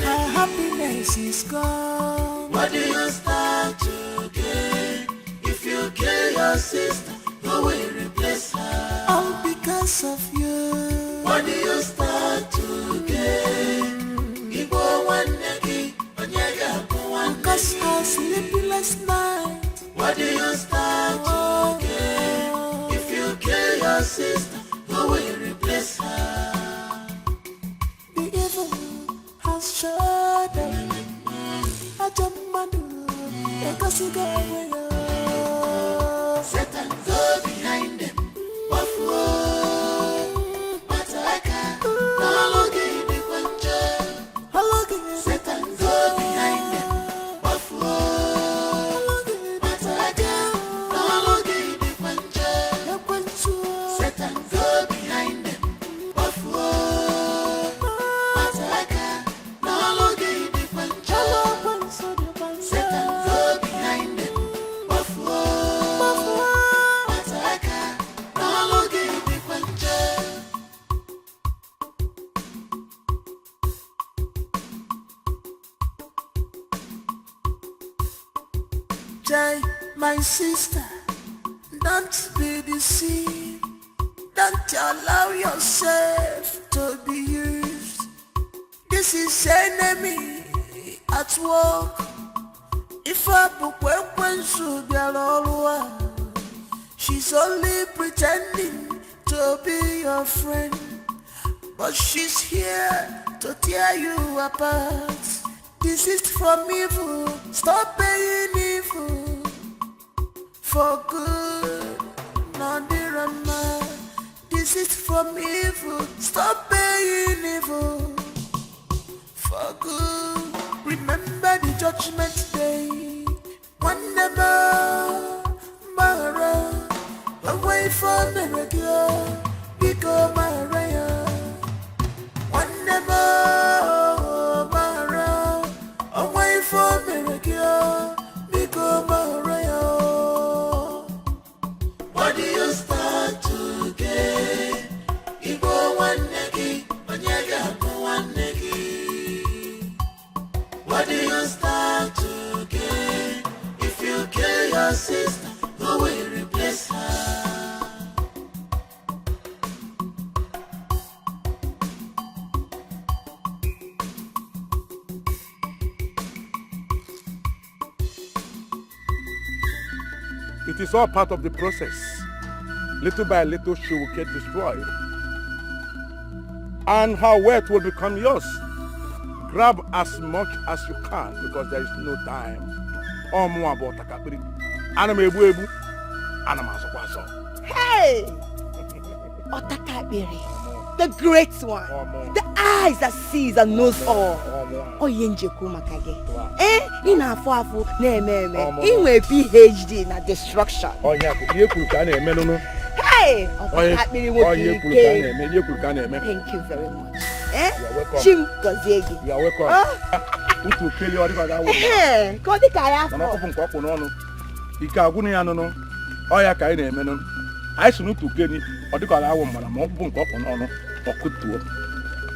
Her happiness is gone. What do you stand to gain? If you kill your sister, who will replace her? All because of you. What do you stand to gain? Because her sleepless night. What do you stand to gain? If you kill your sister, who will replace her? The evil has shut down. Satan, go behind them. Satan, go behind them. Satan, go behind them. My sister, don't be deceived. Don't allow yourself to be used. This is enemy at work. If I she's only pretending to be your friend, but she's here to tear you apart. Desist from evil, stop being evil. For good, not the Rama. Desist from evil, stop being evil. For good, remember the judgment day. One never, Mara, away from the regular, become Maria. One never, Mara, away from the regular, become Maria. What do you start to get? Ibo one negi, onyega one negi. What do you start to get? If you kill your sister, who will replace her? It is all part of the process. Little by little, she will get destroyed. And her wealth will become yours. Grab as much as you can because there is no time. Hey! Otakabiri, the great one, the eyes that sees and knows all. Oyenjeku makage. Ina afu na PhD na destruction. Hey! Thank you very much. You are welcome. Chim Gozegi. You are welcome. Utu kele ori ka dawo. Ko di ka ya. Mama ko fun ko no no. Ike agunu ya no no. Oya ka ị na-eme no. Ai sunu tu keni, odi ka dawo mara mo bu nko ko no no. Okutuo.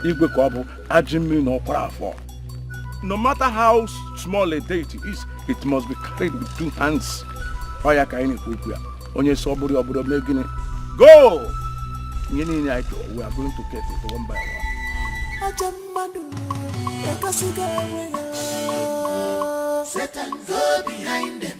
Igwe ka obu ajimi no kwara afọ. No matter how small a deity is, it must be carried with two hands. Oya ka ị na-ekwu ya. Onye so oburu obodo me gini. Go! We are going to get it one by one. Satan, go behind them.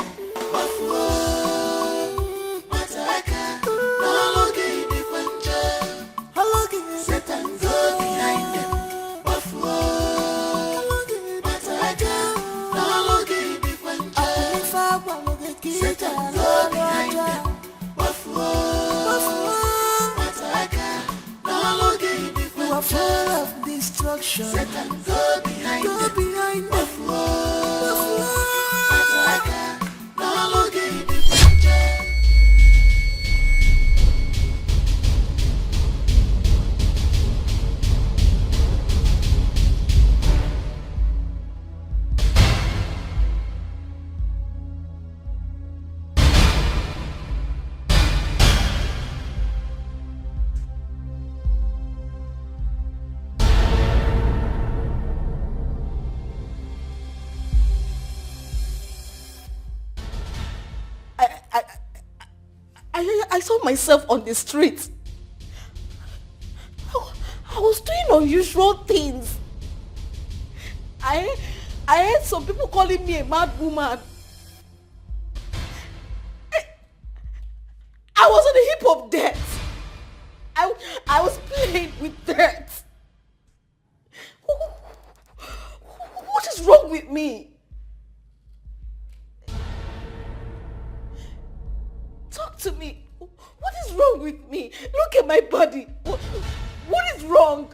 Satan, go behind them. Satan, go behind them. You are full of destruction. Satan, go behind them. I saw myself on the street. I was doing unusual things. I heard some people calling me a mad woman. I was on the heap of death. I was playing with death. What is wrong with me? Talk to me. What is wrong with me? Look at my body. What is wrong?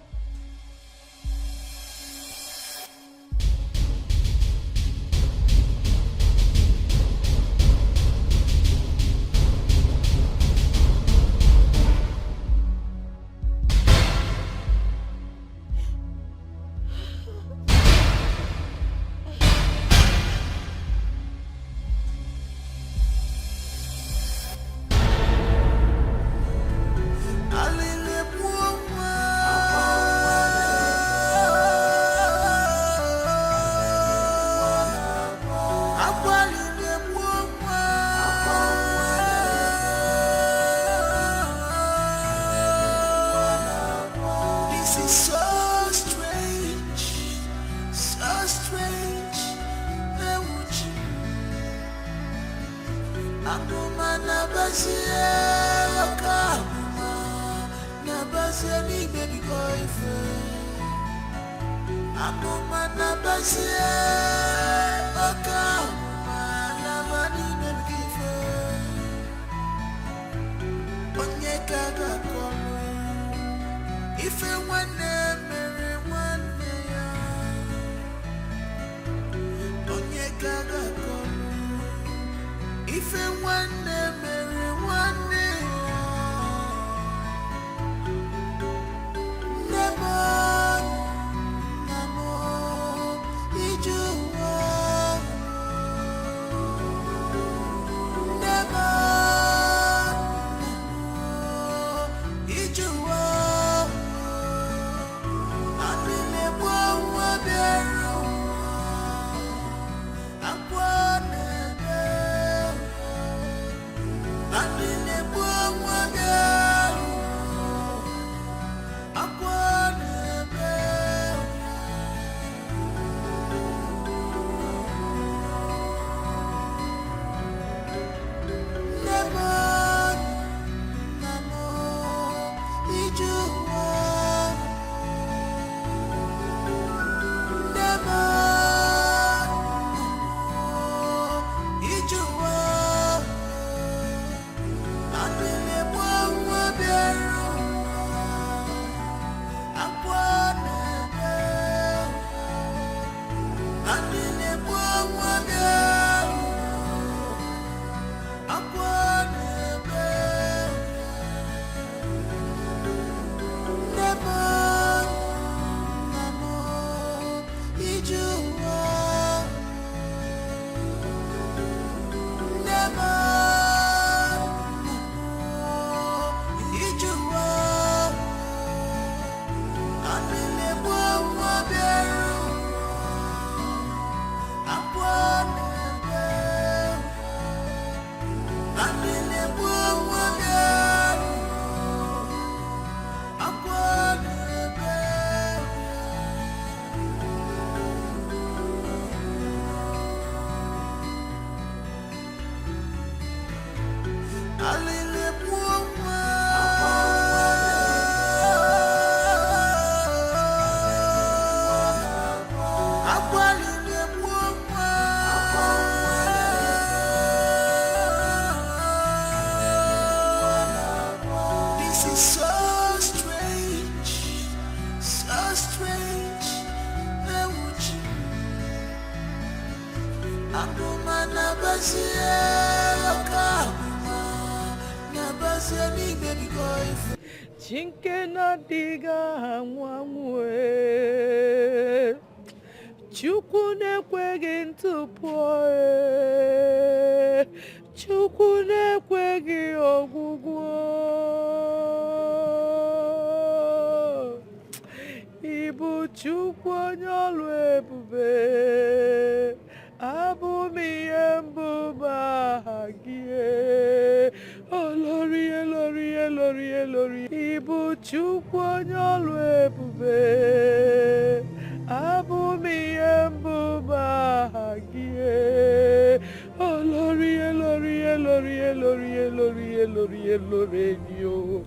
This is so strange, so strange. Chinkena diga mwamwe Chukune kwegi ntupoe Chukune kwegi ogugwo Ibu chukwa nyalwe bube Abu miyembu bahagie Olori, Elori, Elori, Elori Ibu chukwa nyalwe bube Abu miyembu bahagie Olori, Elori, Elori, Elori, Elori, Elori, Elori, Elori,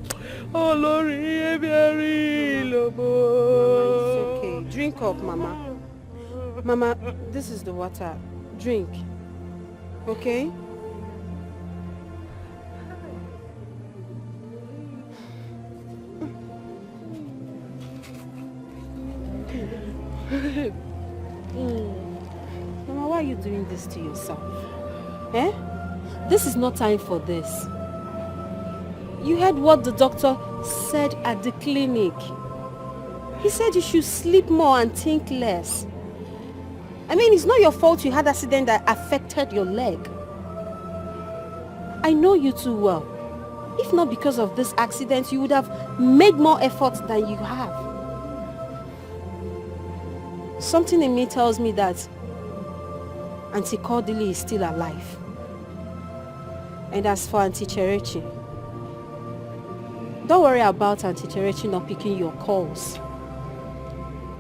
Olori, Ebiari, Lobo. It's okay. Drink up, Mama. Mama, this is the water. Drink. Okay? Mama, why are you doing this to yourself? Eh? This is not time for this. You heard what the doctor said at the clinic. He said you should sleep more and think less. I mean, it's not your fault you had an accident that affected your leg. I know you too well. If not because of this accident, you would have made more effort than you have. Something in me tells me that Auntie Cordelie is still alive. And as for Auntie Cherechi, don't worry about Auntie Cherechi not picking your calls.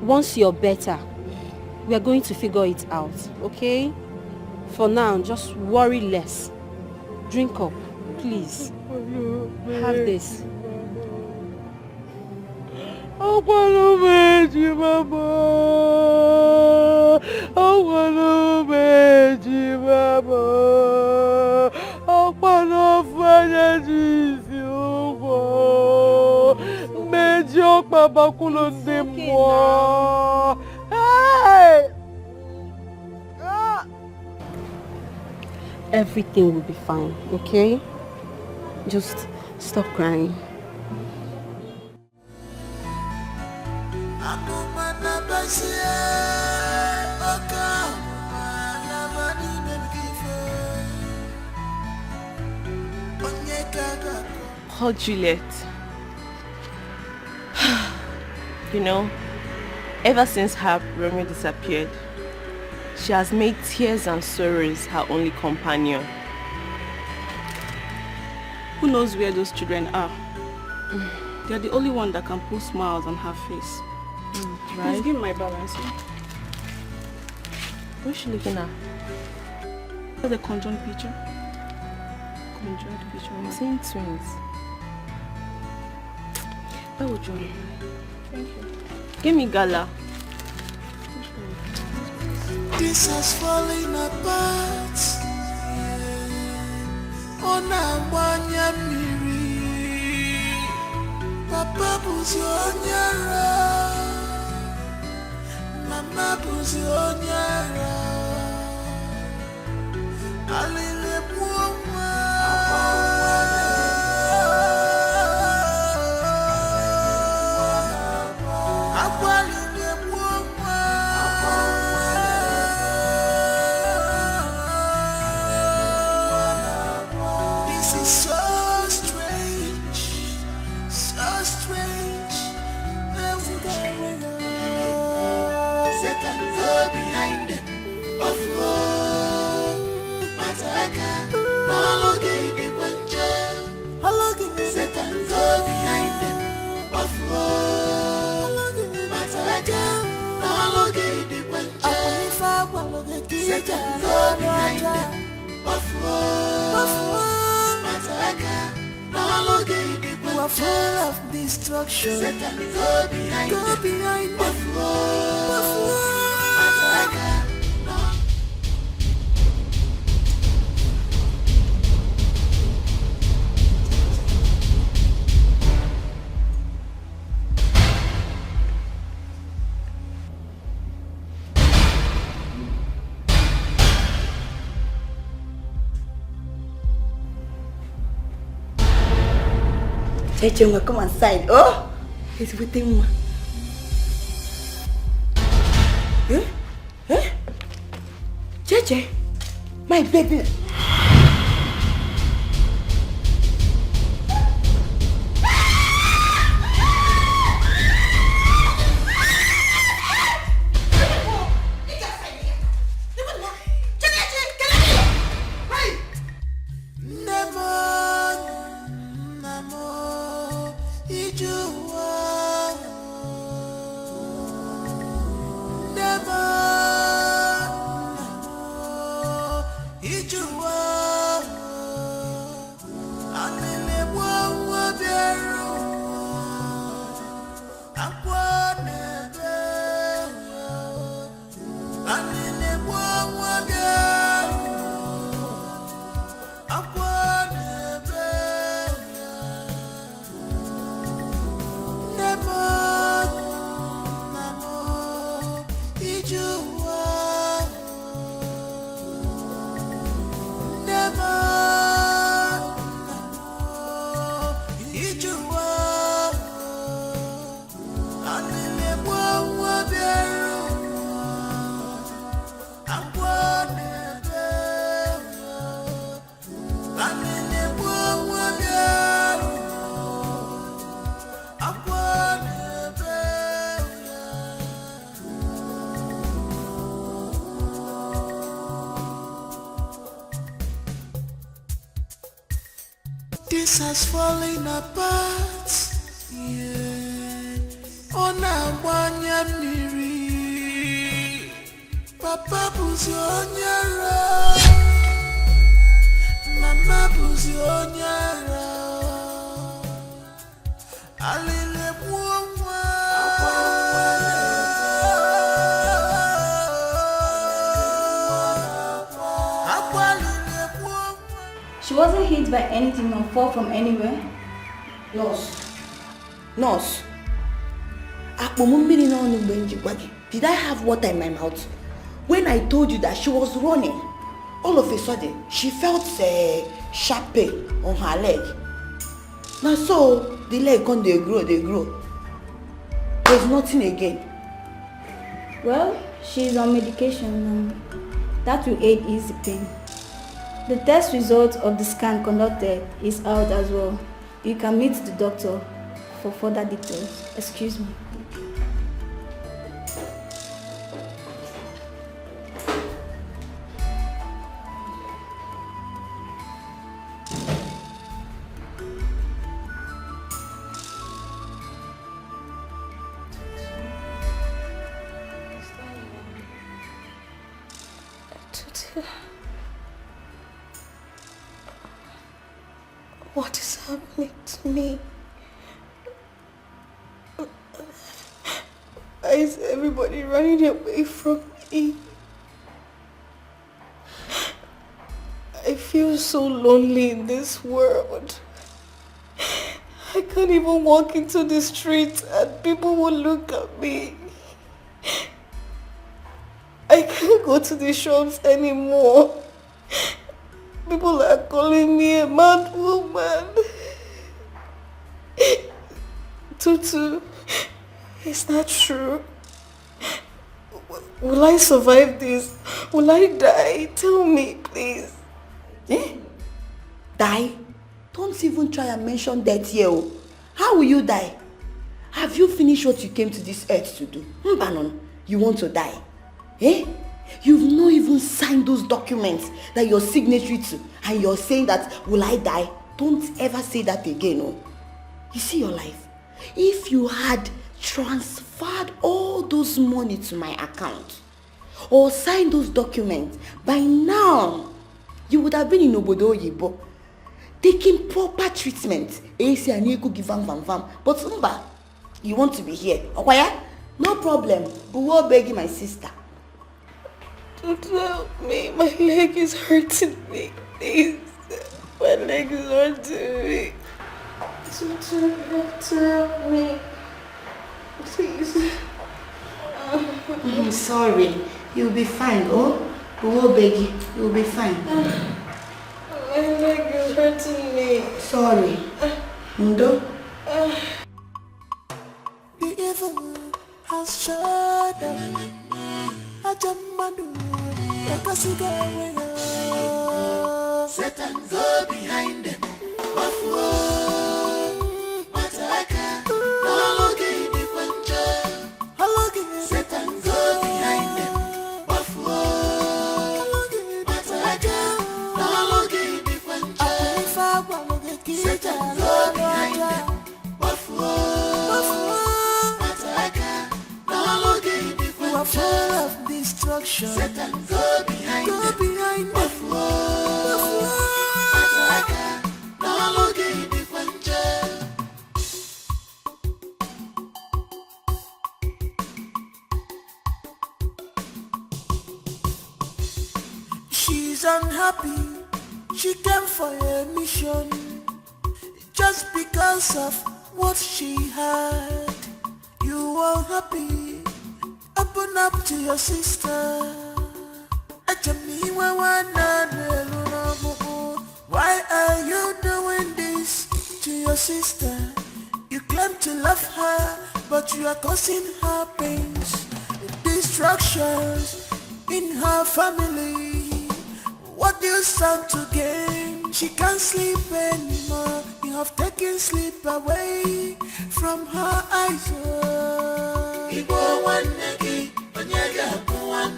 Once you're better, we are going to figure it out, okay? For now, just worry less. Drink up, please. Have this. I wanna make you, Mama. I wanna make you, Mama. I wanna find you. Major Papa Kulunde moi. Hey! Everything will be fine, okay? Just stop crying. Oh, Juliet. You know, ever since her Romeo disappeared, she has made tears and sorrows her only companion. Who knows where those children are? They're the only one that can put smiles on her face. Right? Please give me my balance. What's she looking at? That's a conjoined picture. Conjoined picture. I'm seeing twins. Where would you? Thank you. Give me gala. This has fallen apart. Onamwanya miri, Papa buzi onyara, Mama buzi onyara. Alile muwa, akwalile muwa. This is so strange, so strange. Satan go behind them, of all. Mataka, no longer the buncher. Satan go behind them, of all. Mataka, no longer the buncher. Satan go behind them, of all. Mataka. are full of destruction. Satan, go behind them. Go behind them. Buffalo. Cheche, come inside. Oh, he's waiting. Cheche, my baby. This has fallen apart. Yeah. Ona wanya miri. Papa buzi onyara. Mama buzi onyara. Alile buonwa. She wasn't hit by anything or fall from anywhere. Nurse. Did I have water in my mouth? When I told you that she was running, all of a sudden, she felt a sharp pain on her leg. Now so, the leg can they grow. There's nothing again. Well, she's on medication now. That will aid ease the pain. The test result of the scan conducted is out as well. You can meet the doctor for further details. Excuse me. What is happening to me? Why is everybody running away from me? I feel so lonely in this world. I can't even walk into the street and people will look at me. I can't go to the shops anymore. People are calling me a mad woman. Tutu, is that true? Will I survive this? Will I die? Tell me, please. Die? Don't even try and mention death here. How will you die? Have you finished what you came to this earth to do? Mbanon, you want to die? You've not even signed those documents that you're signatory to, and you're saying that, will I die? Don't ever say that again. You see your life. If you had transferred all those money to my account or signed those documents, by now you would have been in Obodo Oyibo. taking proper treatment. AC and you could give vam. But Umba, you want to be here. Okay? No problem. We will beg you, my sister. Don't help me. My leg is hurting me. Please. My leg is hurting me. Don't help me. Please. I'm sorry. You'll be fine, oh? We will beg you. You'll be fine. My leg is hurting me. Sorry. Ndo? The evil has shut down. Ajamadu, Satan go behind them. Buffalo, Mataka, Halogi, the Puncher. Halogi, Satan go behind them. Buffalo, Mataka, Halogi, the Puncher. Satan go behind them. Buffalo, Mataka, Halogi, the Puncher. You are full of destruction. Satan go behind them. Go behind them. She's unhappy. She came for a mission just because of what she had. You are happy. Open up to your sister. Why are you doing this to your sister? You claim to love her, but you are causing her pains, destructions in her family. What do you stand to gain? She can't sleep anymore. You have taken sleep away from her eyes.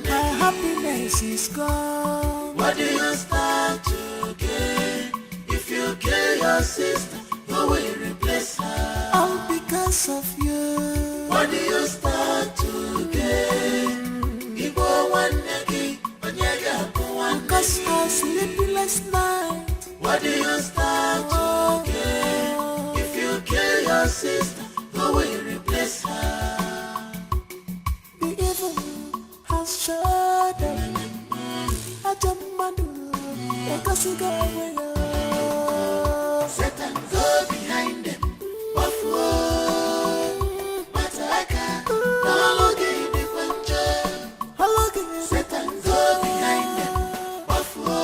Her happiness is gone. What do you stand to gain? If you kill your sister, who will replace her? All because of you. What do you stand to gain? Because her sleepless night. What do you stand to gain? If you kill your sister, who will replace her? The evil has shut down. Satan go behind them. Buffalo, Mataka, Halogi, the Puncher. Satan go behind them. Buffalo,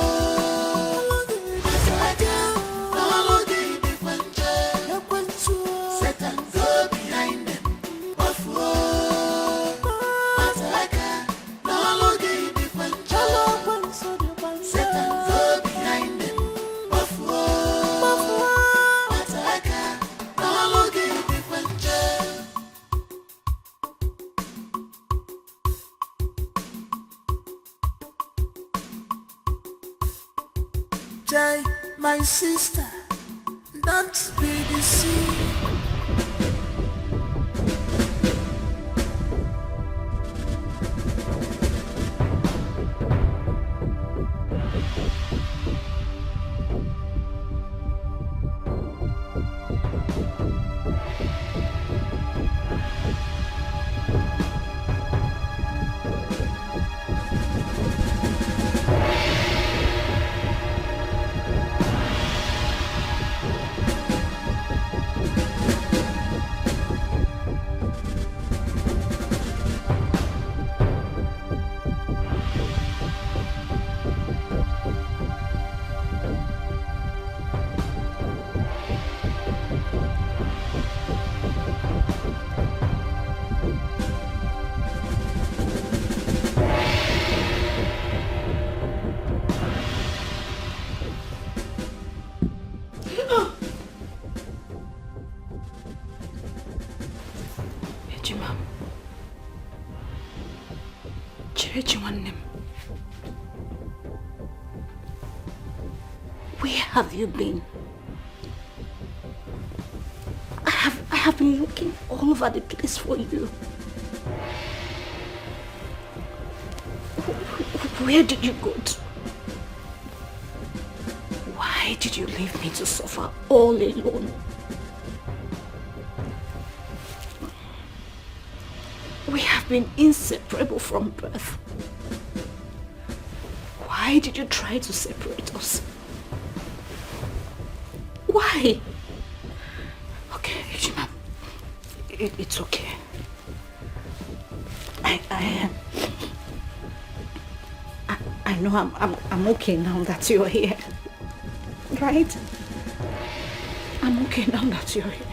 Mataka, Halogi, the Puncher. Satan go behind them. Buffalo, Mataka, Halogi, the Puncher. Satan go behind them. Buffalo, Mataka, Halogi, the Puncher. Jai, my sister, don't be deceived. Where have you been? I have been looking all over the place for you. Where did you go to? Why did you leave me to suffer all alone? We have been inseparable from birth. Why did you try to separate us? Why? Okay, Ejima. It's okay. I know I'm okay now that you're here. Right? I'm okay now that you're here.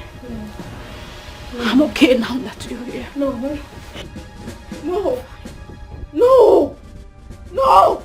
I'm okay now that you're here. No. No! No!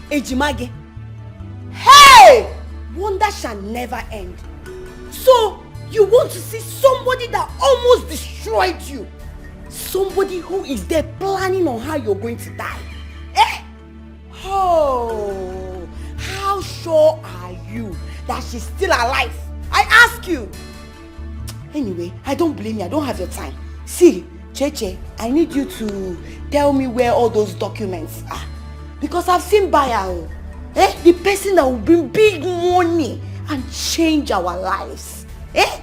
Ejimage. Hey! Wonder shall never end. So, you want to see somebody that almost destroyed you? Somebody who is there planning on how you're going to die? Eh? Oh, how sure are you that she's still alive? I ask you. Anyway, I don't blame you. I don't have your time. See, Cheche, I need you to tell me where all those documents are. Because I've seen buyer, the person that will bring big money and change our lives,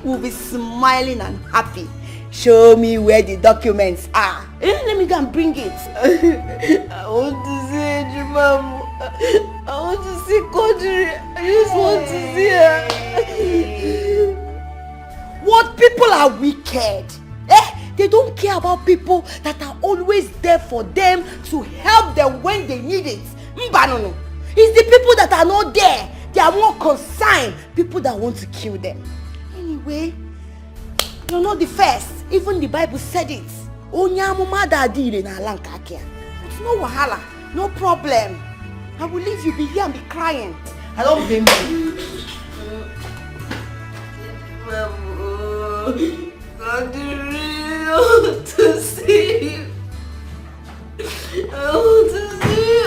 will be smiling and happy. Show me where the documents are. Let me go and bring it. I want to see Ejimamu. I want to see Kodri. I just want to see her. What people are wicked. They don't care about people that are always there for them to help them when they need it. Mbanono. It's the people that are not there. They are more concerned. People that want to kill them. Anyway, you're not the first. Even the Bible said it. It's no wahala. No problem. I will leave you be here and be crying. I don't blame you. I want to see you. I want to see you.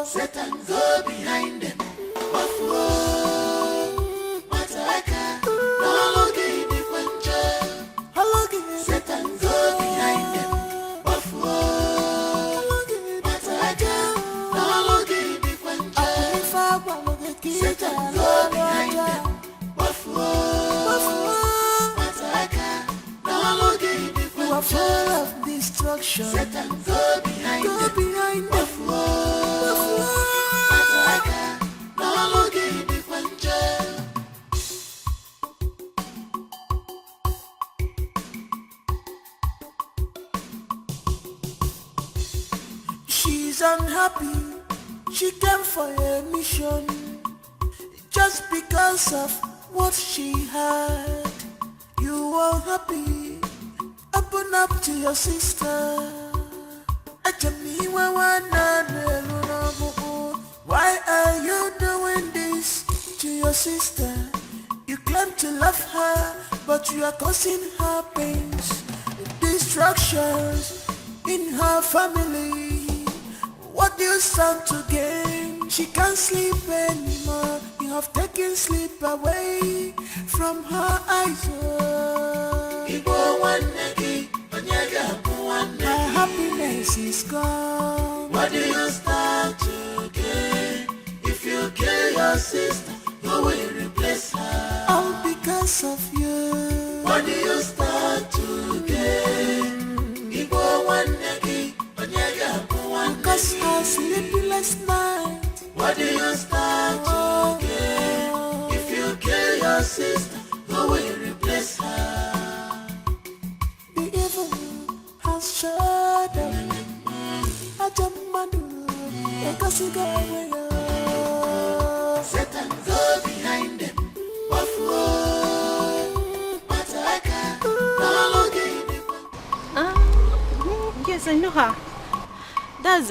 Satan go behind them. Satan go behind them. Satan go behind them. You are full of destruction. Satan go behind them. She's unhappy. She came for a mission just because of what she had. You are happy. Open up to your sister. Why are you doing this to your sister? You claim to love her, but you are causing her pains, destructions in her family. What do you stand to gain? She can't sleep anymore. You have taken sleep away from her eyes. My happiness is gone. What do you start to gain? If you kill your sister, who will replace her? All because of you. What do you start to gain? Because her sleepless night. What do you start to gain? If you kill your sister, who will replace her? The evil has shut up. Satan go behind them. Yes, I know her. That's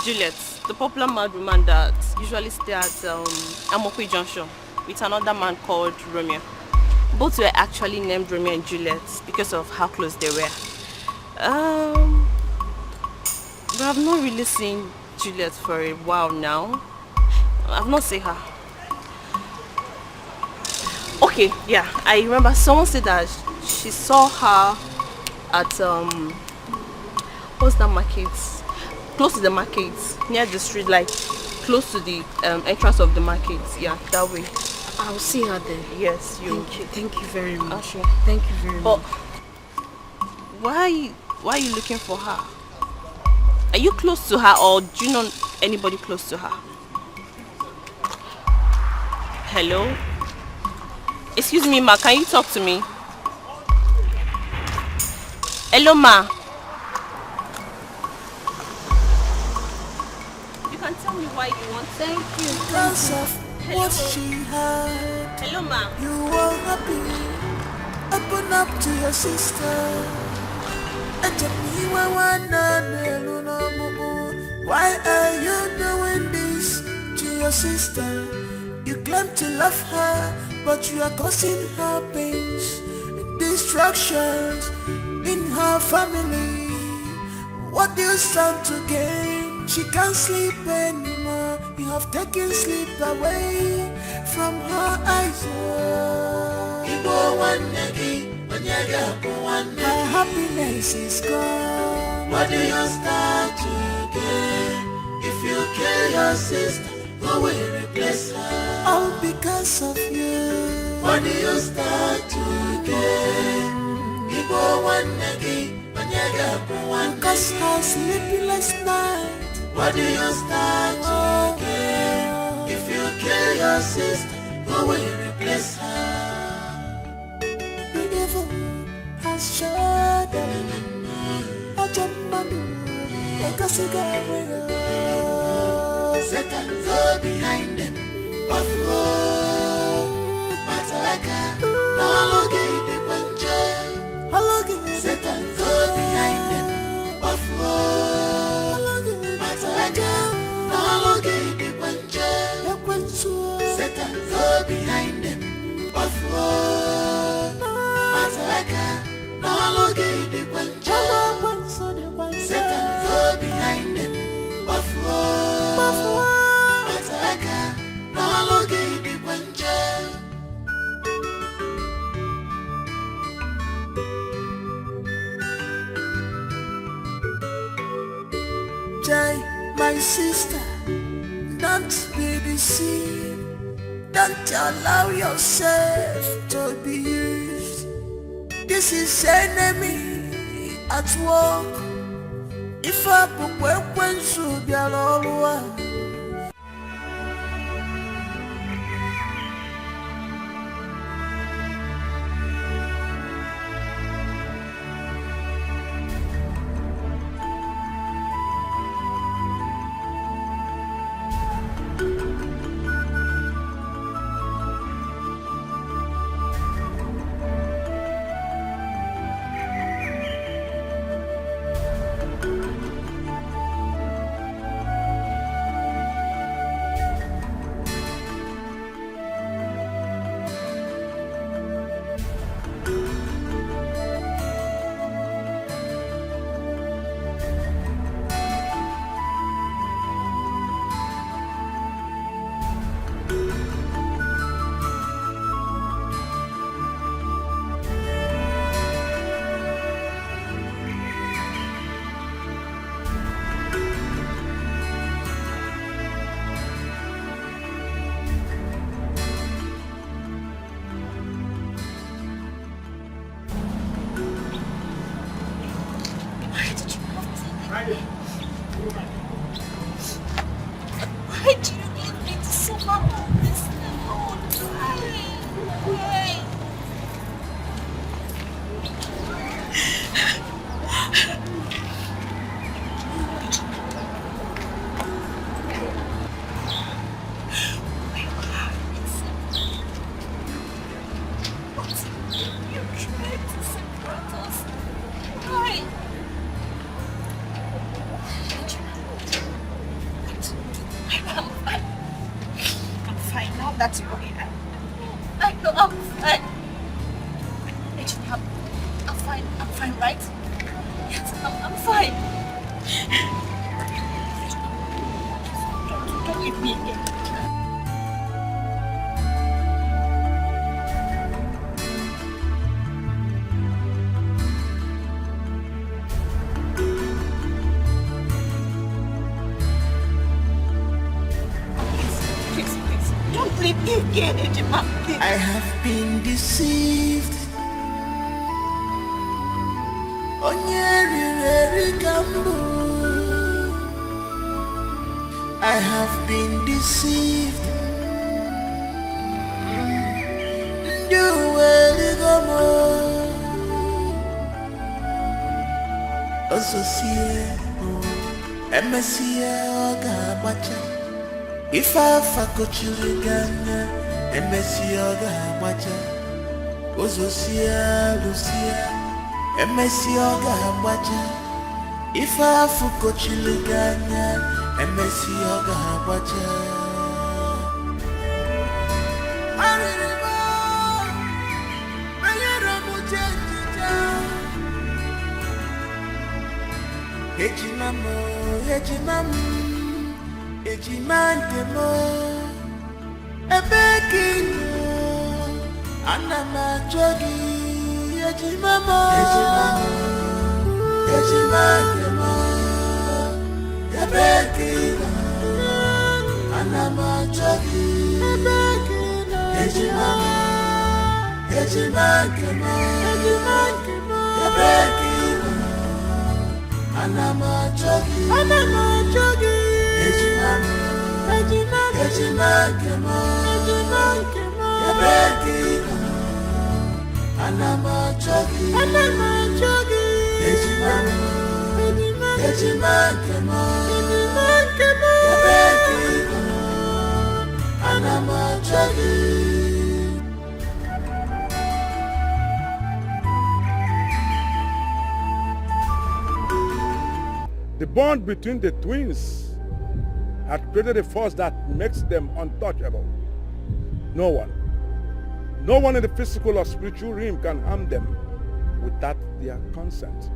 Juliet, the popular mad woman that usually stays at Amokwe Junction with another man called Romeo. Both were actually named Romeo and Juliet because of how close they were. But I've not really seen Juliet for a while now. I've not seen her. Okay, yeah, I remember someone said that she saw her at what's that market? Close to the market, near the street, like close to the entrance of the market. Yeah, that way. I'll see her there. Yes, you. Thank you very much. Sure. Thank you very but much. Why are you looking for her? Are you close to her, or do you know anybody close to her? Hello? Excuse me, ma, can you talk to me? Hello, ma. You can tell me why you want. Thank you. Because of what she had. Hello, ma. You are happy. Open up to your sister. Why are you doing this to your sister? You claim to love her, but you are causing her pains, destructions in her family. What do you stand to gain? She can't sleep anymore. You have taken sleep away from her eyes. Her happiness is gone. What do you start to gain? If you kill your sister, who will replace her? All because of you. What do you start to gain? Cause no sleepless night. What do you start to gain? If you kill your sister, who will you replace her? The devil has shot them. I jump on you, like a cigarette. Satan go behind them. Buffalo, Mataka, no longer the puncher. Satan go behind them. Buffalo, Mataka, no longer the puncher. Satan go behind them. Buffalo, Mataka, no longer the puncher. Satan go behind them. Buffalo, Mataka, no longer the puncher. Jai, my sister, don't be deceived. Don't allow yourself to be used. This is enemy at work. If I put weapons to be all Why do you need me to suffer all this alone? Why? You tried to separate us. Why? I'm fine now that you're here. I know I'm fine. I'm fine, right? Yes, I'm fine. Don't leave me again. I have been deceived. I have been deceived. If I fuck children, Emesioga Macha, Ozosia, Lucia, Emesioga Macha. If I fuck children, Emesioga Macha. Ejimantemo ebekino anamajogi ejimantemo ebekino anamajogi ejimantemo ebekino The bond between the twins had created a force that makes them untouchable. No one in the physical or spiritual realm can harm them without their consent.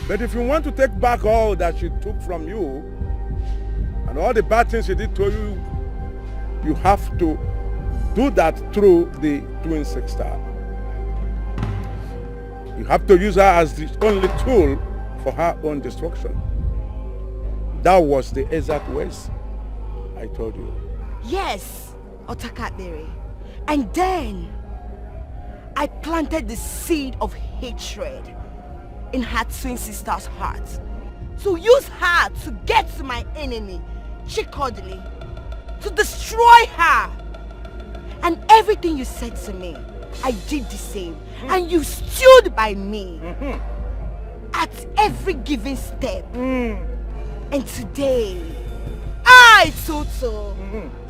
But if you want to take back all that she took from you and all the bad things she did to you, you have to do that through the twin sister. You have to use her as the only tool for her own destruction. That was the exact words I told you. Yes, Otakabere. And then I planted the seed of hatred in her twin sister's heart. So use her to get to my enemy, Chikodili, to destroy her. And everything you said to me, I did the same. And you stood by me at every given step. And today, I, Toto,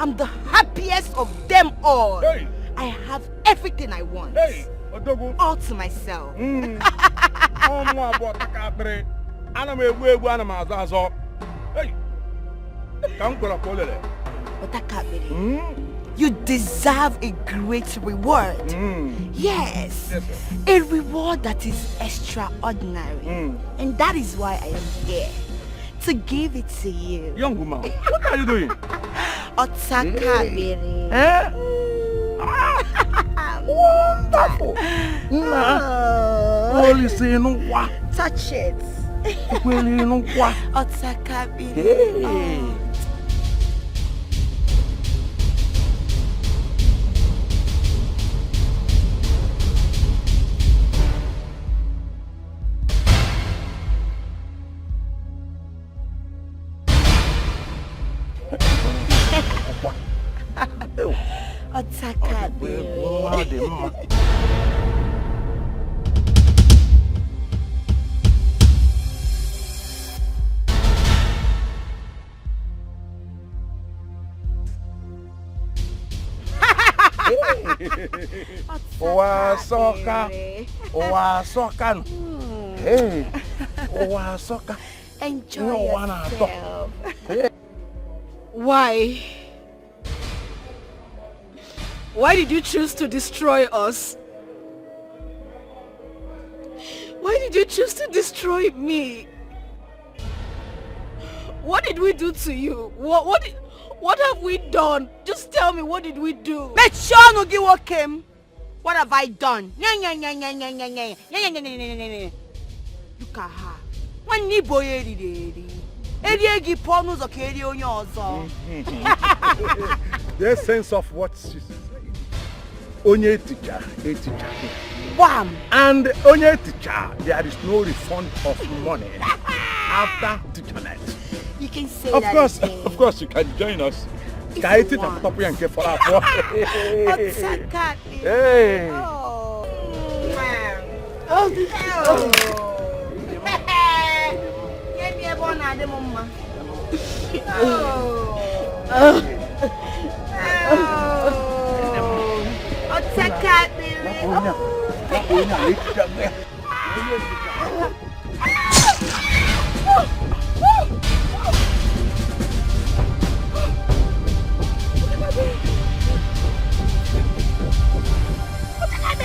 am the happiest of them all. Hey. I have everything I want. Hey, Odogu. All to myself. Hey, Otakabere, you deserve a great reward. Yes, a reward that is extraordinary. And that is why I am here, to give it to you. Young woman, what are you doing? Otakabere. Wonderful. Holy say no wa. Touch it. Otakabere. Hey. Hey, enjoy yourself. Why? Why did you choose to destroy us? Why did you choose to destroy me? What did we do to you? What have we done? Just tell me, what did we do? Look what have I done? Look at her. There's sense of what she's saying. Onye teacher, a teacher. Wham! And onye teacher, there is no refund of money after teacher night. You can say of that course, again. Of course, you can join us. If Hey. you want.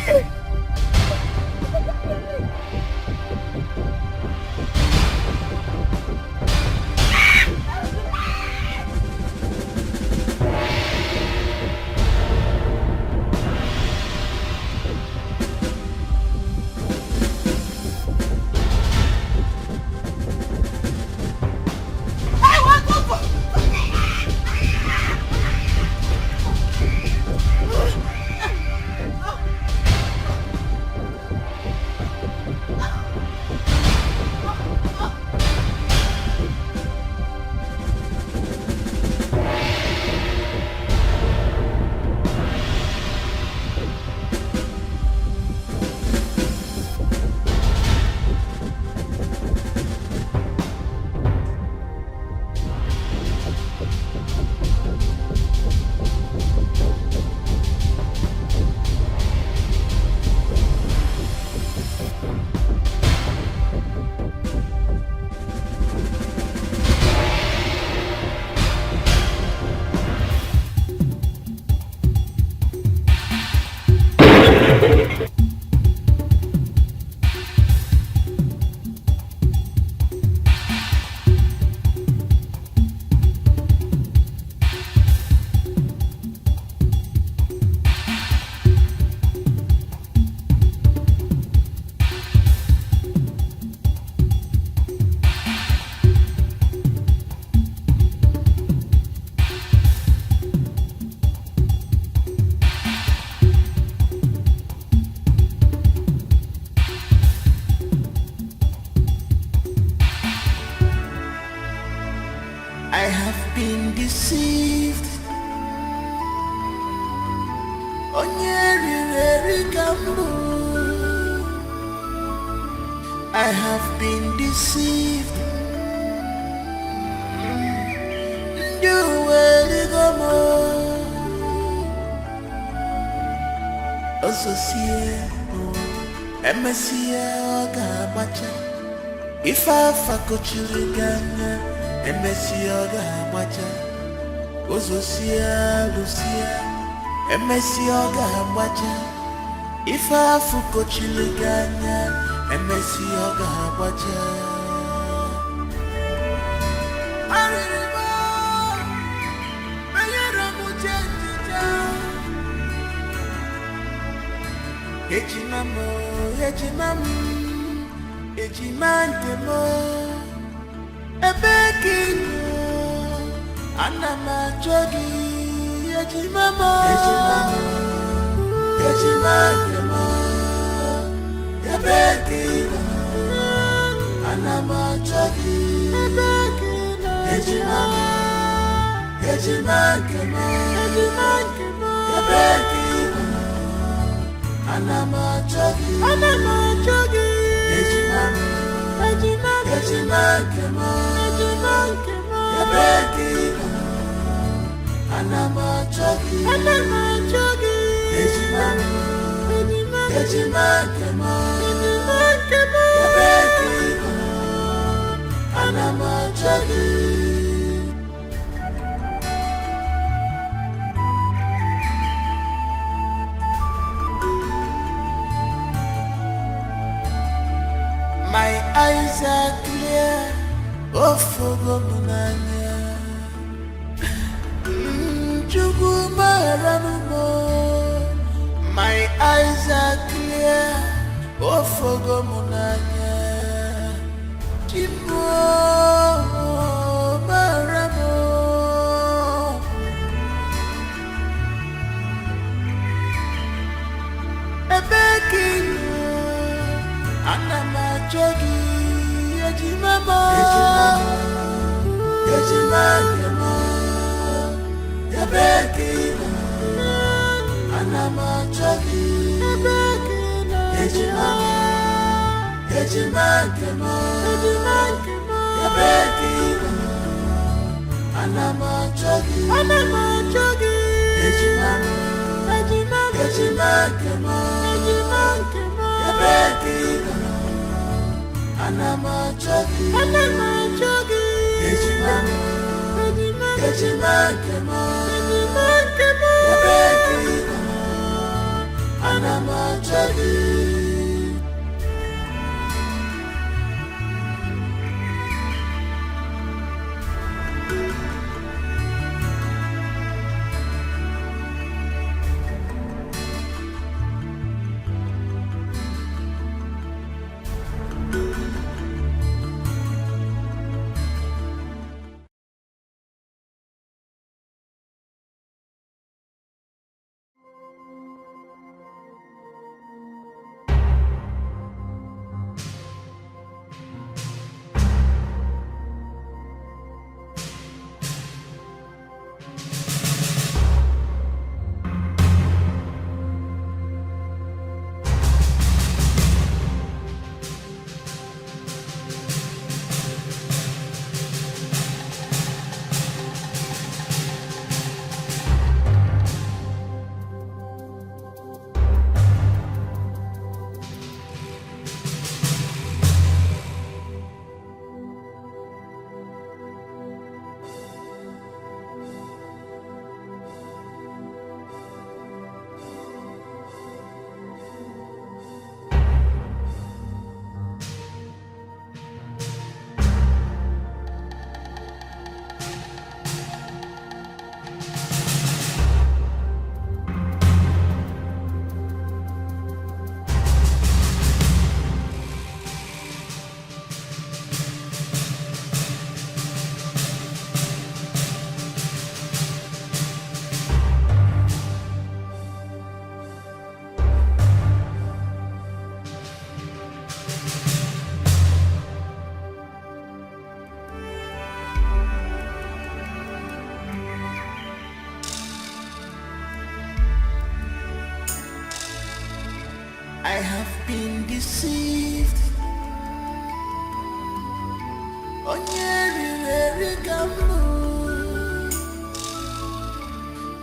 Hey. I have been deceived. I have been deceived. If I fuck children, MSC Ozosia, Lucia, MSC If I fuck children, MSC Ejimantemo Ebekino Anama Jogi Ejimamo Ejimantemo Ebekino Anama Jogi Ejimamo Ejimantemo Ebekino Anama Jogi My eyes are clear, oh fogo munanya. My eyes are clear, oh fogo munanya. Chimo maramo. Ebekino anama jogi ejimamo ejimamo ebekino anama jogi ejimamo ejimamo ebekino anama jogi ejimamo ejimamo ebekino Anama jogi Ejimamo Ejimamo Ebekino Anama jogi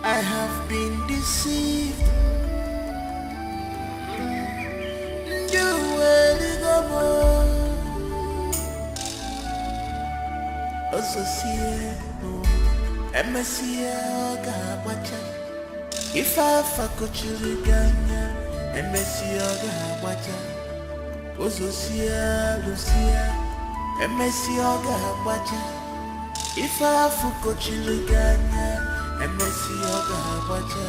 I have been deceived. You will go more. Associate, MSCA, Gabacha. If I fuck you, MSCA, Gabacha. Associate, Lucia, MSCA, Gabacha. If I fuck you, MSCA, Gabacha.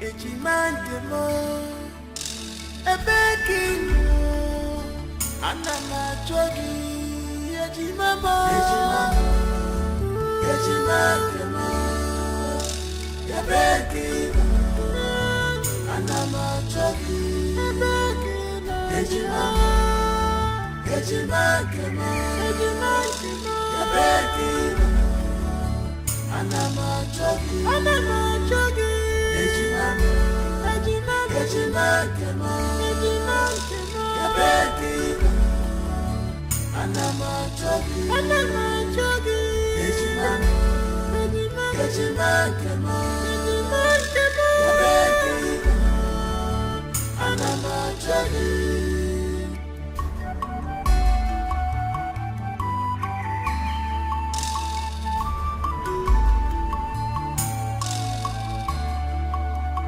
Ejimandemo, Ebekino, Anama Jogi, Ejimamo, Ejimandemo, Ebekino, Anama Jogi, Ejimamo, Ejimandemo, Ebekino, Anama Jogi, Ejimamo, Ejimandemo, Ebekino, Anama Jogi, Ejimamo, Ejimandemo, Ebekino, Anama Jogi.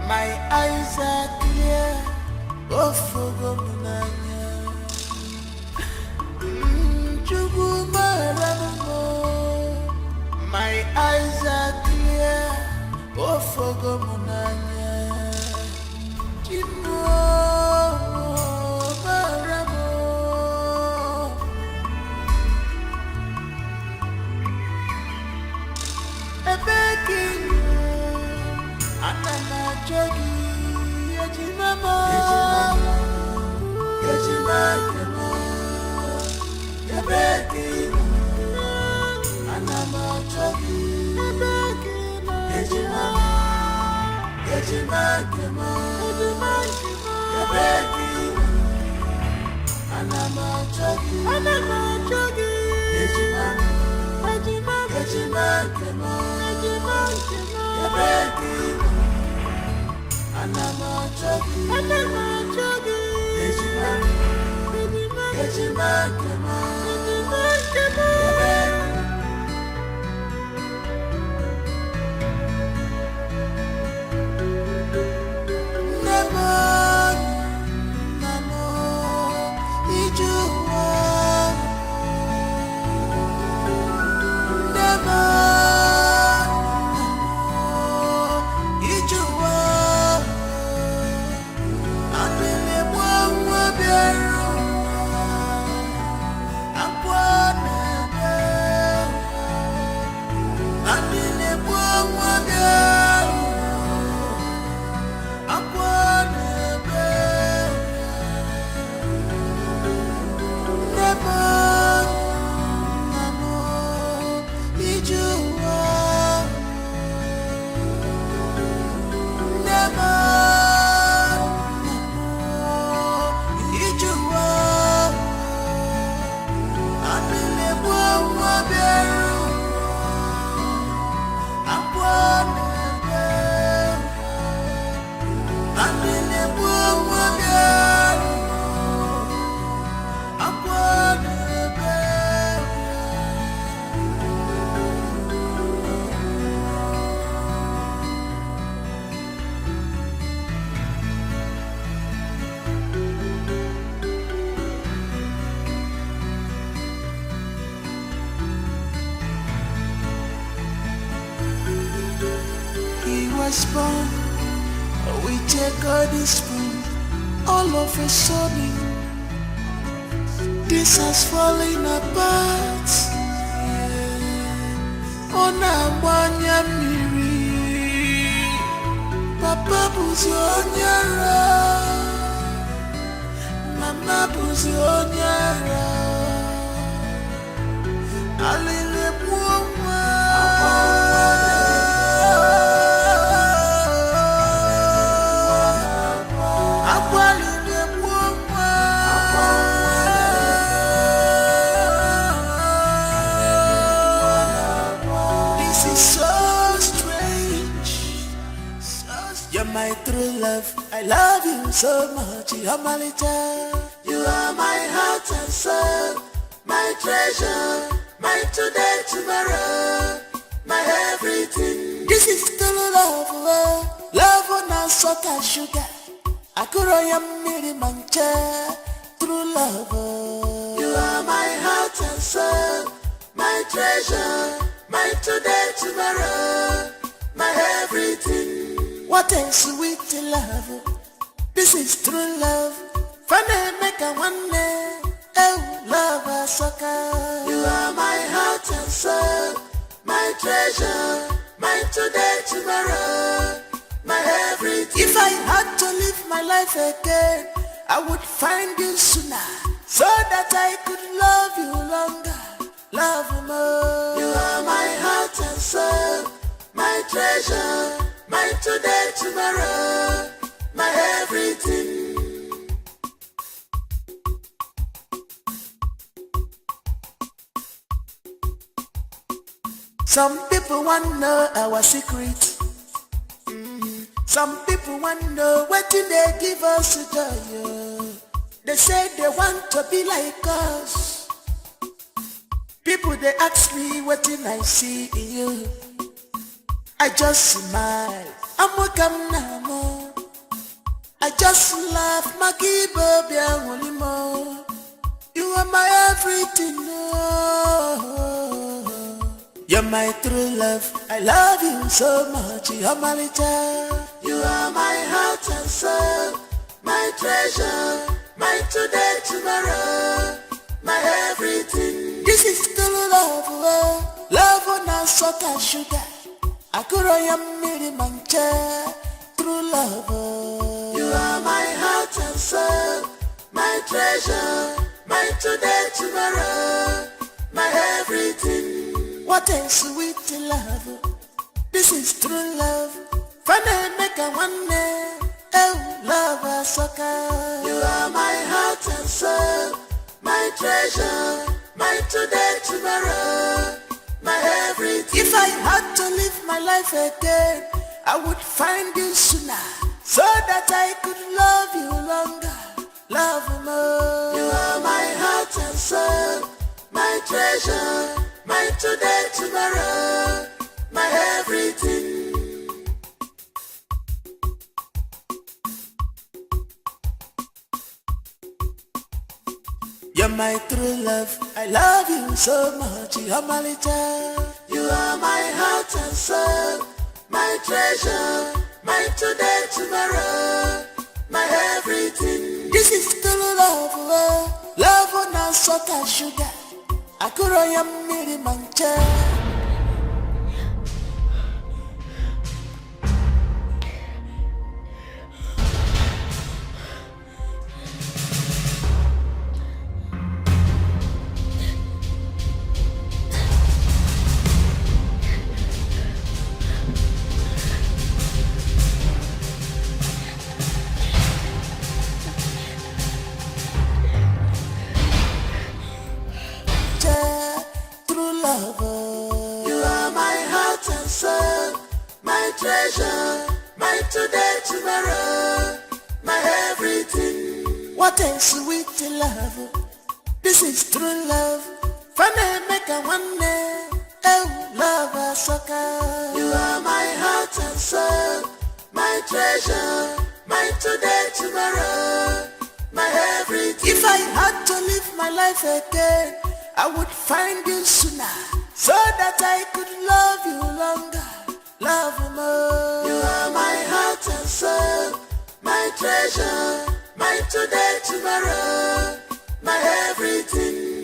My eyes are clear, oh for Munanya. My eyes are clear, oh for Munanya. Jogi, Ejimamo, Ejimamo, Ebekino, Anama Jogi, Ejimamo, Ejimamo, Ebekino, Anama Jogi, Ejimamo, Ejimamo, Ebekino, Anama Jogi, Ejimamo, Ejimamo, was born with a golden spoon. All of a sudden, this has fallen apart. Onabanya miri, Papa buzi onyara, Mama buzi onyara. Alele buoma. my true love. I love you so much. You're my little. You are my heart and soul, my treasure, my today, tomorrow, my everything. This is true love, love on a salt and sugar. Akuroya miri mancha, true love. You are my heart and soul, my treasure, my today, tomorrow, my everything. What a sweet love. This is true love. Funny make a one day. Oh, love a sucker. You are my heart and soul, my treasure, my today, tomorrow, my everything. If I had to live my life again, I would find you sooner, so that I could love you longer, love you more. You are my heart and soul, my treasure, my today, tomorrow, my everything. Some people want to know our secret. Some people want to know what do they give us to do. They say they want to be like us. People they ask me what did I see in you. I just smile. I'm welcome now. I just laugh. Maki baby mo. You are my everything. You're my true love. I love you so much. You're my little. You are my heart and soul, my treasure, my today, tomorrow, my everything. This is true love, love on a salt and sugar. Akuroya miri mancha, true love. You are my heart and soul, my treasure, my today, tomorrow, my everything. What a sweet love. This is true love. Funny make a one day. Oh, love a sucker. You are my heart and soul, my treasure, my today, tomorrow, my everything. If I had to live my life again, I would find you sooner, so that I could love you longer, love you more. You are my heart and soul, my treasure, my today, tomorrow, my everything. You're my true love. I love you so much. You're my little. You are my heart and soul, my treasure, my today, tomorrow, my everything. This is true love, love on a salt and sugar. Akuroya miri mancha. Treasure, my today, tomorrow, my everything. What a sweet love. This is true love. Funny make a one day. Oh, love a sucker. You are my heart and soul, my treasure, my today, tomorrow, my everything. If I had to live my life again, I would find you sooner, so that I could love you longer, love you more. You are my heart and soul, my treasure, my today, tomorrow, my everything.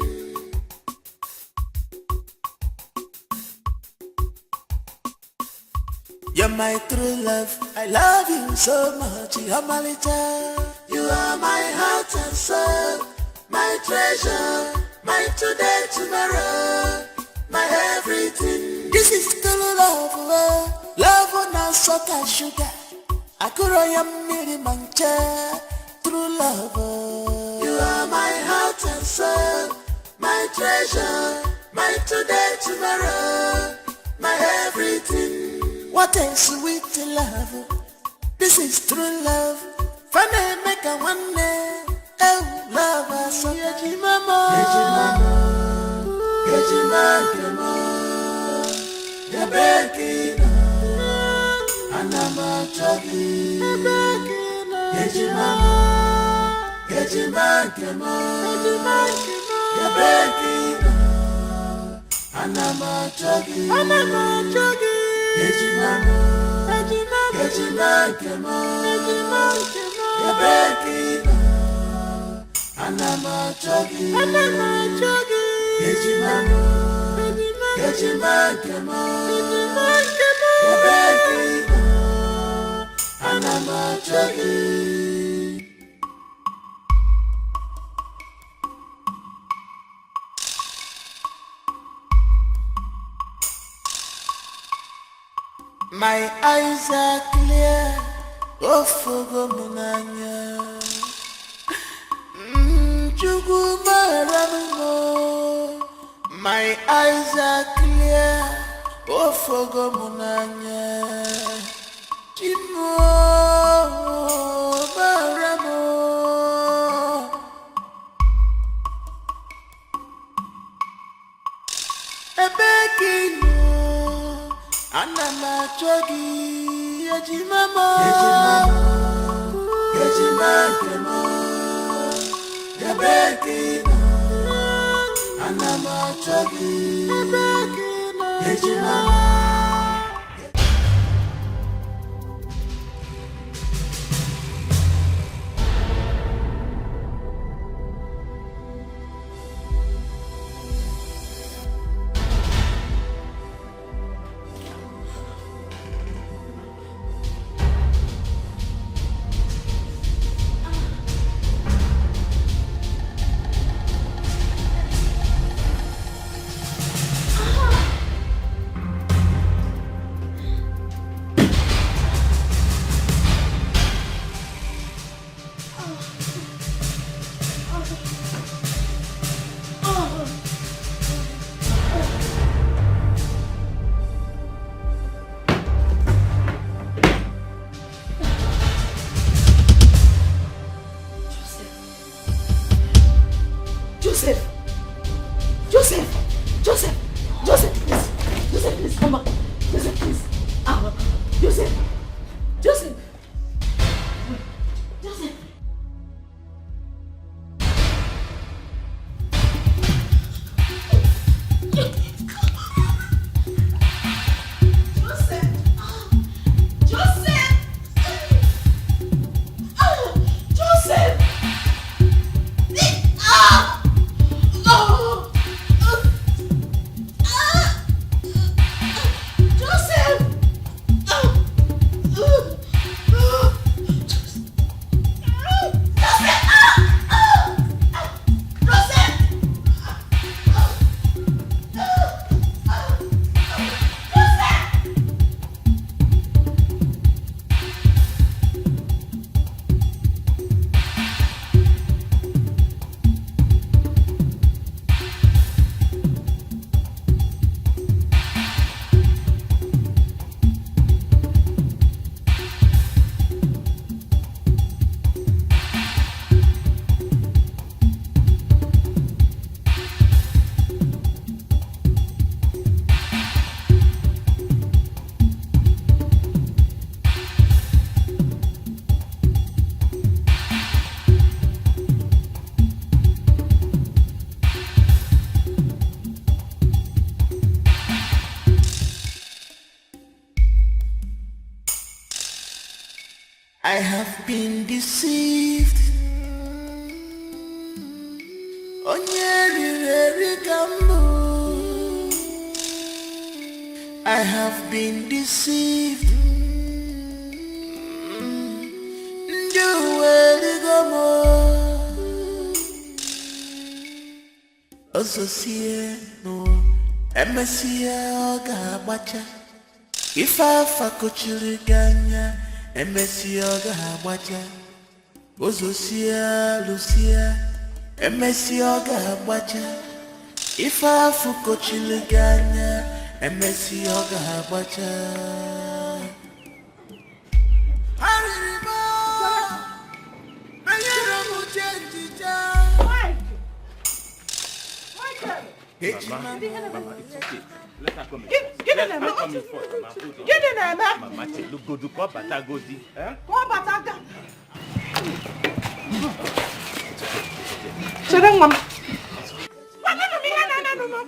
You're my true love. I love you so much. You're my little. You are my heart and soul, my treasure, my today, tomorrow, my everything. This is true love, love on a salt and sugar. Akuroya miri mancha, true love. You are my heart and soul, my treasure, my today, tomorrow, my everything. What a sweet love. This is true love. Funny make a one day. Oh, love, so Yeji mama. Yeji mama. Yeji mama. Yabekina. Anama chogi. Yeji mama. Yeji mama. Yabekina. Anama chogi. Yeji mama. Yeji mama. Yabekina. Anama chogi. Yeji mama. Yeji mama. Yabekina. Anama chogi. My eyes are clear, oh fogo munanya. My eyes are clear, oh fogo munanya. Chimo baramo. Ebekino. Anama chogi Yeji mama. Yeji mama. Yabekina. Anama chogi Yeji mama. I have been deceived. I have been deceived. No, Emesia Gabacha. If I fakochiriganya, Emesia Gabacha. Ozosia Lucia, Emesia Gabacha. If I fakochiriganya, Emesia Gabacha. Mama, it's okay. Let her come in. Get Let in her there, come in first, Mama. Get in there, man. Mama, look good. Go Batagodi. Go Bataga. Sit down, Mama. No.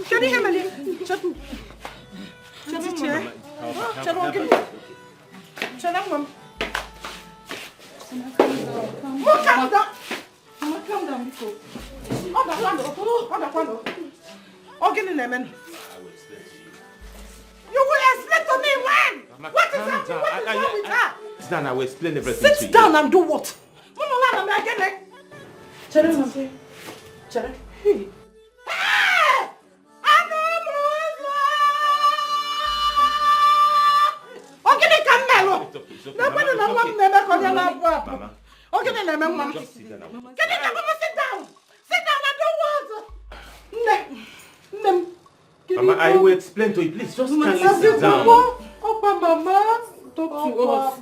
Can you hear me? Shut down, Mama. Calm down. Mama, calm down before. Oh, get in there, man. You will explain to me when? Mama, What is happening? What is wrong with her? Sit down, I will explain everything to you. Sit down and do what? Mama, get it. Chere. Hey! Mama. Just sit down. Sit down and do what? Mama, I will explain to you. Please, just kindly sit down. Mama, talk to us.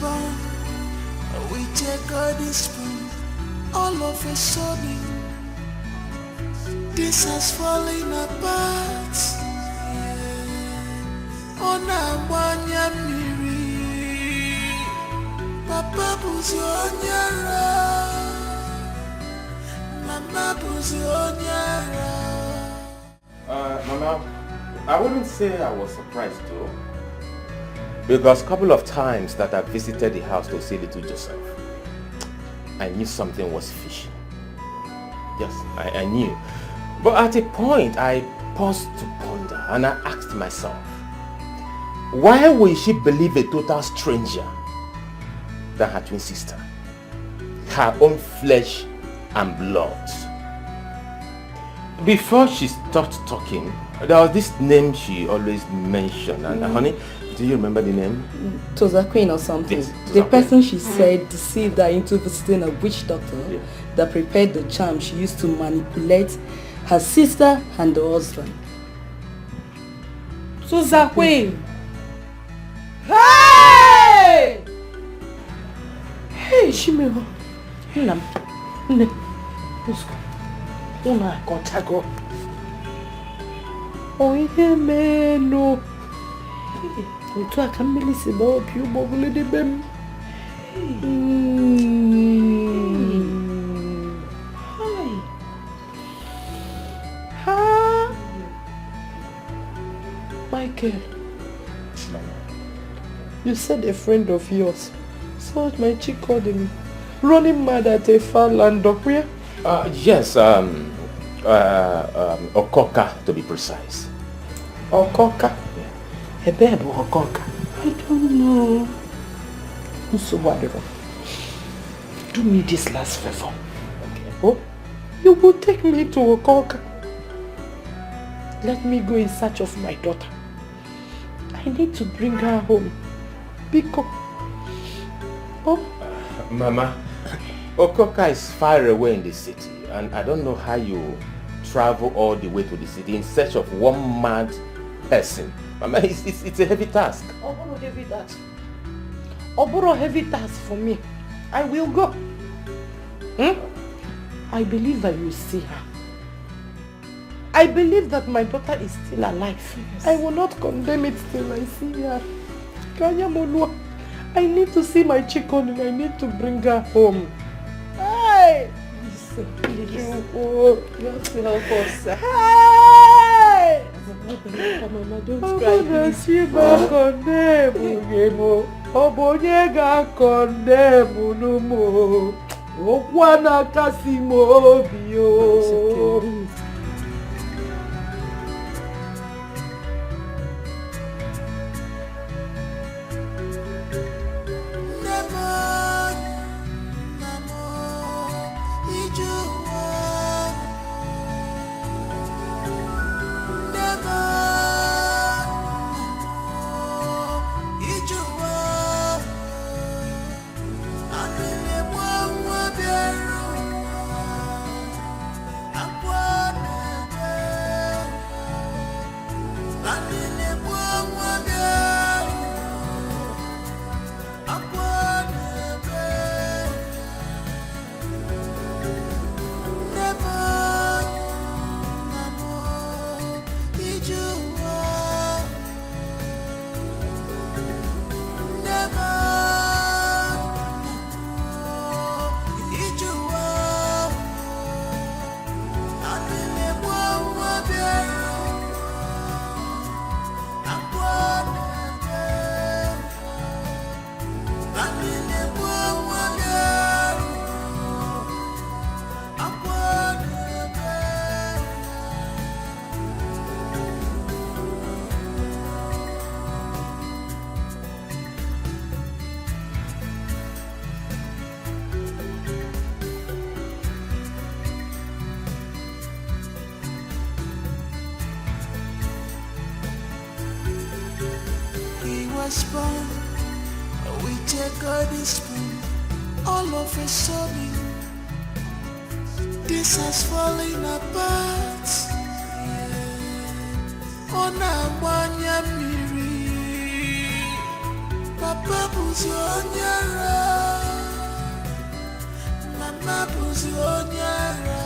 Born with a golden spoon. All of a sudden this has fallen apart. On a one-year miri, Papa buzi onyara, Mama buzi onyara. Mama, I wouldn't say I was surprised though. Because a couple of times that I visited the house to see little Joseph, I knew something was fishy. Yes, I knew. But at a point, I paused to ponder and I asked myself, why will she believe a total stranger than her twin sister? Her own flesh and blood. Before she stopped talking, there was this name she always mentioned. And honey, do you remember the name? Toza Queen or something. Yes, the person she said deceived her into visiting a witch doctor that prepared the charm she used to manipulate her sister and the husband. Toza Queen! Hey! Hey, Shimiro. Nne, let's go. Una kotago. Oh, yeah, man, no. Otu aka mmiri si ba opi ugbo bulidi bem. Ha. Michael. You said a friend of yours saw my chick called him running mad at a far land of where? Yes, Okoka to be precise. Okoka? A babe or Okoka? I don't know. So whatever. Do me this last favor. Okay. Oh, you will take me to Okoka. Let me go in search of my daughter. I need to bring her home. Because... Oh. Mama, Okoka is far away in the city, and I don't know how you travel all the way to the city in search of one mad person. Mama, it's a heavy task. Oboro heavy task. Oboro heavy task for me. I will go. I believe I will see her. I believe that my daughter is still alive. Yes. I will not condemn it till I see her. I need to see my chicken and I need to bring her home. Hey! Please. You have to help us. Hey! Mama, don't cry, please. Born with a golden spoon. All of a sudden, this has fallen apart. On a one-year miri, Papa Buzi Onyara, Mama Buzi Onyara,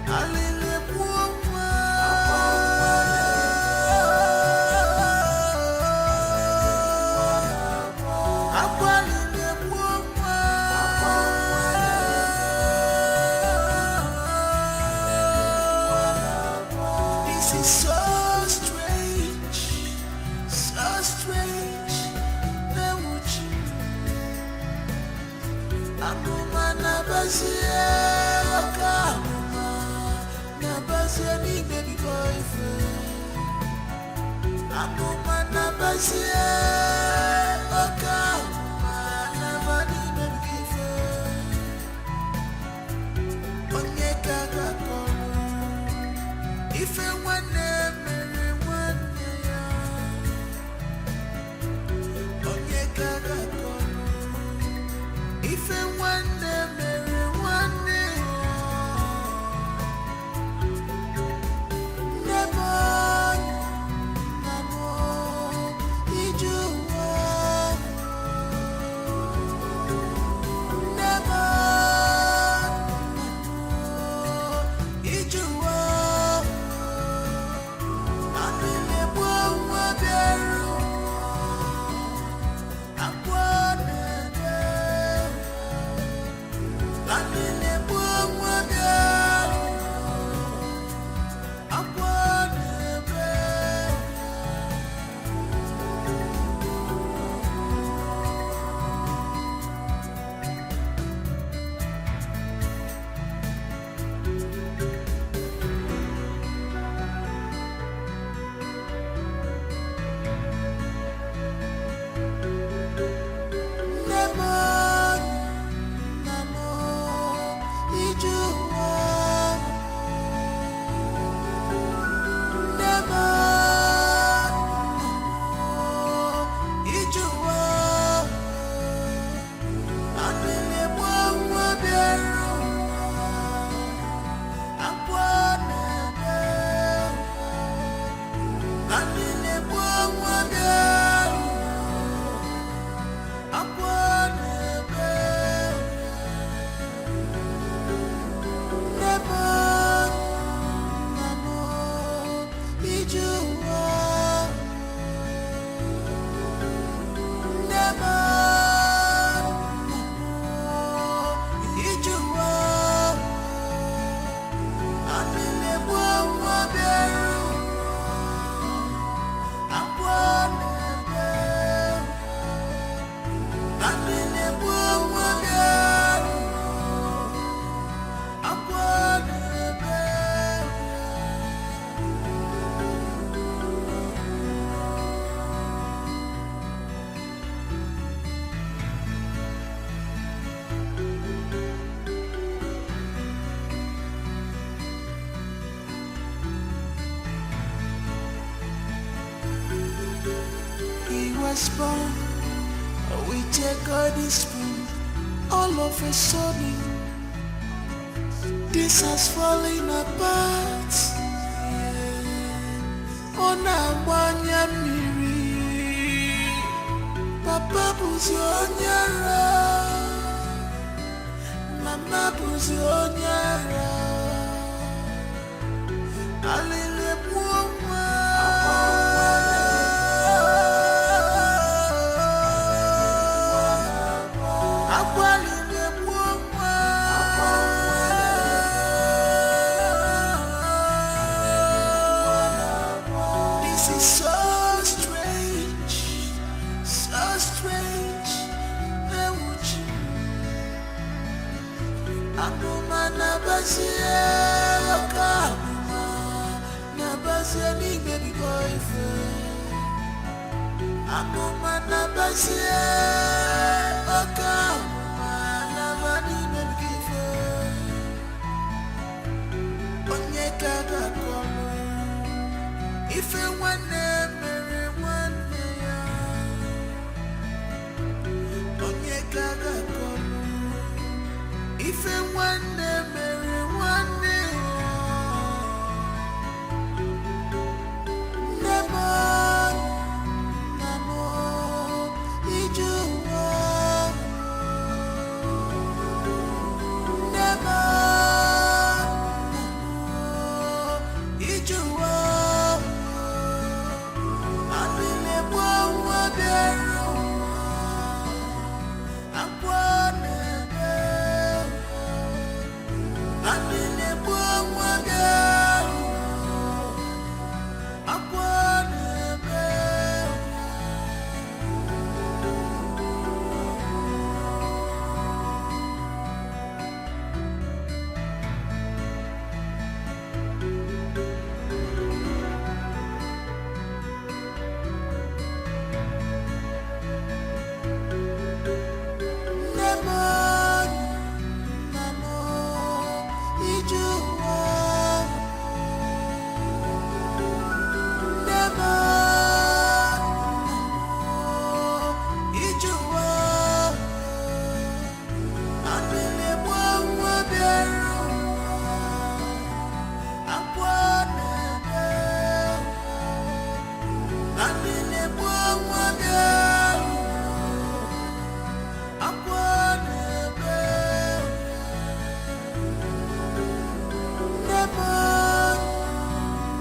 Alile Buoma. was born with a golden spoon. All of a sudden, this has fallen apart. On a one-year mirror, Papa was on your Mama was on your this is so strange, so strange. Akuma nabasia, akuma nabasia ni baby boyfriend. Akuma nabasia, akuma nabani baby boyfriend. Onye kaga kono, ife wane mere wane ya. Onye kaga kono, ife wane mere wane ya. Nemo, nemo, ijuwa. Nemo, nemo, ijuwa. Abile mwa bero, akwane bero. Abile mwa bero, akwane bero. Nemo, nemo, ijuwa. Nemo, nemo, ijuwa. Abile mwa bero, akwane bero. Abile mwa bero, akwane bero. Nemo,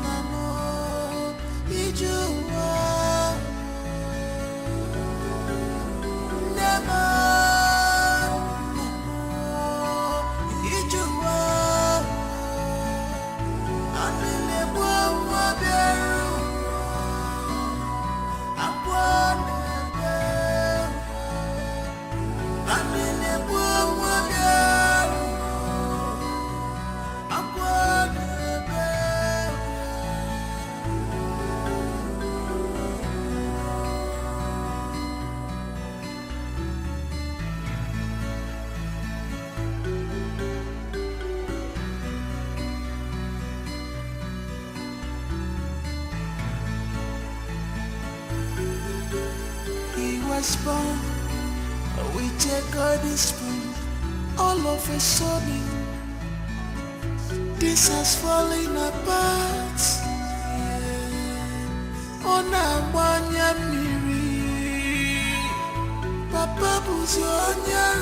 nemo, ijuwa. Nemo, nemo, ijuwa. Abile mwa bero, akwane bero. Abile mwa bero, akwane bero. He was born with a golden spoon. All of a sudden, this has fallen apart. On a one-year mirror, Papa was on your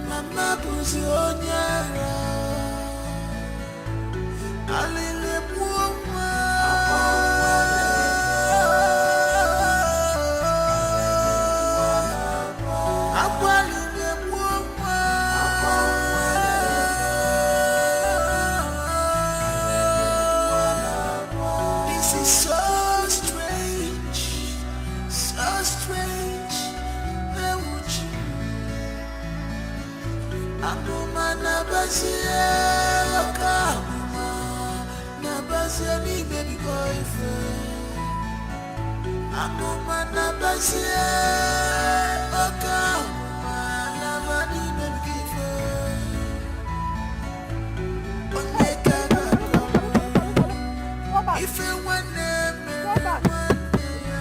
Mama was on your Alile this is so strange, so strange. Akuma nabasia, akuma nabasia ni baby boyfriend. Akuma nabasia, akuma nabani baby boyfriend. Onye kaga kono, ife wane mere wane ya.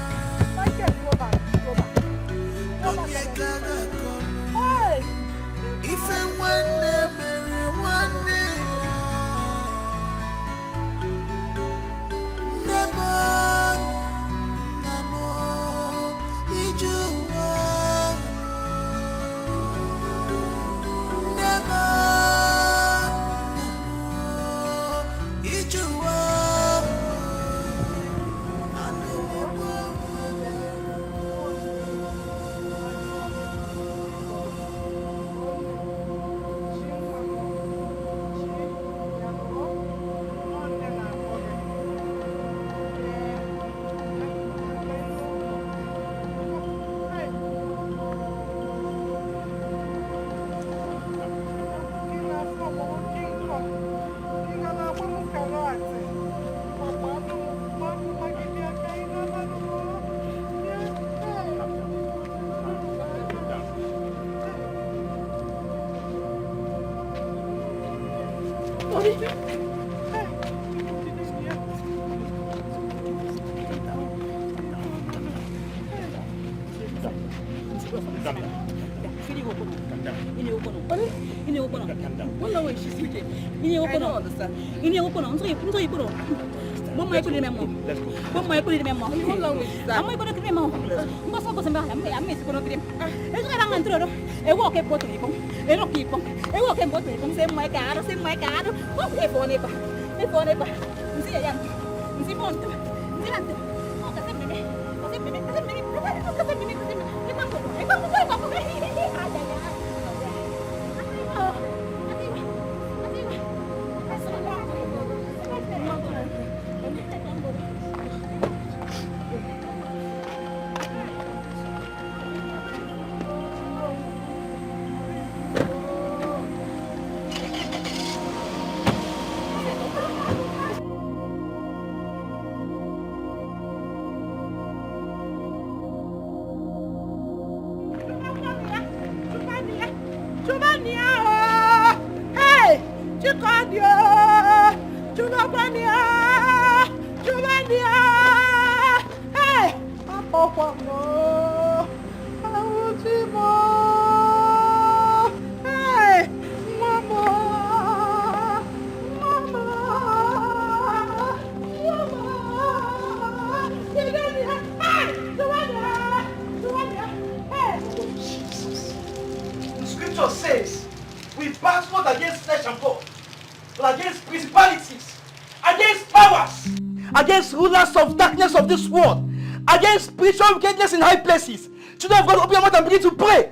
Against rulers of darkness of this world, against spiritual wickedness in high places. Children of God, open your mouth and begin to pray.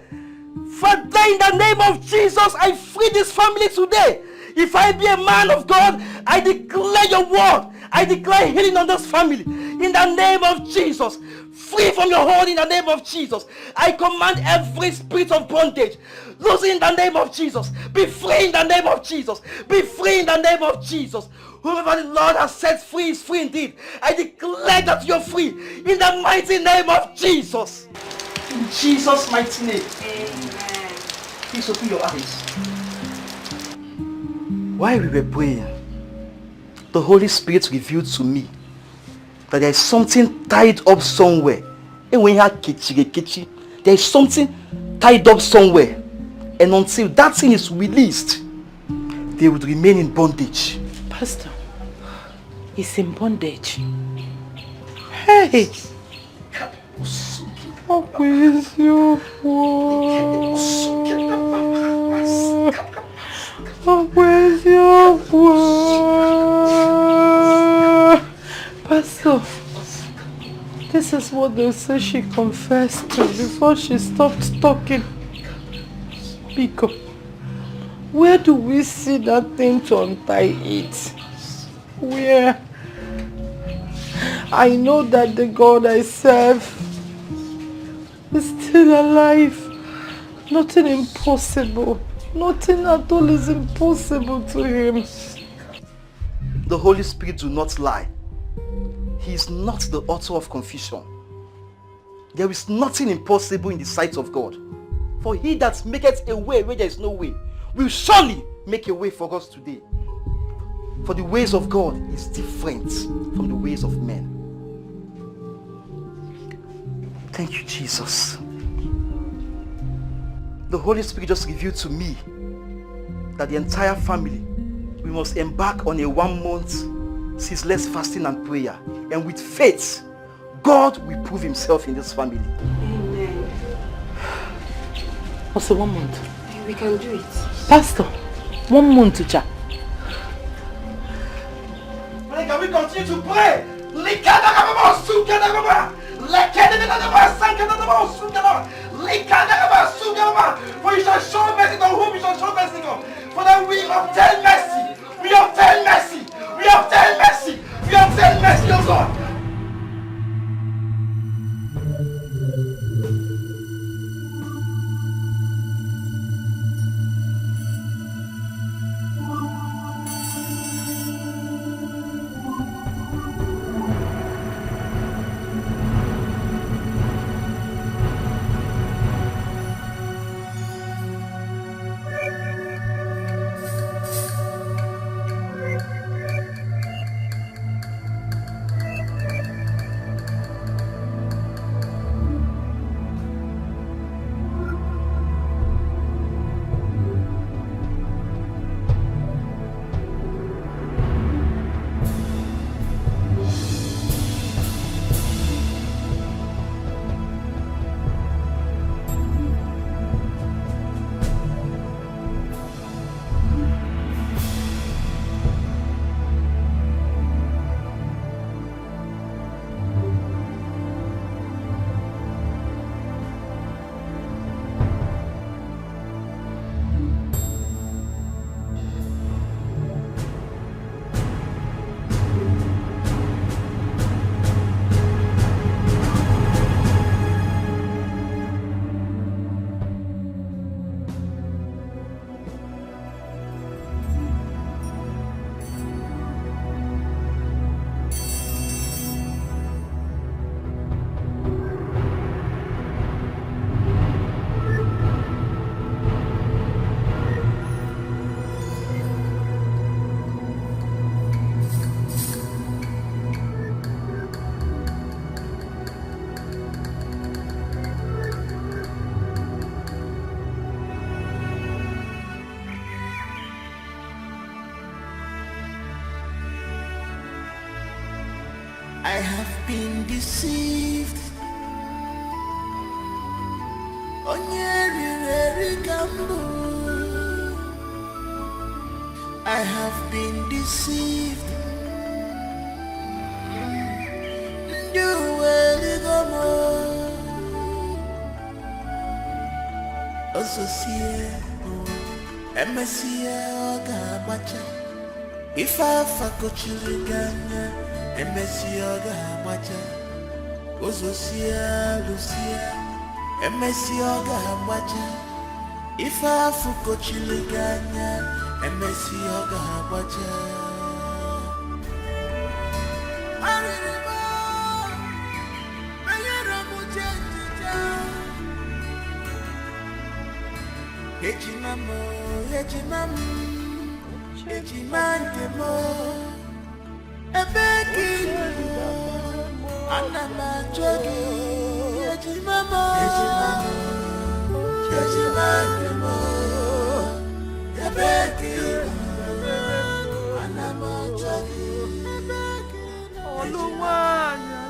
Father, in the name of Jesus, I free this family today. If I be a man of God, I declare your word. I declare healing on this family. In the name of Jesus. Free from your hold in the name of Jesus. I command every spirit of bondage. Lose in the name of Jesus. Be free in the name of Jesus. Be free in the name of Jesus. Whoever the Lord has set free is free indeed. I declare that you're free in the mighty name of Jesus. In Jesus' mighty name. Amen. Please open your eyes. While we were praying, the Holy Spirit revealed to me that there is something tied up somewhere. And when you have kichi, there is something tied up somewhere. And until that thing is released, they would remain in bondage. Pastor, he's in bondage. Hey! Oh, where's your word? Oh, where's your word? Pastor, this is what they say she confessed to before she stopped talking. Because where do we see that thing to untie it? Where? I know that the God I serve is still alive. Nothing impossible. Nothing at all is impossible to him. The Holy Spirit do not lie. He is not the author of confusion. There is nothing impossible in the sight of God. For he that maketh a way where there is no way will surely make a way for us today. For the ways of God is different from the ways of men. Thank you, Jesus. The Holy Spirit just revealed to me that the entire family, we must embark on a 1 month ceaseless fasting and prayer. And with faith, God will prove himself in this family. Amen. Also 1 month. We can do it. Pastor, 1 month to chat. Can we continue to pray? For you shall show mercy to whom you shall show mercy on. For that we obtain mercy. We obtain mercy. We obtain mercy. We obtain mercy, O God. I have been deceived. I have been deceived. If I fuck children, Emessioga Macha, Ozosia, Lucia, Emessioga Macha. If I fuck children, Emessioga Macha. Ejimamo, Ejimantemo, Ebeki, Anama Jogi, Ejimamo, Ejimantemo, Ebeki, Anama Jogi, Oluwanya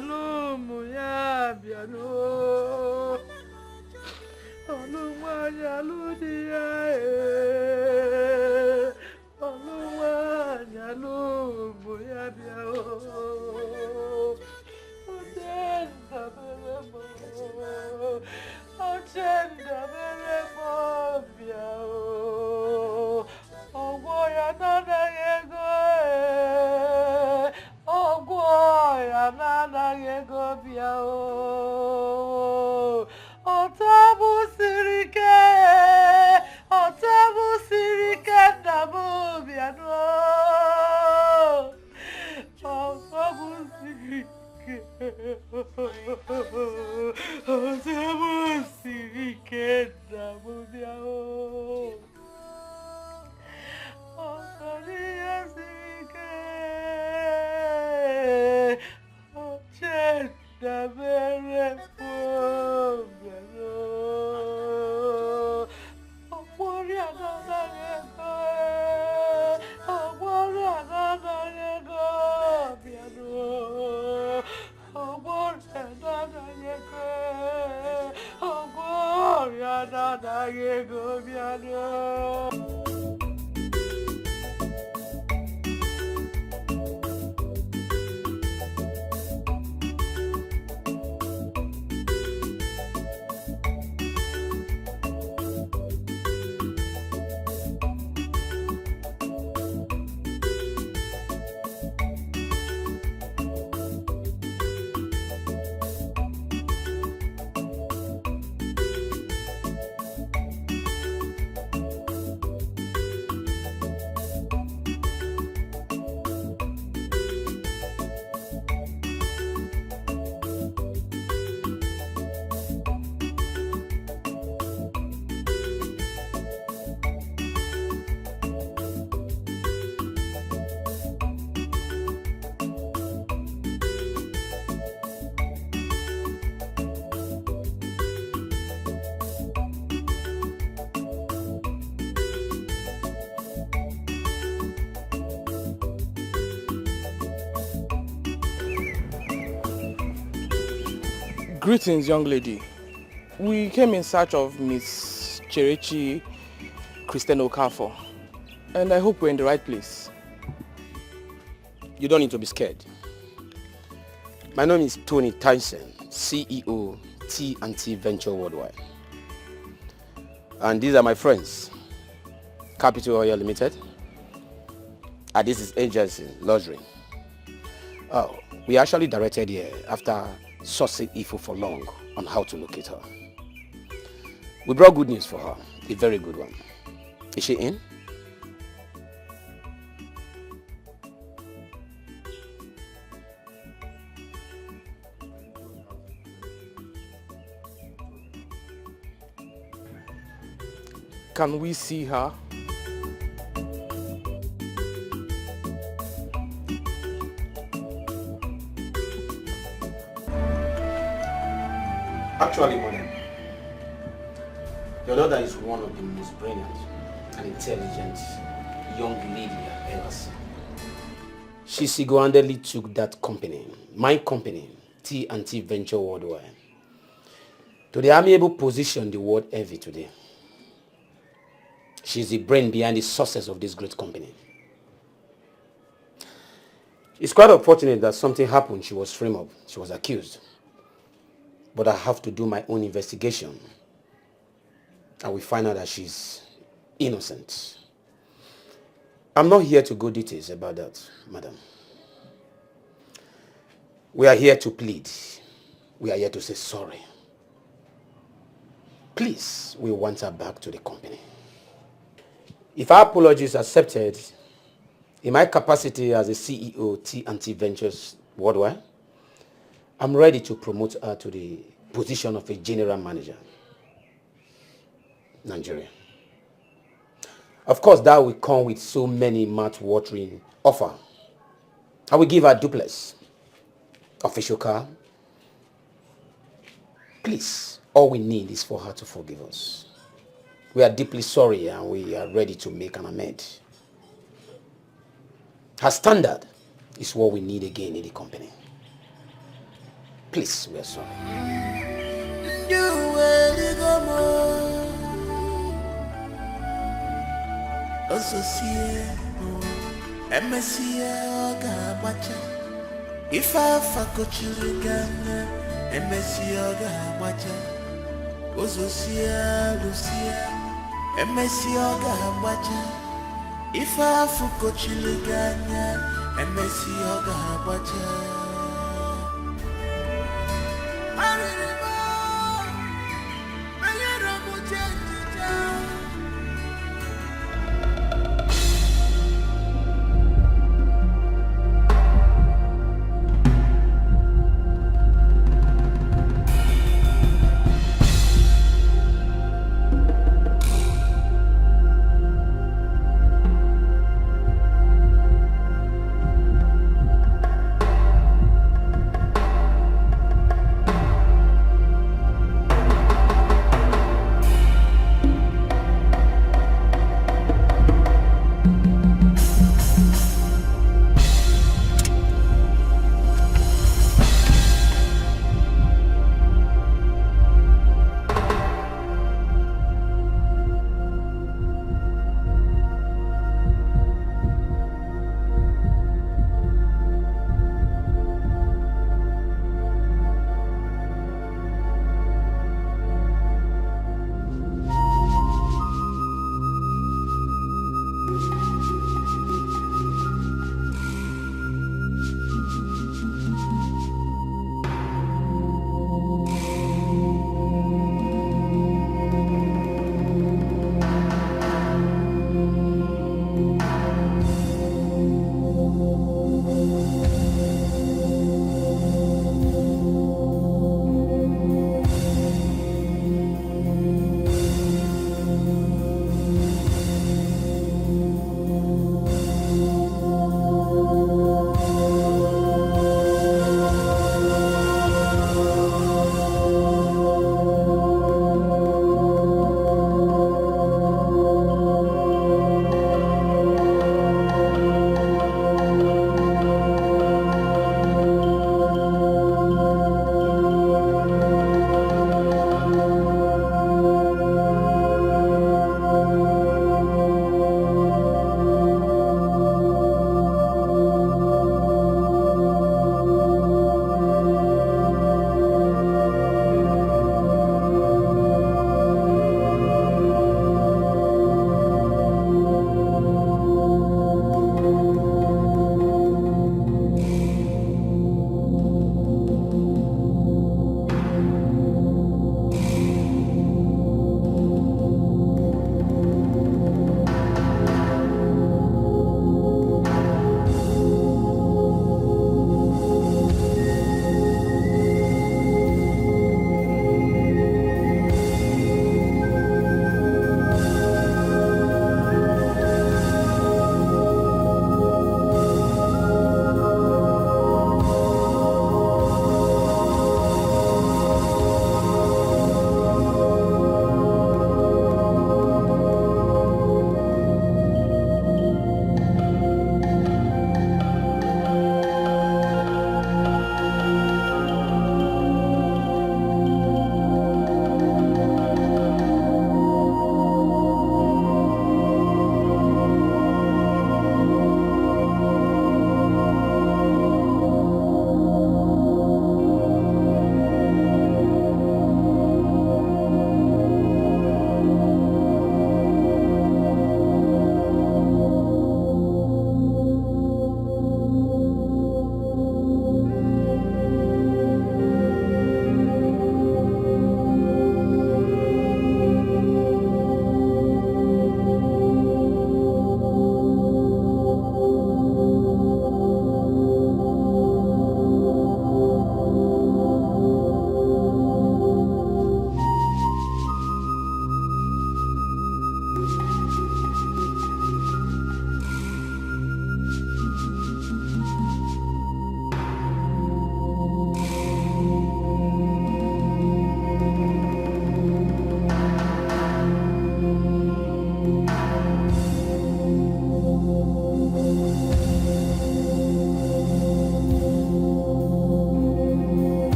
Lumuya Biano. Oluwanya Ludia, Oluwanya Lumuya Biao. Ochenda Beremo Biao. Ogoya Nana Yego, Ogoya Nana Yego Biao. Otabu Sirike Namu Biano. Otabu Sirike Namu Biano. Greetings, young lady. We came in search of Miss Cherechi Christian Okafor, and I hope we're in the right place. You don't need to be scared. My name is Tony Tyson, CEO, T&T Venture Worldwide. And these are my friends, Capital Oil Limited. And this is Agency Luxury. Oh, we actually directed here after sourcing info for long on how to locate her. We brought good news for her, a very good one. Is she in? Can we see her? Actually, madam, your daughter is one of the most brilliant and intelligent young lady I've ever seen. She single-handedly took that company, my company, T&T Venture Worldwide, to the amiable position the world envy today. She's the brain behind the success of this great company. It's quite unfortunate that something happened. She was framed up. She was accused. But I have to do my own investigation. And we find out that she's innocent. I'm not here to go details about that, madam. We are here to plead. We are here to say sorry. Please, we want her back to the company. If our apology is accepted, in my capacity as the CEO T&T Ventures Worldwide, I'm ready to promote her to the position of a general manager, Nigeria. Of course, that will come with so many mouth-watering offer. I will give her a duplex, official car. Please, all we need is for her to forgive us. We are deeply sorry and we are ready to make an amend. Her standard is what we need again in the company. Please, we are sorry. If I fuck with you again, MSC Oga Macha, Ozosia, Lucia, MSC Oga Macha. If I fuck with you again, MSC Oga Macha.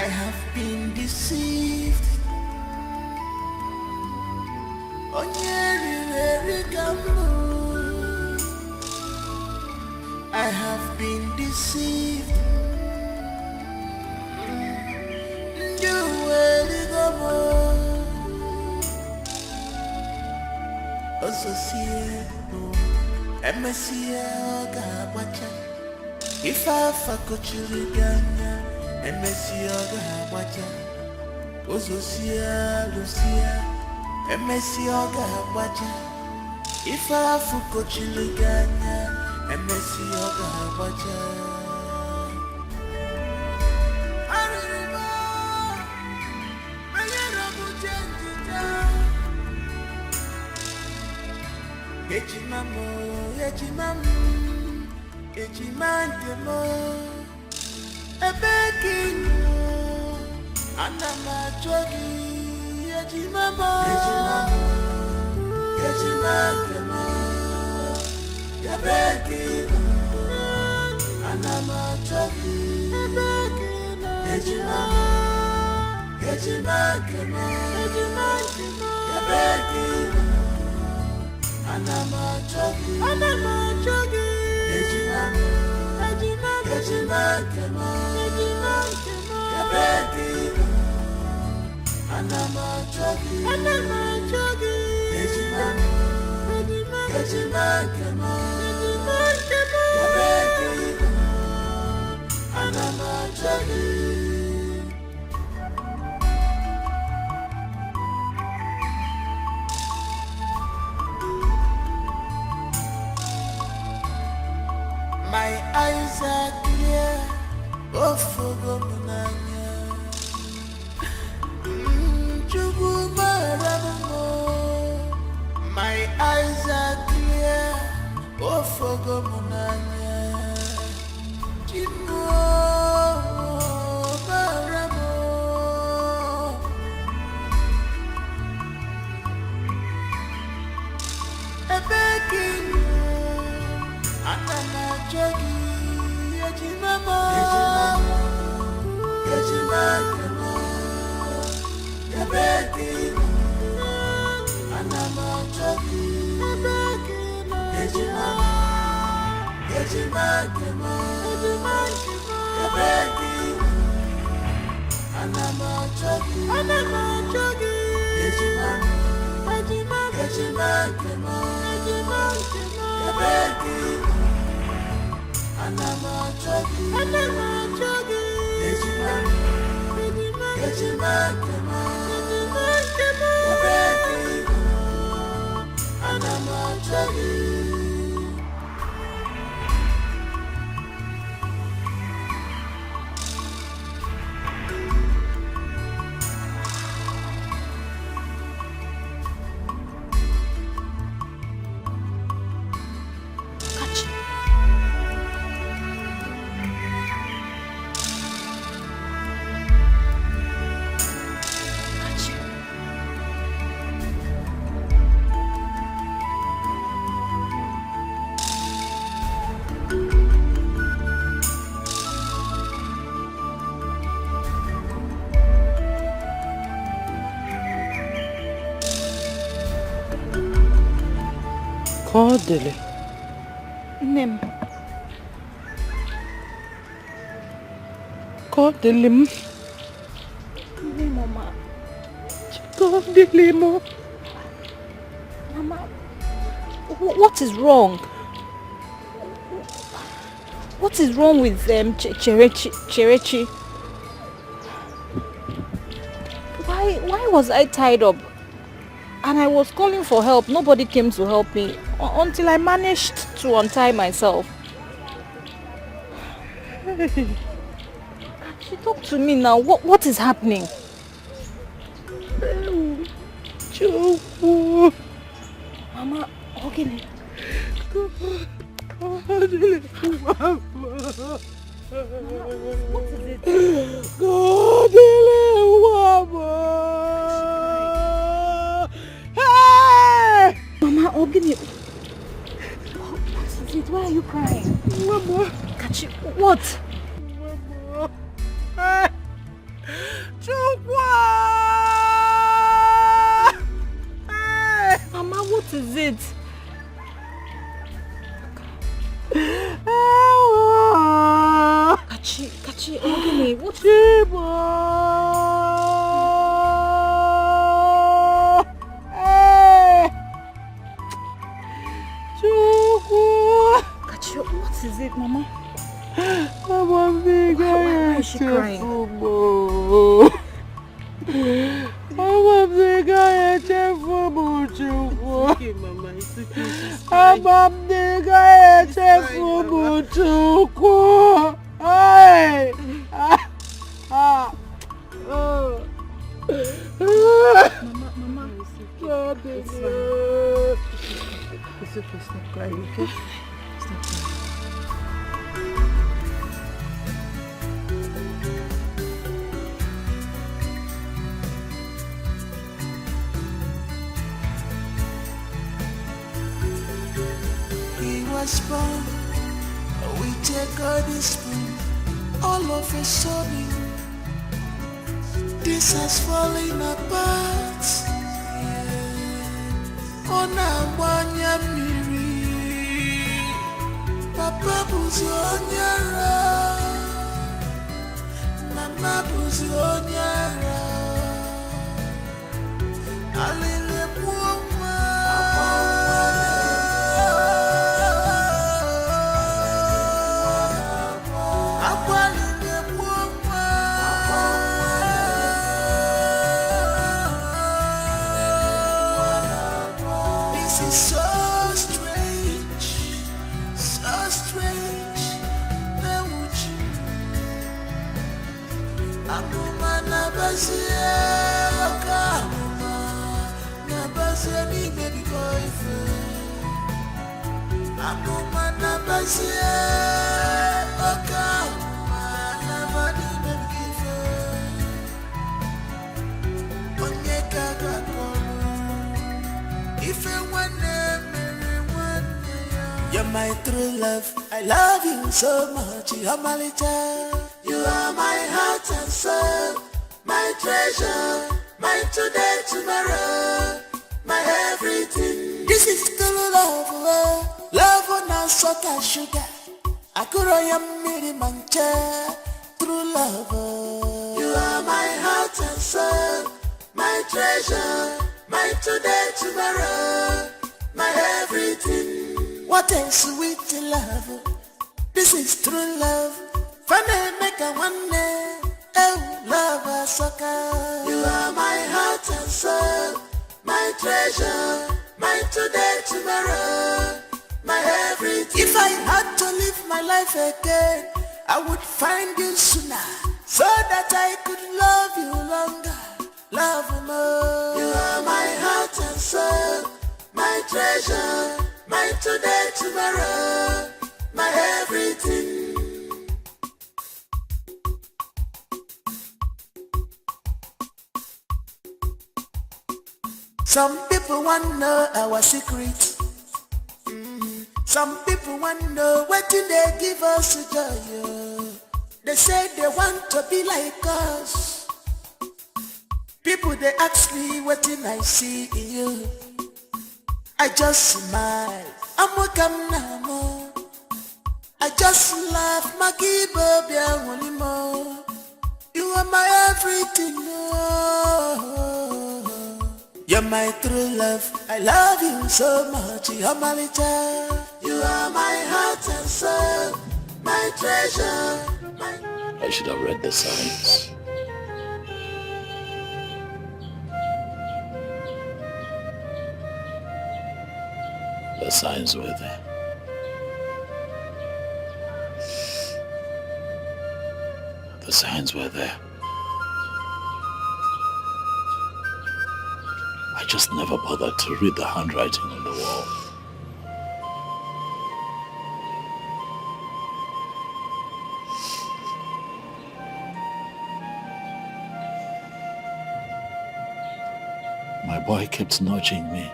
have been deceived. I have been deceived. If I fakochiriganya, MSC Oga Wacha, Ozosia, Lucia, MSC Oga Wacha. If I fakochiriganya, MSC Oga Wacha. Ejimandemo ebekinu anamachogi ejimamo ejimandemo ebekinu anamachogi ebekinu ejimamo ejimandemo ebekinu anamachogi Ejimamo, Ejimandemo, ebekinu anamachogi Ejimamo, Ejimandemo, ebekinu anamachogi. My eyes are clear, oh fogomunanya. My eyes are clear, oh fogomunanya. Chimo baramo. Ebekinu anamachogi ejimamo ejimandemo ebekinu anamachogi ejimamo ejimandemo ebekinu anamachogi ejimamo ejimandemo ebekinu anamachogi ejimamo ejimandemo ebekinu anamachogi. Kodele. Nem. Kodelim. Nem, Mama. Kodelimo. Mama, what is wrong? What is wrong with Cherechi? Why was I tied up? And I was calling for help. Nobody came to help me until I managed to untie myself. She talk to me now. What is happening? Mama, okay. What is it? Hey! Mama, Ogini. What is it? Why are you crying? Mama. Kachi, what? Mama. Mama, what is it? Kachi, Ogini, what? Kachi, what is it, Mama? Why is she crying? Okay, Mama, it's Mama, it's fine. It's okay, stop crying, okay? Stop crying. He was born with a golden spoon. All of a sudden, this has fallen apart. Ona wanya miri, Papa buzi onyara, Mama buzi onyara. Alile buoma. You're my true love, I love you so much, you're my little. You are my heart and soul, my treasure, my today, tomorrow, my everything. This is true love, love on our salt and sugar. I could miri mancha, true love. You are my heart and soul, my treasure, my today, tomorrow, my everything. What a sweet love, this is true love. Funny make a one day, oh love a sucker. You are my heart and soul, my treasure, my today, tomorrow, my everything. If I had to live my life again, I would find you sooner, so that I could love you longer, love more. You are my heart and soul, my treasure, my today, tomorrow, my everything. Some people want to know our secret. Some people want to know what do they give us joy. They say they want to be like us. People they ask me what did I see in you. I just smile. I'm a camera. I just laugh. Maki baby, I want you more. You are my everything. You're my true love. I love you so much. You're my little. You are my heart and soul, my treasure. I should have read the signs. The signs were there. The signs were there. I just never bothered to read the handwriting on the wall. My boy kept nudging me.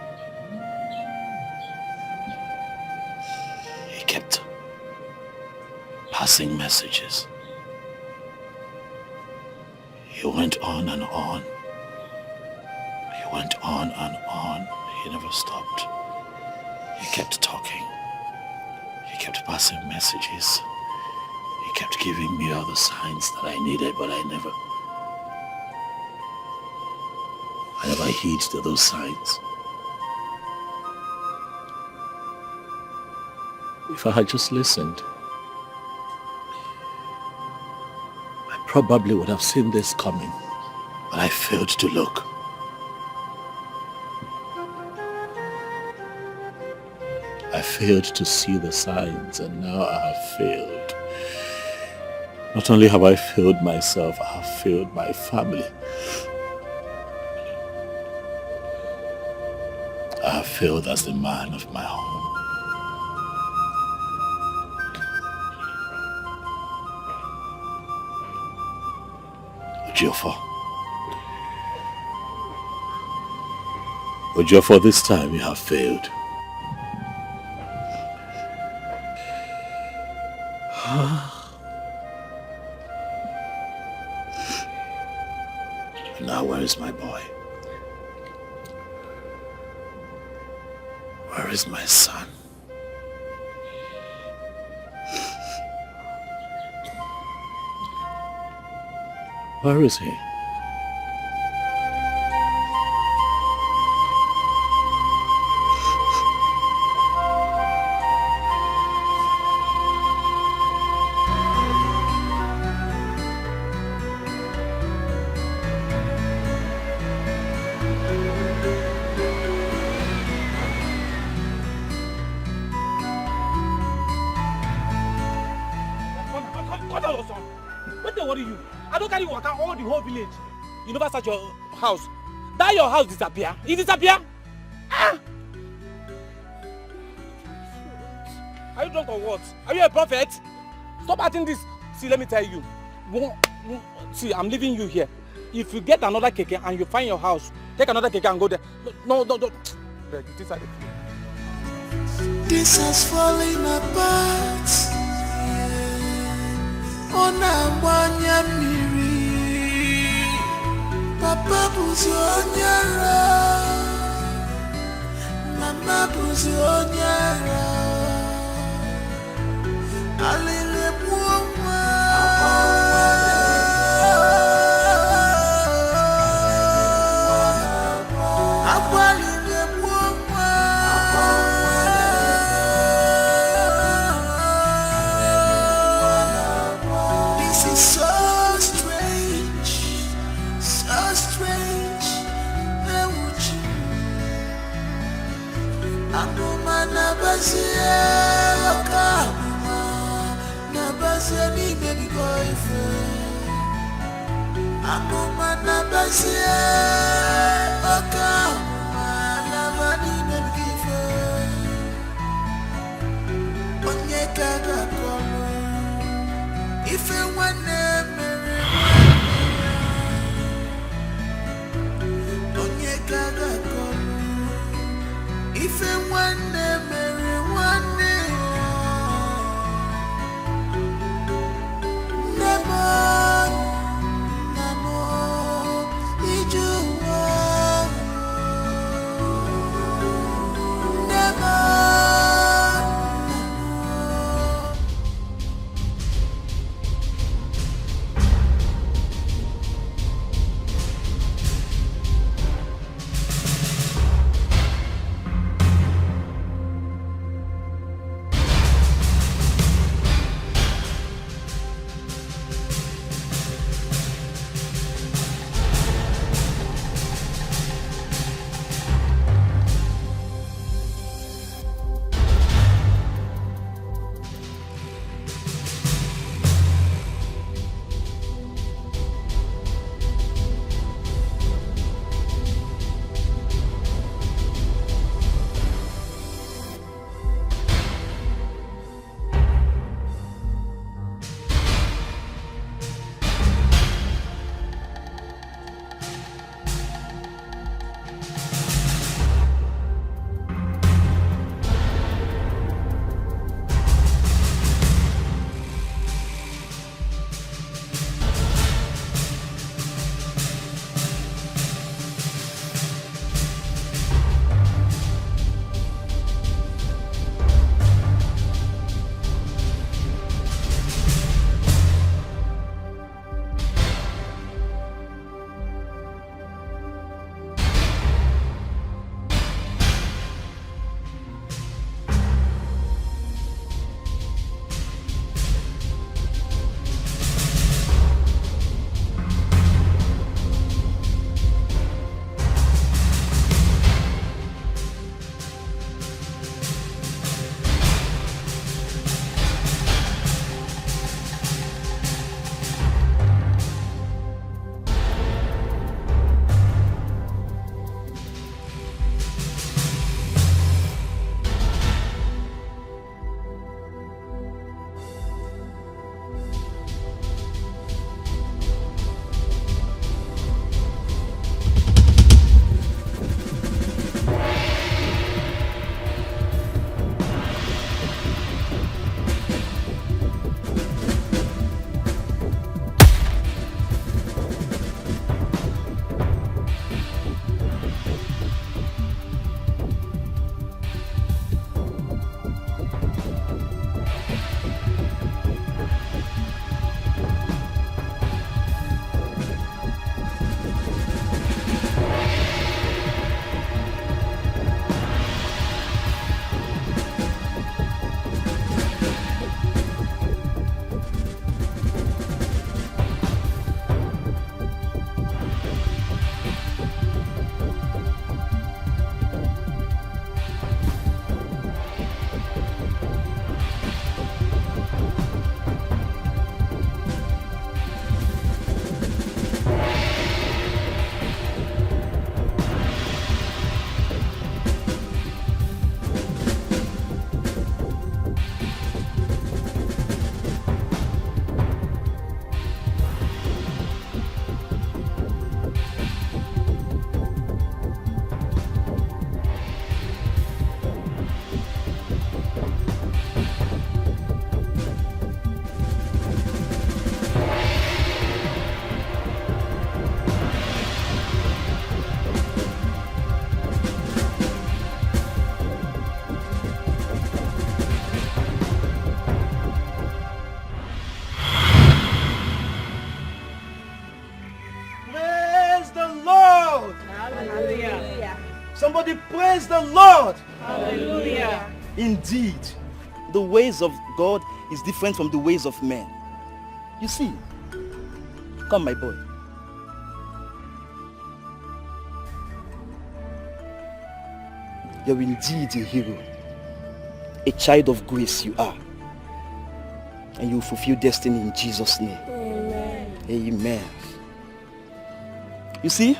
He kept passing messages. He went on and on. He went on and on. He never stopped. He kept talking. He kept passing messages. He kept giving me all the signs that I needed, but I never heed to those signs. If I had just listened, I probably would have seen this coming, but I failed to look. I failed to see the signs, and now I have failed. Not only have I failed myself, I have failed my family. I have failed as the man of my home. Ejiofor, this time you have failed. Now where is my boy? Where is my son? Where is he? You never search your house. That your house disappear. It disappear. Ah! Are you drunk or what? Are you a prophet? Stop acting this. See, let me tell you. See, I'm leaving you here. If you get another keke and you find your house, take another keke and go there. No. This has fallen apart. Onabanya miri. Papa buzi onyara, Mama buzi onyara. Alele buoma, Akwalele buoma. This is so strange. So strange, Akuma nabasia, Akuma nabasia ni baby boyfriend. Akuma nabasia, Akuma nabani baby boyfriend. Onyeka gakono, ife wane mere. Gaga kono, if it one memory one day, Namo, Ijuwa, Namo. Somebody praise the Lord. Hallelujah. Indeed, the ways of God is different from the ways of men. You see, come my boy. You're indeed a hero. A child of grace you are. And you will fulfill destiny in Jesus' name. Amen. Amen. You see,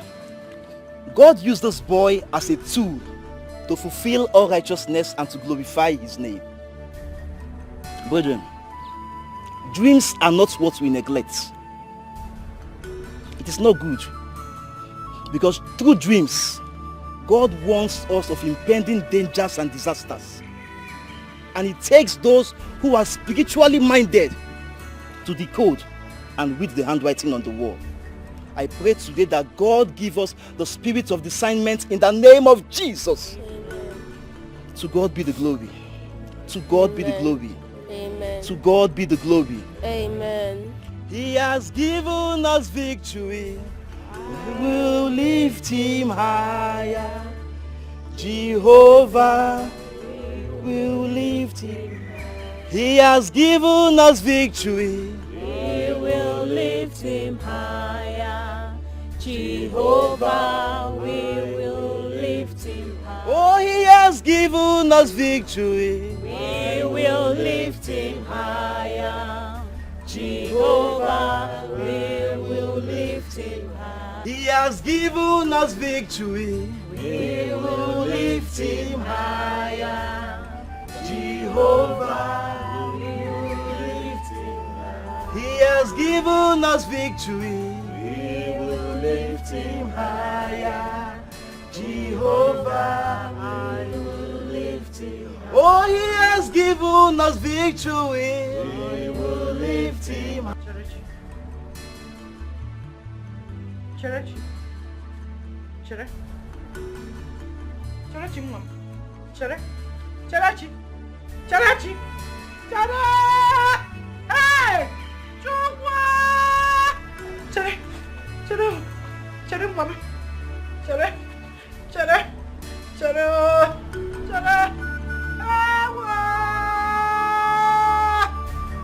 God used this boy as a tool to fulfill all righteousness and to glorify his name. Brethren, dreams are not what we neglect. It is not good. Because through dreams, God warns us of impending dangers and disasters. And it takes those who are spiritually minded to decode and read the handwriting on the wall. I pray today that God give us the spirit of discernment in the name of Jesus. Amen. To God be the glory. To God be the glory. Amen. To God be the glory. Amen. He has given us victory. We will lift him higher. Jehovah will lift him. He has given us victory. We will lift him higher. Jehovah, we will lift him higher. Oh, he has given us victory. We will lift him higher. Jehovah, we will lift him higher. He has given us victory. We will lift him higher. Jehovah, we will lift him higher. he has given us victory. We will lift him higher. Jehovah, I will lift him higher. oh, he has given us victory. We will lift him higher. Church. Chere. Cherechi nwa m. Chere. Cherechi. Cherechi. Chere. Hey! Chukwu! Chere. Chere. Chere nwa m. Chere. Chere. Chere. Chere. Ewo!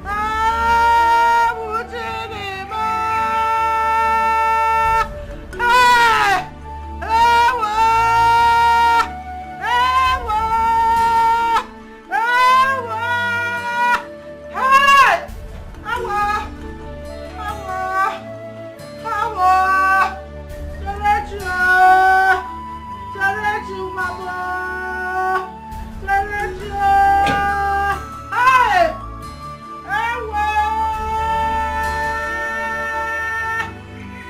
Ewo Chineke! Hey! Ewo! Ewo! Ewo! Hey! Ewo! Ewo! Ewo! Chelechi o! Chelechi mama! Chelechi o! Hey! Ewo!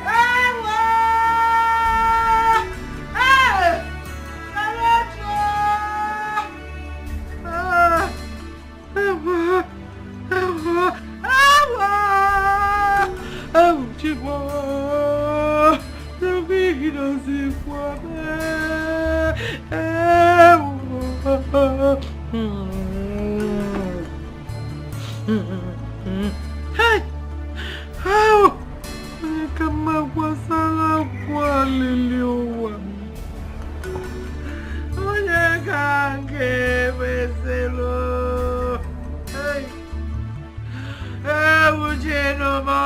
Ewo! Hey! Chelechi o! Ewo! Ewo! Ewo! Ewo Chigbo! Davido si fuame! Ewo! Hey! Ewo! Onye kama kwasala kwa lili uwa mi. Onye kange beselo. Hey! Ewo Chinoma!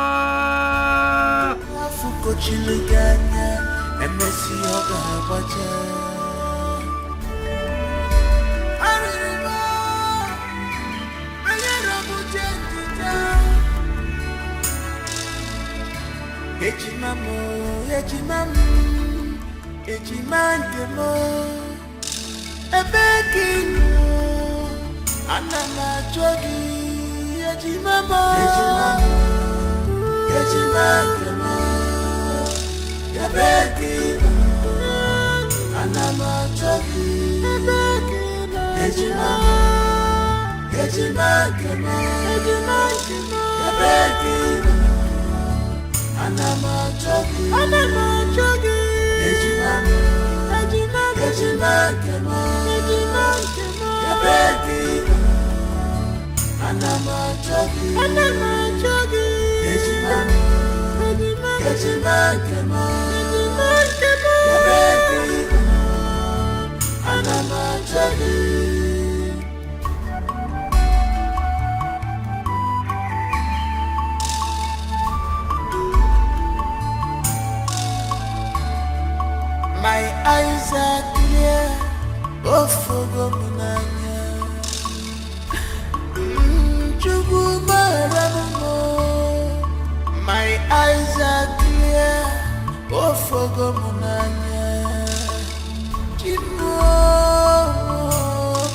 Afuko chiliganya, emesi oga wacha. Arima, ayera mujendita. Ejimamo, ejimandemo. Ebekino, anama jogi. Ejimamo, ejimandemo. Ebekino, anama jogi. Ejimamo, ejimandemo. Ebekino, anama jogi. Ejimamo, ejimandemo. Ebekino, anama jogi. Ejimamo, ejimandemo. Ebekino, eyes are clear. Oh, forgo munanya. My eyes are clear. Oh, forgo munanya. Chimo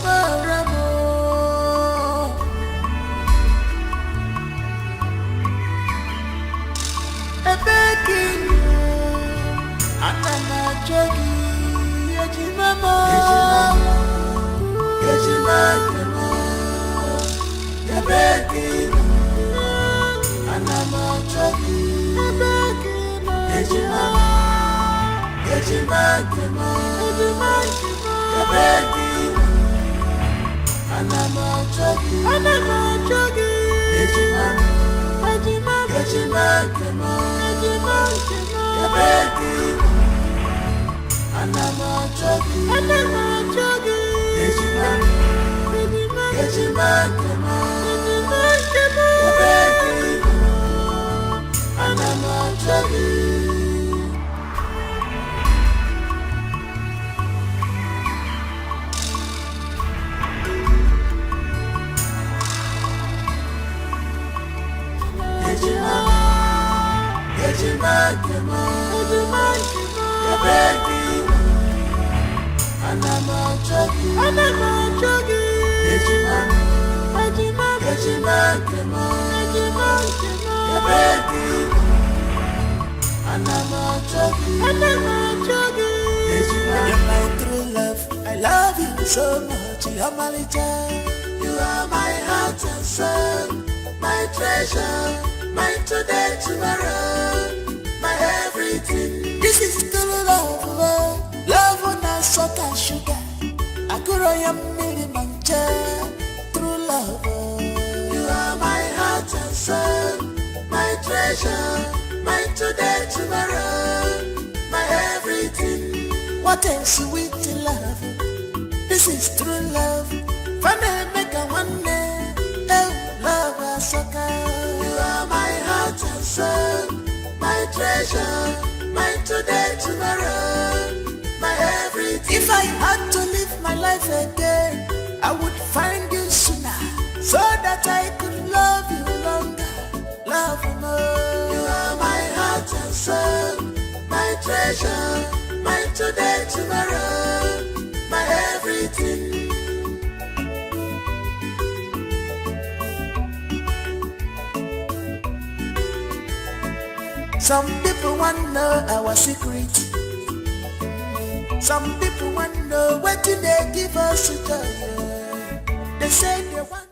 maramo. Ebekin anana jogi ejimamo ejimamo ebekin anana jogi ejimamo ejimamo ebekin anana jogi ejimamo ejimamo ebekin anana jogi ejimamo ejimamo ebekin anana jogi. You're my true love. I love you so much. You're my little. You are my heart and soul, my treasure, my today, tomorrow, my everything. This is true love, love, love on a salt and sugar. I could am really mancha. True love. You are my heart and soul, my treasure, my today, tomorrow, my everything. What a sweet love. This is true love. Funny make a one day. Oh, love a sucker. You are my heart and soul, my treasure, my today, tomorrow, my everything. If I had to live my life again, I would find you sooner, so that I could love you longer, love you more. You are my heart and soul, my treasure, my today, tomorrow, my everything. Some people want to know our secret. Some people want to know what do they give us to joy. They say they want